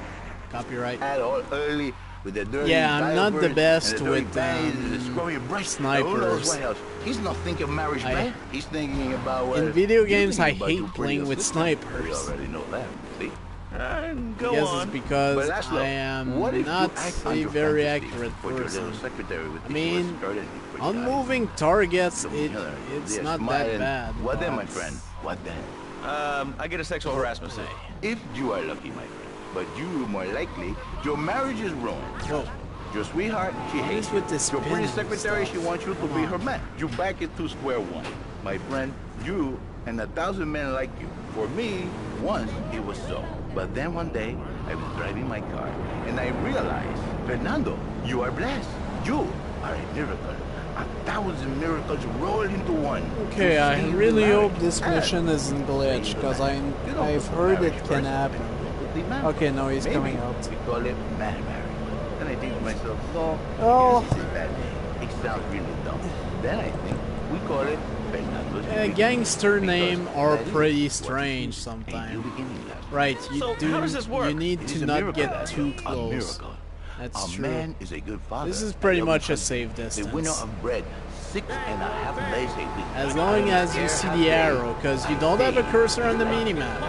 Copyright. At all early with the dirty Yeah, I'm not the diapers best and the dirty with panties, the scrubby breasts. snipers. Who knows what else? He's not thinking marriage, man. He's thinking about what... In video you're games, I thinking about hate your playing pretty with sister. snipers. We already know that, see? Go Yes, on. it's because But Laszlo, I am what if you not act on a your very fantasy, accurate put your person. little secretary with I the mean, skirt and pretty on eyes. moving targets, Miller, it's they're not that smiling. bad. What then, but- my friend? What then? I get a sexual harassment suit. If you are lucky, my friend. But you, more likely, your marriage is ruined. Oh. Your sweetheart, she hates you. with this Your pretty pen secretary, stuff? she wants you to be her man. You back it to square one. My friend, you and 1,000 men like you. For me, once it was so. But then one day, I was driving my car, and I realized, Fernando, you are blessed. You are a miracle. 1,000 miracles roll into one. Okay, to I save really the hope marriage this and mission isn't glitched, because I've heard it can happen. Okay, no, he's Maybe coming out. we call it man marriage. Then I think to myself, no, Oh. this is a bad name. It sounds really dumb. Then I think we call it Fernando's Gangster name are That is pretty what strange you sometimes. beginning last. Right, you So, do. how does this work? You need It to is a not miracle, get Laszlo. too A close. miracle. That's A true. man is a good father. This is pretty a much a husband, safe The winner distance. of bread, 6.5 days a week. As long as you see the arrow, because you don't have a cursor on the minimap.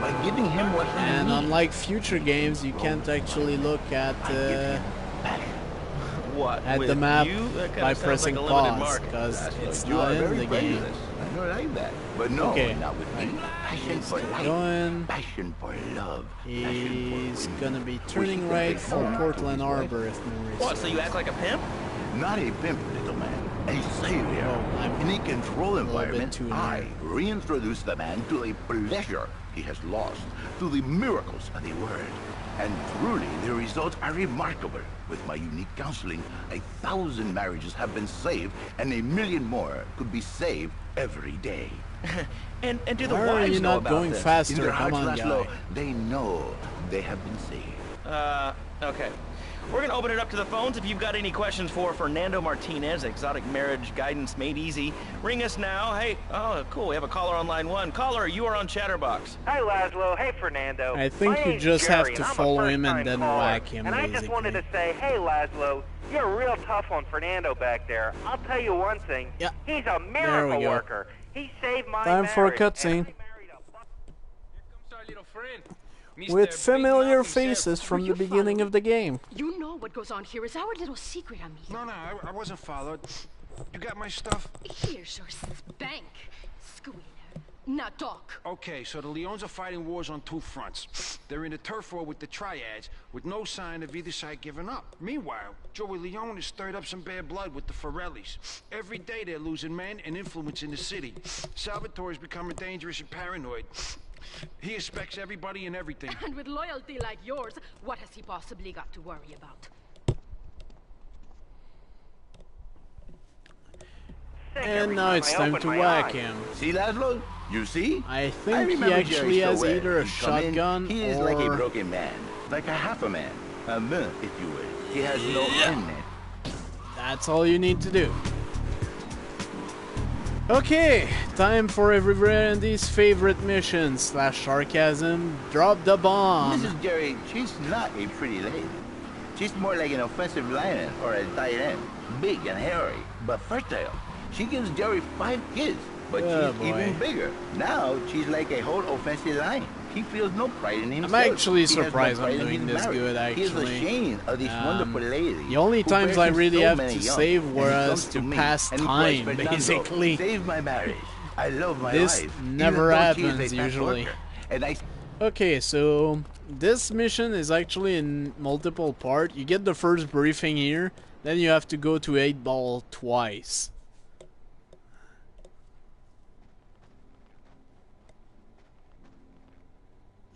By giving him what he And needs. unlike future games, you can't actually look at What? the with map you? That kinda by sounds pressing like a limited pause, market. because it's You not are in very the game. prejudiced. I don't like that. But no, Okay. not with me. Passion for life. Going. Passion for love. He's gonna be turning right for Portland Harbor if memory What, so you act like a pimp? Not a pimp, little man. A savior. In a controlled environment, I reintroduce the man to the pleasure he has lost, to the miracles of the world. And truly, the results are remarkable. With my unique counseling, 1,000 marriages have been saved, and 1 million more could be saved every day. And do the Why are wives you know not about going this? faster? In their Come hearts, on, Laszlo, guy. they know they have been saved. Okay. We're gonna open it up to the phones. If you've got any questions for Fernando Martinez, Exotic Marriage Guidance Made Easy, ring us now. Hey, oh, cool, we have a caller on line 1. Caller, you are on Chatterbox. Hi, Laszlo. Hey, Fernando. I think My you name's just Jerry, have to and I'm a follow him and first-time then caller. whack him, And I just wanted to say, hey, Laszlo, you're a real tough one, Fernando back there. I'll tell you one thing. Yeah. He's a we miracle go. worker. He saved my Time for a marriage, and cutscene. With familiar faces from the beginning of the game. You know what goes on here is our little secret, amigo. No, I wasn't followed. You got my stuff? Here's your spank, squealer. Now talk. Okay, so the Leons are fighting wars on two fronts. They're in a turf war with the Triads, with no sign of either side giving up. Meanwhile, Joey Leone has stirred up some bad blood with the Forellis. Every day they're losing men and influence in the city. Salvatore's becoming dangerous and paranoid. He expects everybody and everything. And with loyalty like yours, what has he possibly got to worry about? And now it's time to whack him. See, Laszlo? You see? I think he actually has either a shotgun He is or... like a broken man. Like a half a man. A man, if you will. He has no end. That's all you need to do. Okay, time for everybody's favorite mission / sarcasm. Drop the bomb. Mrs. Jerry, she's not a pretty lady. She's more like an offensive lineman or a tight end. Big and hairy, but fertile. She gives Jerry 5 kids, but she's even bigger. Now she's like a whole offensive line. He feels no pride in himself. I'm actually surprised I'm doing this good, actually. He is ashamed of this wonderful lady. The only times I really have to save was to pass time, basically. Save my marriage. I love my this wife. never happens, usually. Okay, so this mission is actually in multiple parts. You get the first briefing here, then you have to go to 8 Ball twice.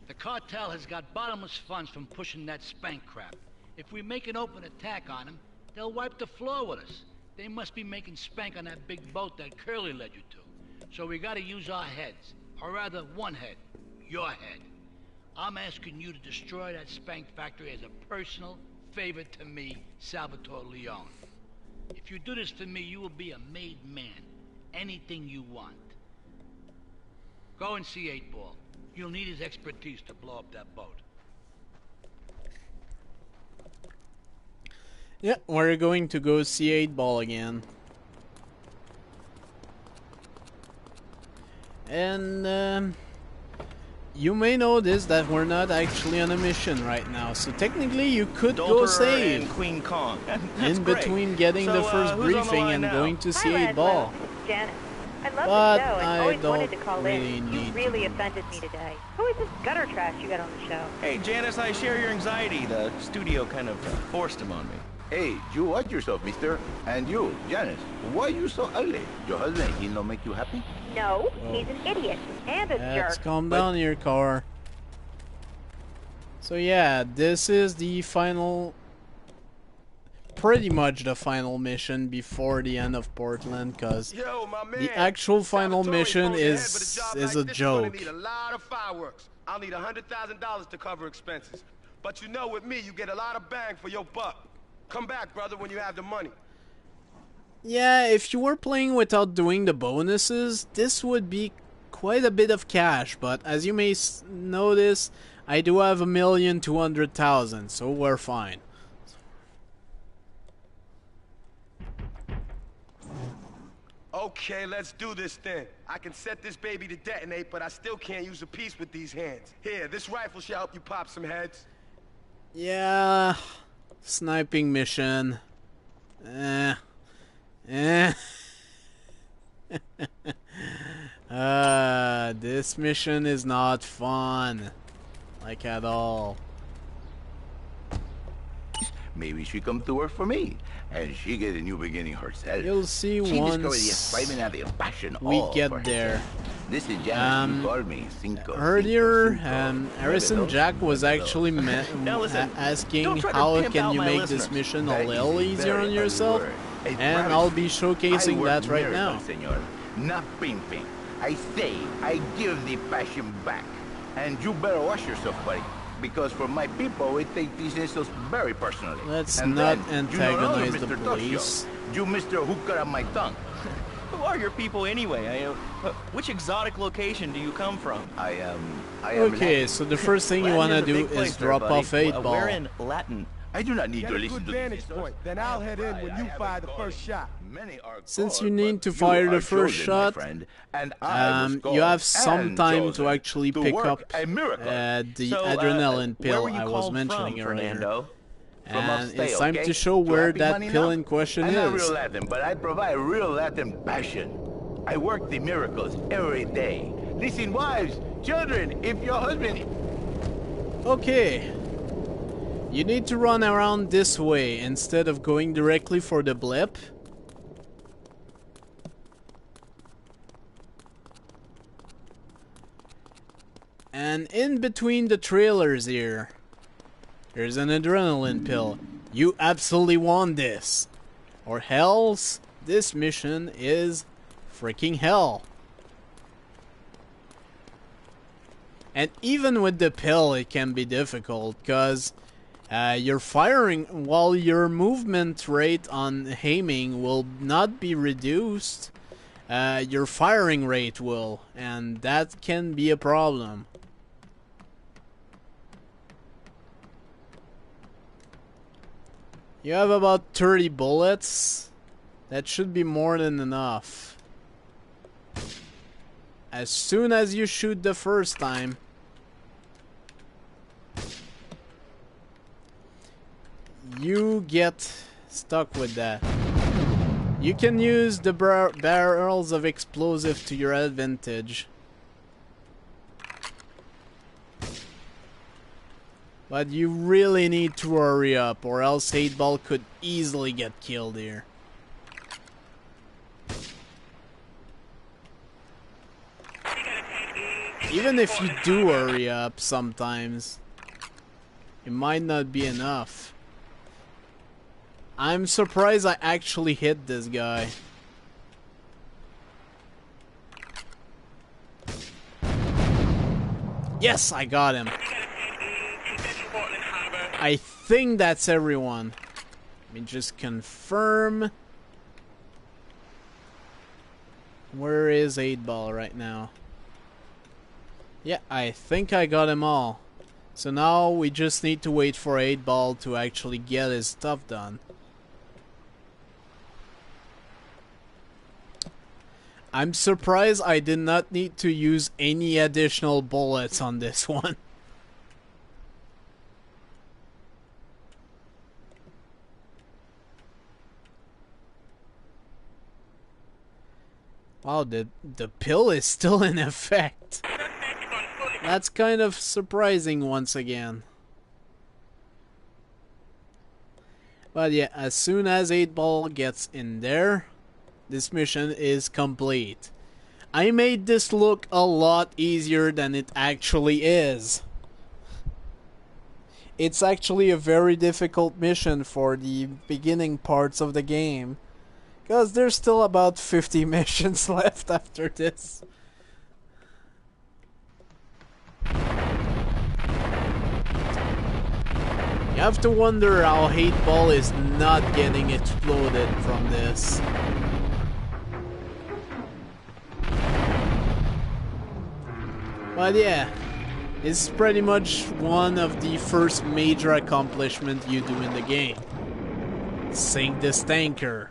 The cartel has got bottomless funds from pushing that spank crap. If we make an open attack on them, they'll wipe the floor with us. They must be making spank on that big boat that Curly led you to. So we gotta use our heads. Or rather, one head. Your head. I'm asking you to destroy that spank factory as a personal favor to me, Salvatore Leone. If you do this for me, you will be a made man. Anything you want. Go and see 8 Ball. You'll need his expertise to blow up that boat. Yeah, we're going to go see 8 Ball again. And you may notice that we're not actually on a mission right now, so technically you could go save and Queen Kong. in between getting the first briefing and going to see 8 Ball. Janet. I love But the show and I always don't wanted to call really in. need You really offended me today. Who is this gutter trash you got on the show? Hey, Janice, I share your anxiety. The studio kind of forced him on me. Hey, you watch yourself, mister. And you, Janice, why you so ugly? Your husband, he no make you happy? No, he's an idiot and a Let's jerk. calm down here, car. So yeah, this is the final... pretty much the final mission before the end of Portland, because the actual final mission is a joke. Need a lot of fireworks. I'll need $100,000 to cover expenses. But you know, with me, you get a lot of bang for your buck. Come back, brother, when you have the money. Yeah, if you were playing without doing the bonuses, this would be quite a bit of cash, but as you may notice, I do have 1,200,000, so we're fine. Okay, let's do this then. I can set this baby to detonate, but I still can't use a piece with these hands. Here, this rifle should help you pop some heads. Yeah, sniping mission. This mission is not fun. Like at all. Maybe she come to work for me, and she get a new beginning herself. You'll see she once discovered the excitement and the passion we all get for there. herself. This is Janice, who called me Cinco. Earlier, Harrison Jack was actually asking how can you make this mission a little easier on yourself, and I'll be showcasing that right now. Senor. Not pimping. I say, I give the passion back. And you better watch yourself, buddy. Because for my people, we take these insults very personally. Let's and not then, antagonize you know, the police. You Mr. Who cut up my tongue. Who are your people anyway? Which exotic location do you come from? I am okay, so the first thing you want to do is drop off 8 Ball. We're in Latin. I do not need to Get a listen good to vantage point, then I'll head in when you fire the first shot. Since you need to fire the first shot, you have some time to actually pick up the adrenaline pill I was mentioning earlier. upstate, it's time okay? to show where happy that money pill now? in question I'm not is. real Latin, but I provide real Latin passion. I work the miracles every day. Listen, wives, children, if your husband... Okay. You need to run around this way instead of going directly for the blip. And in between the trailers here, there's an adrenaline pill. You absolutely want this. Or else, this mission is freaking hell. And even with the pill, it can be difficult, because you're firing while your movement rate on aiming will not be reduced. Your firing rate will, and that can be a problem. You have about 30 bullets. That should be more than enough. As soon as you shoot the first time, you get stuck with that. You can use the barrels of explosive to your advantage. But you really need to hurry up, or else 8-Ball could easily get killed here. Even if you do hurry up sometimes, it might not be enough. I'm surprised I actually hit this guy. Yes, I got him. I think that's everyone. Let me just confirm. Where is 8-Ball right now? Yeah, I think I got them all. So now we just need to wait for 8-Ball to actually get his stuff done. I'm surprised I did not need to use any additional bullets on this one. Wow, the pill is still in effect. That's kind of surprising once again. But yeah, as soon as 8-Ball gets in there, this mission is complete. I made this look a lot easier than it actually is. It's actually a very difficult mission for the beginning parts of the game, because there's still about 50 missions left after this. You have to wonder how 8-Ball is not getting exploded from this. But yeah, it's pretty much one of the first major accomplishments you do in the game. Sink this tanker.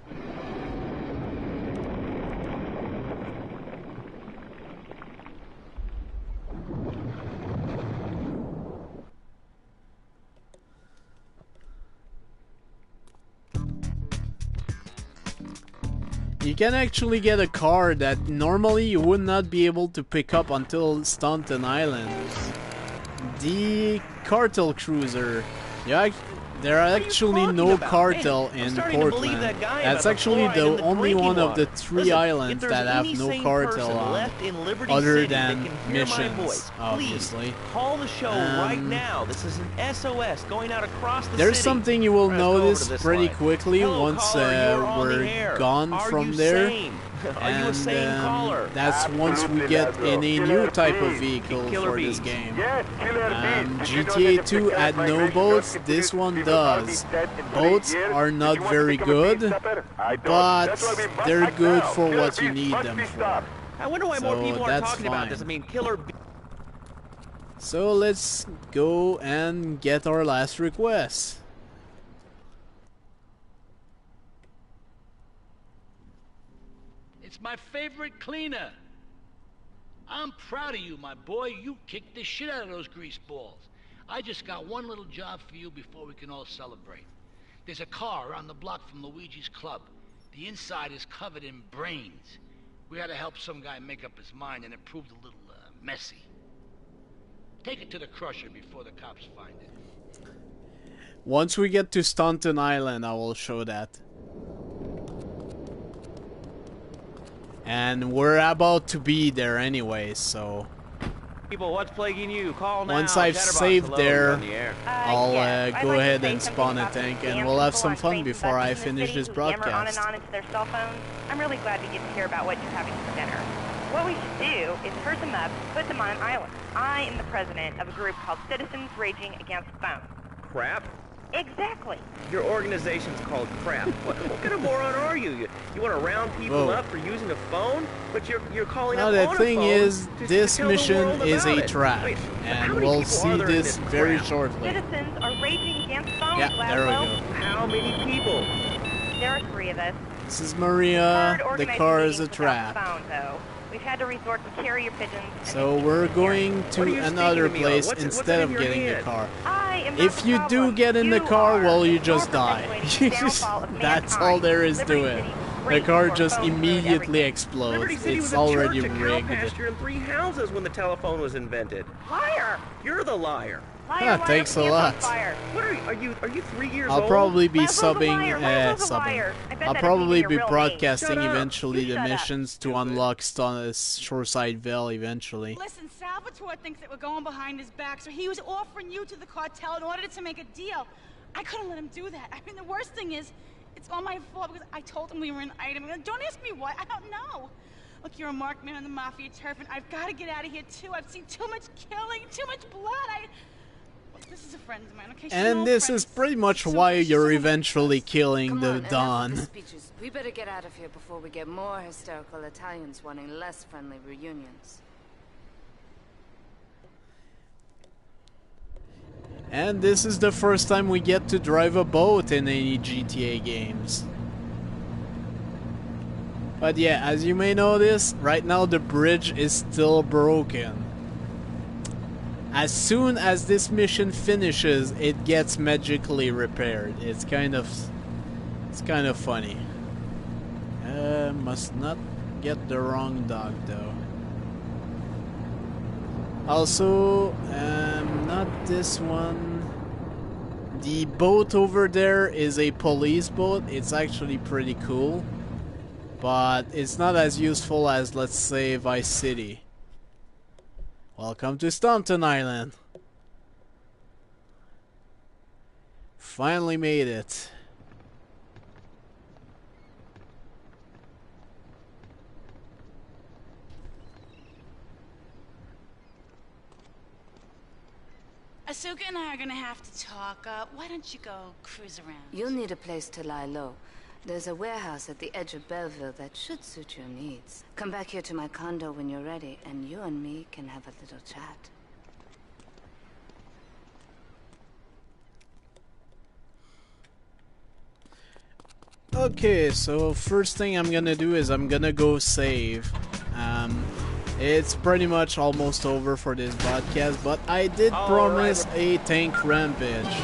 You can actually get a car that normally you would not be able to pick up until Staunton Island. The cartel cruiser. There are actually no cartel in Portland. That's actually the only one of the three islands that have no cartel on, other than missions, obviously. Call the show right now. This is an SOS going out across the city. There's something you will notice pretty quickly once we're gone from there. And that's once we get in a new type of vehicle for this game. GTA 2 had no boats, this one does. Boats are not very good, but they're good for what you need them for. I wonder why more people are talking about this. I mean, killer. So let's go and get our last request. It's my favorite cleaner. I'm proud of you, my boy. You kicked the shit out of those grease balls. I just got one little job for you before we can all celebrate. There's a car around the block from Luigi's club. The inside is covered in brains. We had to help some guy make up his mind, and it proved a little messy. Take it to the crusher before the cops find it. Once we get to Staunton Island, I will show that. And we're about to be there anyway, so... People, what's plaguing you? Call now. Once I've Chatterbox, saved hello, there, you're on the air. I'll I'd go like to ahead say and something spawn a about the tank, and scam we'll have people some on fun trains and before I buses in the finish city this who yammer broadcast. on and on into their cell phones. I'm really glad we get to hear about what you're having for dinner. What we should do is herd them up, put them on an island. I am the president of a group called Citizens Raging Against Phone. Crap? Exactly. Your organization's called crap. What kind of moron are you? You want to round people up for using a phone? But you're calling Now up the on thing a phone is, to this tell the mission world is about a it. trap, Wait, and how many we'll people see are there in this this very crap? shortly. Citizens are raging against phones, Yeah, there we Laszlo. go. How many people? There are 3 of us. This is Maria. The car is a trap. Phone, though. We've had to resort to carrier pigeons. So we're going to another place instead of getting the car. If you do get in the car, well, you just die. That's all there is to it. The car just immediately explodes. Liberty City It's was a already church, a cow rigged. pasture, and 3 houses when the telephone was invented. Liar! You're the liar. Ah, thanks a lot. What are you 3 years I'll old? probably be Laszlo's a liar. I'll probably be broadcasting Shut up. eventually You the shut up. missions to unlock Shoreside eventually. Listen, Salvatore thinks that we're going behind his back, so he was offering you to the cartel in order to make a deal. I couldn't let him do that. I mean, the worst thing is, it's all my fault because I told him we were an item. Don't ask me why. I don't know. Look, you're a marked man on the Mafia turf, and I've got to get out of here, too. I've seen too much killing, too much blood. This is a friend of mine, okay? And this is pretty much why you're eventually killing the Don. We better get out of here before we get more hysterical Italians wanting less friendly reunions. And this is the first time we get to drive a boat in any GTA games. But yeah, as you may notice, right now the bridge is still broken. As soon as this mission finishes, it gets magically repaired. It's kind of funny. Must not get the wrong dog though. Also, not this one. The boat over there is a police boat. It's actually pretty cool, but it's not as useful as, let's say, Vice City. Welcome to Staunton Island. Finally made it. Asuka and I are gonna have to talk. Why don't you go cruise around? You'll need a place to lie low. There's a warehouse at the edge of Belleville that should suit your needs. Come back here to my condo when you're ready, and you and me can have a little chat. Okay, so first thing I'm gonna do is I'm gonna go save. It's pretty much almost over for this broadcast, but I did promise a tank rampage.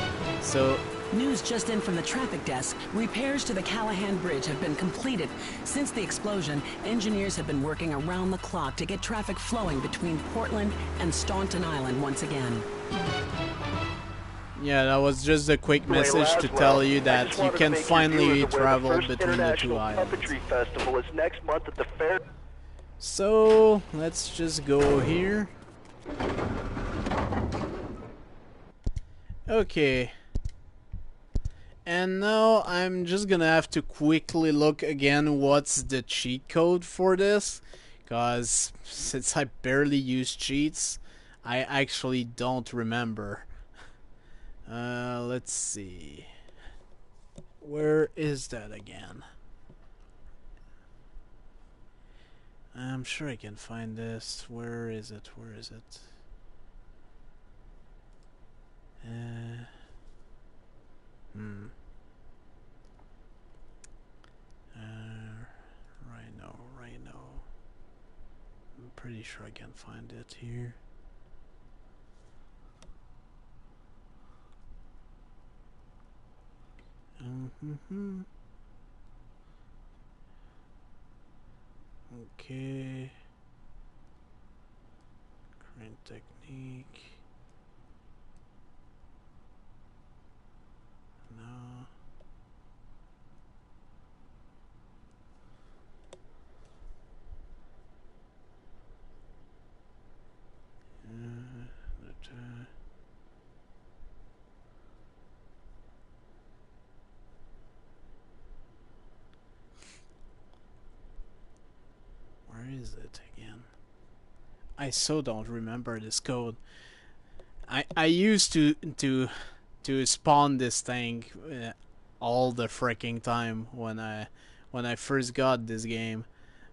So news just in from the traffic desk. Repairs to the Callahan Bridge have been completed. Since the explosion, engineers have been working around the clock to get traffic flowing between Portland and Staunton Island once again. yeah, that was just a quick message to tell you that you can finally travel between the two islands. Puppetry Festival is next month at the fair. So let's just go here. Okay. And now I'm just gonna have to quickly look again what's the cheat code for this, because since I barely use cheats, I actually don't remember. Let's see. Where is that again? I'm sure I can find this. Where is it? Where is it? Right now. I'm pretty sure I can find it here. Okay. Crane technique. No. Where is it again? I so don't remember this code. I used to spawn this thing all the freaking time when I first got this game,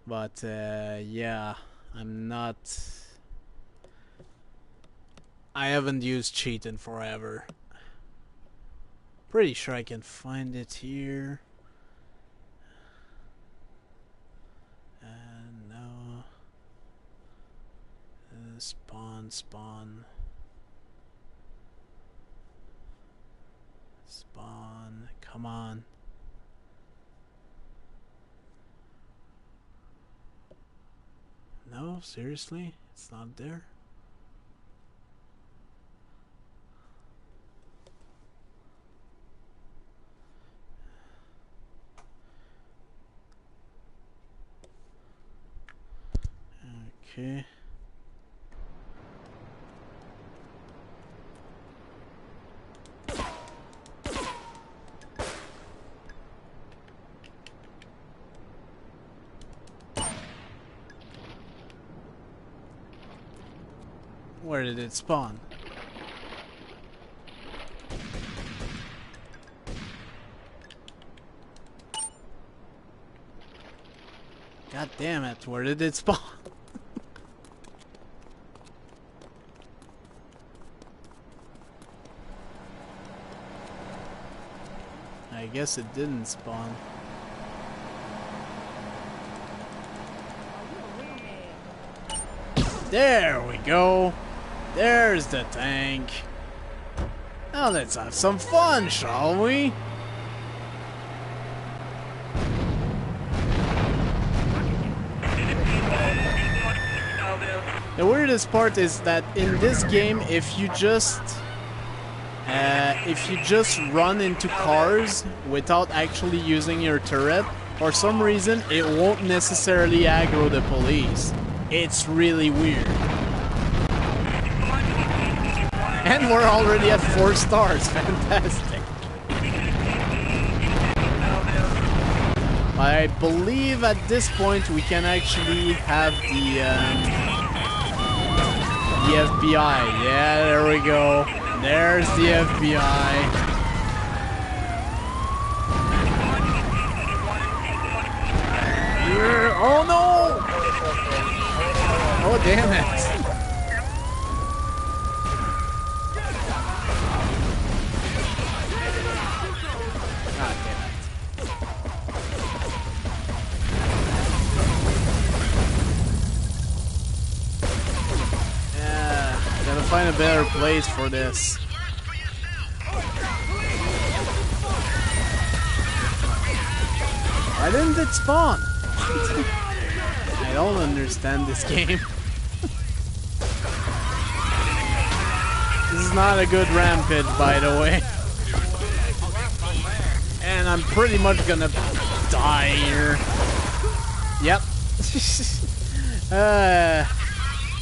but yeah, I haven't used cheat in forever. Pretty sure I can find it here. No. Spawn. Spawn. Come on. No, seriously? It's not there? Okay. Where did it spawn? God damn it, where did it spawn? I guess it didn't spawn. There we go. There's the tank. Now let's have some fun, shall we? The weirdest part is that in this game, if you just run into cars without actually using your turret, for some reason it won't necessarily aggro the police. It's really weird. And we're already at 4 stars. Fantastic. I believe at this point we can actually have the FBI. Yeah, there we go. There's the FBI. Oh no! Oh damn it! God damn it! Yeah, gotta find a better place for this. Why didn't it spawn? I don't understand this game. This is not a good rampage, by the way. And I'm pretty much gonna die here. Yep.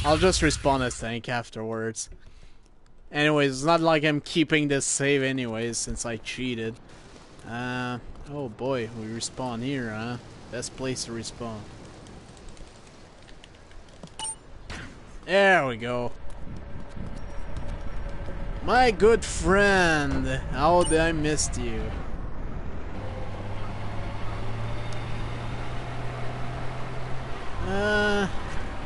I'll just respawn a tank afterwards. Anyways, it's not like I'm keeping this save anyways, since I cheated. Oh boy, we respawn here, huh? Best place to respawn. There we go. My good friend, how did I miss you?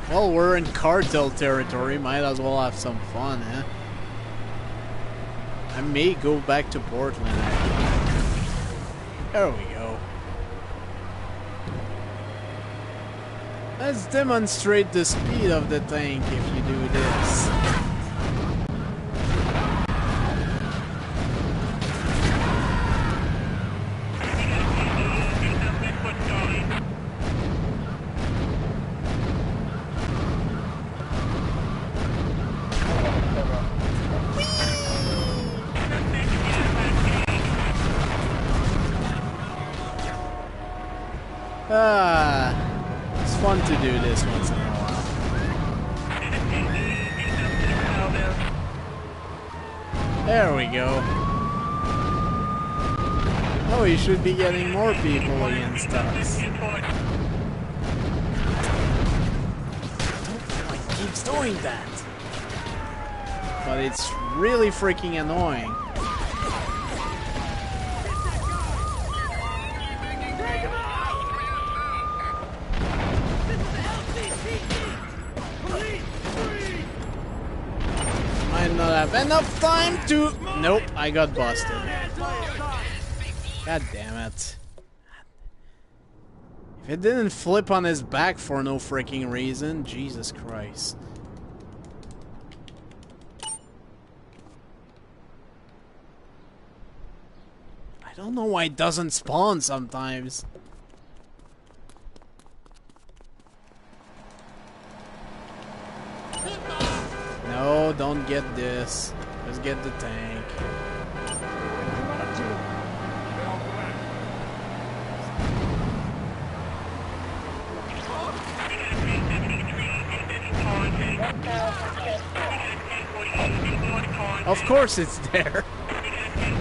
Well, we're in cartel territory, might as well have some fun, eh? I may go back to Portland, actually. There we go. Let's demonstrate the speed of the tank if you do this. It's fun to do this once in a while. There we go. Oh, you should be getting more people against us. He keeps doing that. But it's really freaking annoying. Might not have enough time to... Nope, I got busted. God damn it. If it didn't flip on his back for no freaking reason, Jesus Christ. I don't know why it doesn't spawn sometimes. No, don't get this. Let's get the tank. Of course it's there.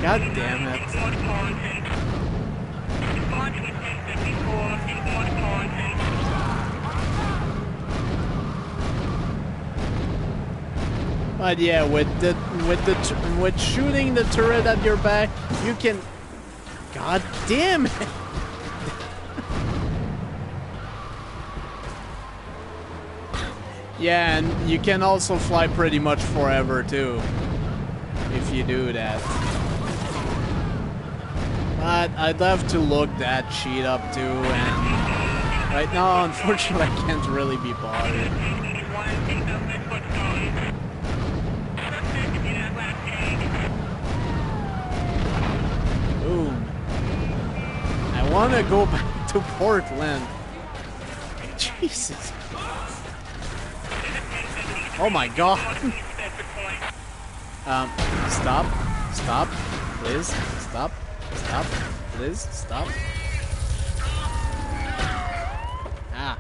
God damn it. But yeah, with shooting the turret at your back, you can... God damn it! Yeah, and you can also fly pretty much forever too, if you do that. But I'd love to look that sheet up too, and right now, unfortunately, I can't really be bothered. Boom. I want to go back to Portland. Jesus. Oh my god. Stop. Stop. Please. Stop. Stop. Please. Stop. Ah.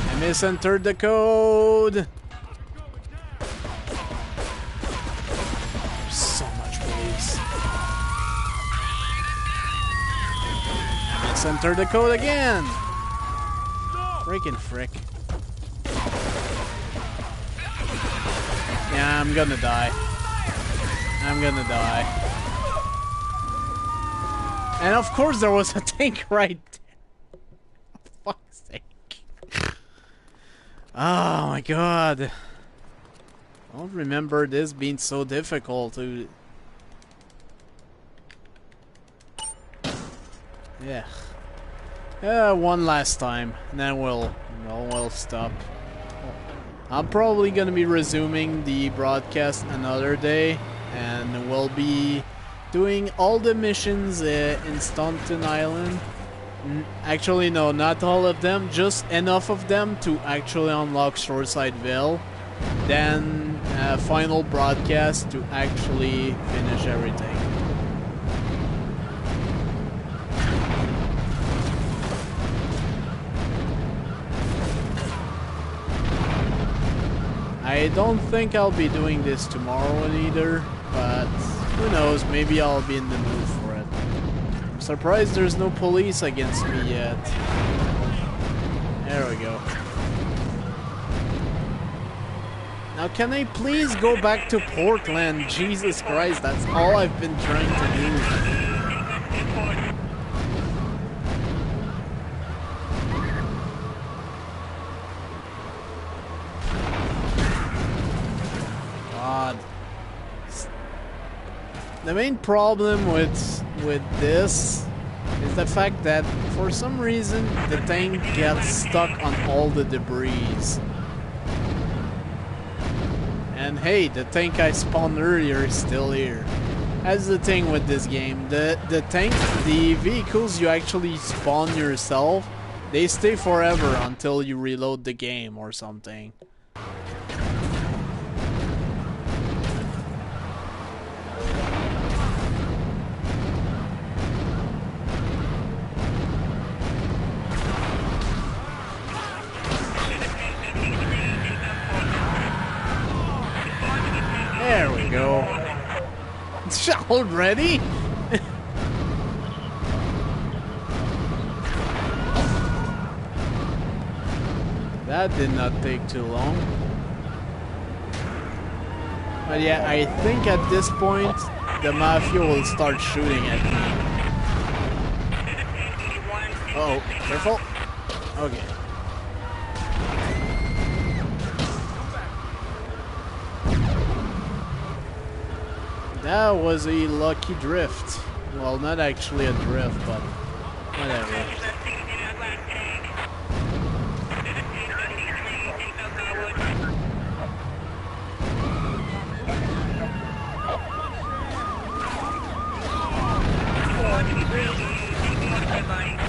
I misentered the code. So much police. Enter the code again! Freaking frick. Yeah, I'm gonna die. I'm gonna die. And of course there was a tank right there. For fuck's sake. Oh my god. I don't remember this being so difficult to... Yeah. One last time, and then we'll stop. I'm probably gonna be resuming the broadcast another day, and we'll be doing all the missions in Staunton Island. Actually, no, not all of them, just enough of them to actually unlock Shortsideville. Then, final broadcast to actually finish everything. I don't think I'll be doing this tomorrow either, but who knows, maybe I'll be in the mood for it. I'm surprised there's no police against me yet. There we go. Now can I please go back to Portland? Jesus Christ, that's all I've been trying to do. The main problem with this is the fact that for some reason the tank gets stuck on all the debris. And hey, the tank I spawned earlier is still here. That's the thing with this game. The vehicles you actually spawn yourself, they stay forever until you reload the game or something. Already? That did not take too long. But yeah, I think at this point, the Mafia will start shooting at me. Uh-oh, careful. Okay. That was a lucky drift. Well, not actually a drift, but whatever.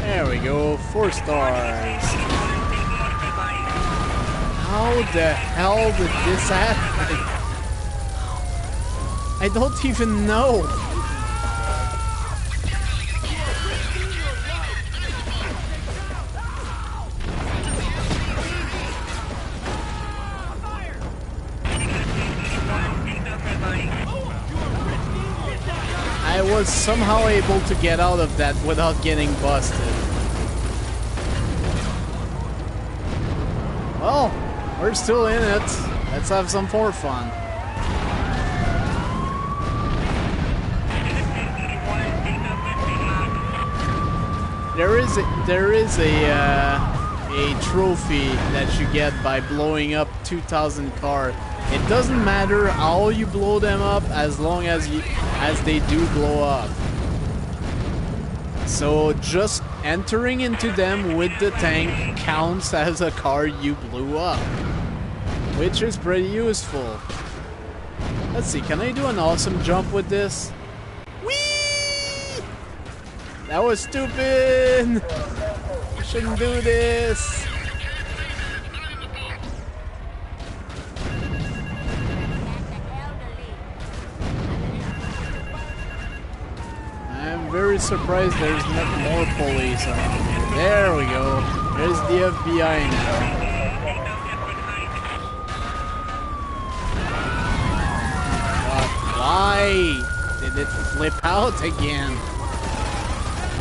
There we go, 4 stars. How the hell did this happen? I don't even know. I was somehow able to get out of that without getting busted. Well, we're still in it. Let's have some more fun. There is a trophy that you get by blowing up 2,000 cars. It doesn't matter how you blow them up as long as they do blow up. So just entering into them with the tank counts as a car you blew up, which is pretty useful. Let's see, can I do an awesome jump with this? Whee! That was stupid! You shouldn't do this! I'm very surprised there's not more police around here. There we go. There's the FBI now. Why did it flip out again?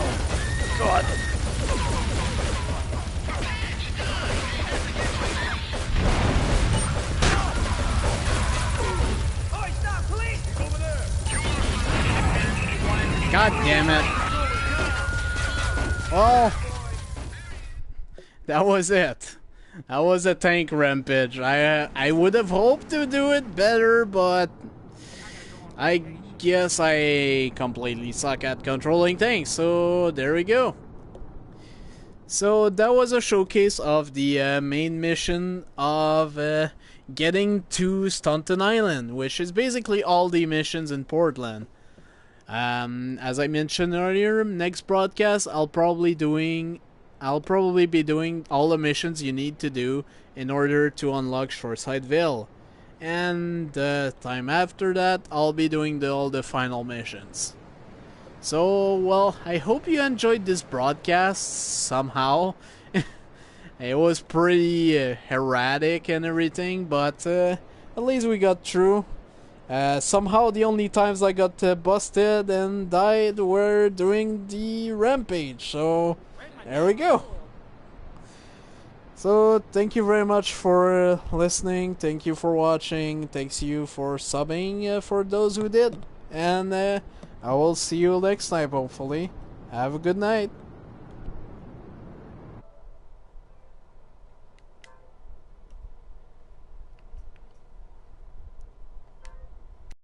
Oh, God. God damn it. Well, that was it. That was a tank rampage. I would have hoped to do it better, but I guess I completely suck at controlling tanks, so there we go. So that was a showcase of the main mission of getting to Staunton Island, which is basically all the missions in Portland. As I mentioned earlier, next broadcast I'll probably be doing all the missions you need to do in order to unlock Shoresideville. And the time after that, I'll be doing all the final missions. So, well, I hope you enjoyed this broadcast somehow. It was pretty erratic and everything, but at least we got through. Somehow the only times I got busted and died were during the rampage, so there we go. So thank you very much for listening, thank you for watching, thanks you for subbing for those who did, and I will see you next time hopefully. Have a good night.